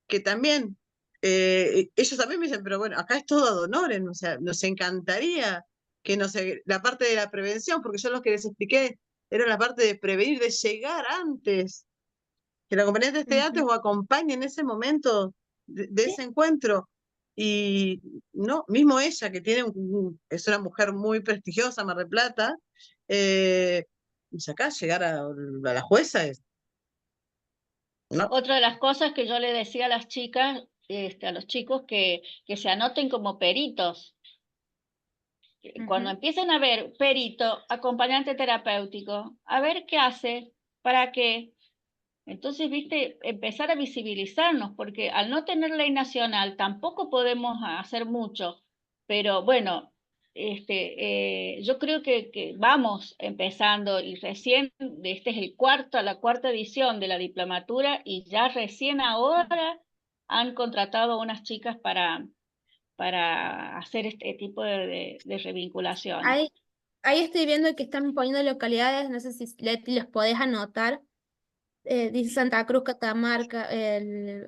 que también, ellos también me dicen, pero bueno, acá es todo ad honorem, o sea, nos encantaría que la parte de la prevención, porque yo lo que les expliqué era la parte de prevenir, de llegar antes, que el acompañante esté antes ujú. o acompañe en ese momento de Sí, ese encuentro. Y no, mismo ella, que es una mujer muy prestigiosa, Mar del Plata, pues acá llegar a la jueza es, ¿no? otra de las cosas que yo le decía a las chicas, a los chicos, que se anoten como peritos. Cuando ujú. empiecen a ver perito, acompañante terapéutico, a ver qué hace, para qué, Entonces, viste, empezar a visibilizarnos, porque al no tener ley nacional tampoco podemos hacer mucho, pero bueno, yo creo que vamos empezando y recién, este es la cuarta edición de la diplomatura y ya recién ahora han contratado a unas chicas para hacer este tipo de revinculaciones. Ahí estoy viendo que están poniendo localidades, no sé si Leti los podés anotar. Dice Santa Cruz, Catamarca,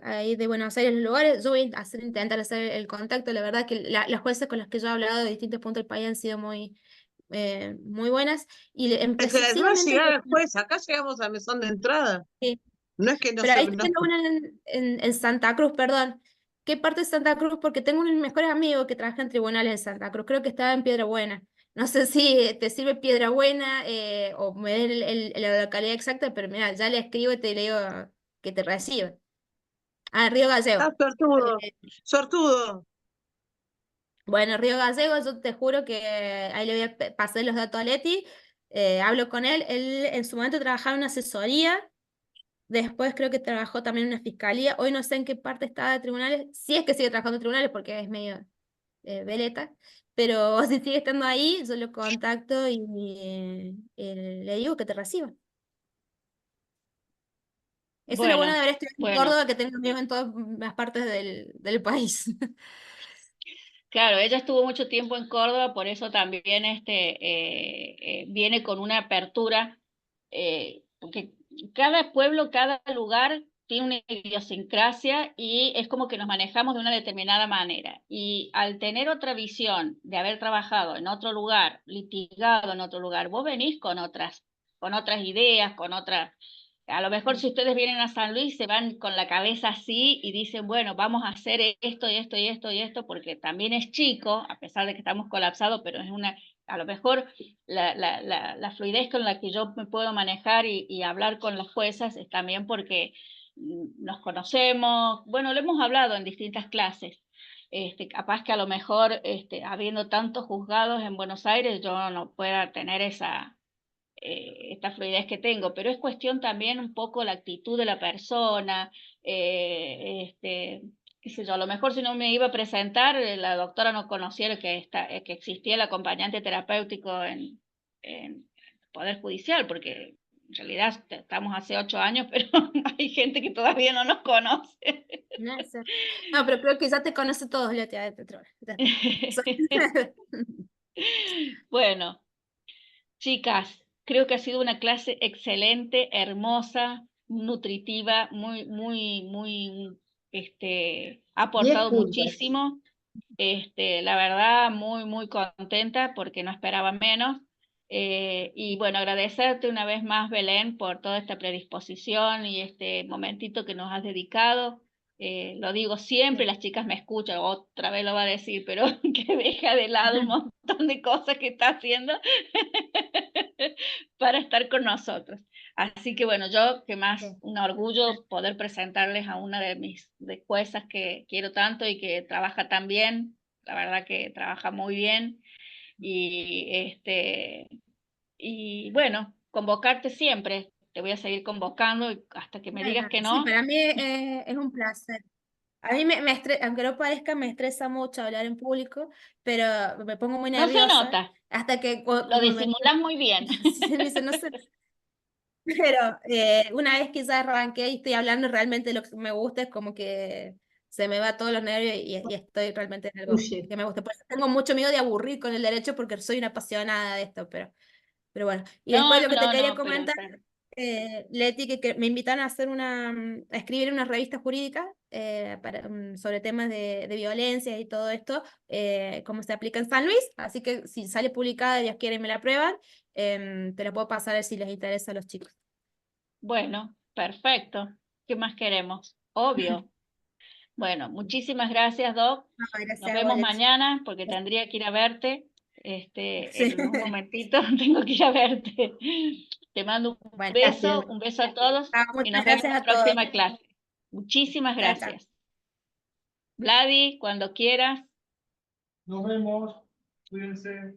ahí de Buenos Aires, los lugares. Yo voy a intentar hacer el contacto. La verdad que las jueces con las que yo he hablado de distintos puntos del país han sido muy buenas. Y Es que va a precisamente, llegar al juez, acá llegamos al mesón de entrada. sí, No es que no pero se... ahí estoy viendo una en Santa Cruz, perdón. ¿Qué parte de Santa Cruz? Porque tengo uno de mis mejores amigos que trabaja en tribunales en Santa Cruz. Creo que estaba en Piedra Buena. No sé si te sirve Piedra Buena o me den la localidad exacta, pero mira, ya le escribo y te le digo que te reciba. Ah, Río Ah, Gallego. sortudo, Eh, sortudo. bueno, Río Gallego, yo te juro que ahí le voy a pasar los datos a Leti. Hablo con él. Él en su momento trabajaba en una asesoría. Después creo que trabajó también en una fiscalía. Hoy no sé en qué parte está de tribunales. Si es que sigue trabajando en tribunales porque es medio veleta. Pero si sigue estando ahí, yo lo contacto y le digo que te reciba. Eso es lo bueno de Bueno, haber estudiado en bueno. Córdoba, que tengo amigos en todas las partes del país. Claro, ella estuvo mucho tiempo en Córdoba, por eso también viene con una apertura, porque cada pueblo, cada lugar tiene una idiosincrasia y es como que nos manejamos de una determinada manera. Y al tener otra visión de haber trabajado en otro lugar, litigado en otro lugar, vos venís con otras ideas, con otras... A lo mejor si ustedes vienen a San Luis se van con la cabeza así y dicen, bueno, vamos a hacer esto y esto y esto y esto, porque también es chico, a pesar de que estamos colapsados, pero es a lo mejor la fluidez con la que yo me puedo manejar y hablar con las juezas es también porque nos conocemos, bueno, lo hemos hablado en distintas clases. Capaz que a lo mejor, habiendo tantos juzgados en Buenos Aires, yo no pueda tener esta fluidez que tengo, pero es cuestión también un poco la actitud de la persona, qué sé yo, a lo mejor si no me iba a presentar, la doctora no conociera que existía el acompañante terapéutico en Poder Judicial, porque en realidad estamos hace 8 años, pero hay gente que todavía no nos conoce. No sé. No, pero creo que ya te conoce todos, Leti, de Petróleo. Bueno, chicas, creo que ha sido una clase excelente, hermosa, nutritiva, ha 10 aportado puntos. muchísimo. La verdad, muy contenta porque no esperaba menos. Y bueno, agradecerte una vez más, Belén, por toda esta predisposición y este momentito que nos has dedicado. Lo digo siempre, las chicas me escuchan, otra vez lo va a decir, pero que deja de lado un montón de cosas que está haciendo para estar con nosotros. Así que bueno, yo que más Sí. un orgullo poder presentarles a una de mis juezas que quiero tanto y que trabaja tan bien, la verdad que trabaja muy bien y bueno, convocarte siempre, te voy a seguir convocando hasta que me digas que Sí, no. para mí es un placer. A mí aunque no parezca, me estresa mucho hablar en público, pero me pongo muy No se nerviosa nota, hasta que lo como disimulás muy bien. sí, me dice, no sé, pero una vez que ya arranqué y estoy hablando realmente de lo que me gusta, es como que se me va todos los nervios y estoy realmente en algo Fluye. que me gusta. Por eso tengo mucho miedo de aburrir con el derecho porque soy una apasionada de esto, pero bueno. Y después No, lo que te no, quería no, pero comentar, Leti, que me invitan a hacer a escribir una revista jurídica sobre temas de violencia y todo esto, cómo se aplica en San Luis. Así que si sale publicada, Dios quiere, y me la prueban, te la puedo pasar a ver si les interesa a los chicos. bueno, perfecto. ¿Qué más queremos? Obvio. Bueno, muchísimas gracias, Doc. No, Nos gracias a vos, vemos Leti. mañana porque tendría que ir a verte. Sí. En un momentito tengo que ir a verte. Te mando Bueno, Gracias. un beso a todos y muchas nos vemos en gracias la a todos. próxima clase. Muchísimas Chao, chao. gracias. Vladi, cuando quieras. Nos vemos. Cuídense.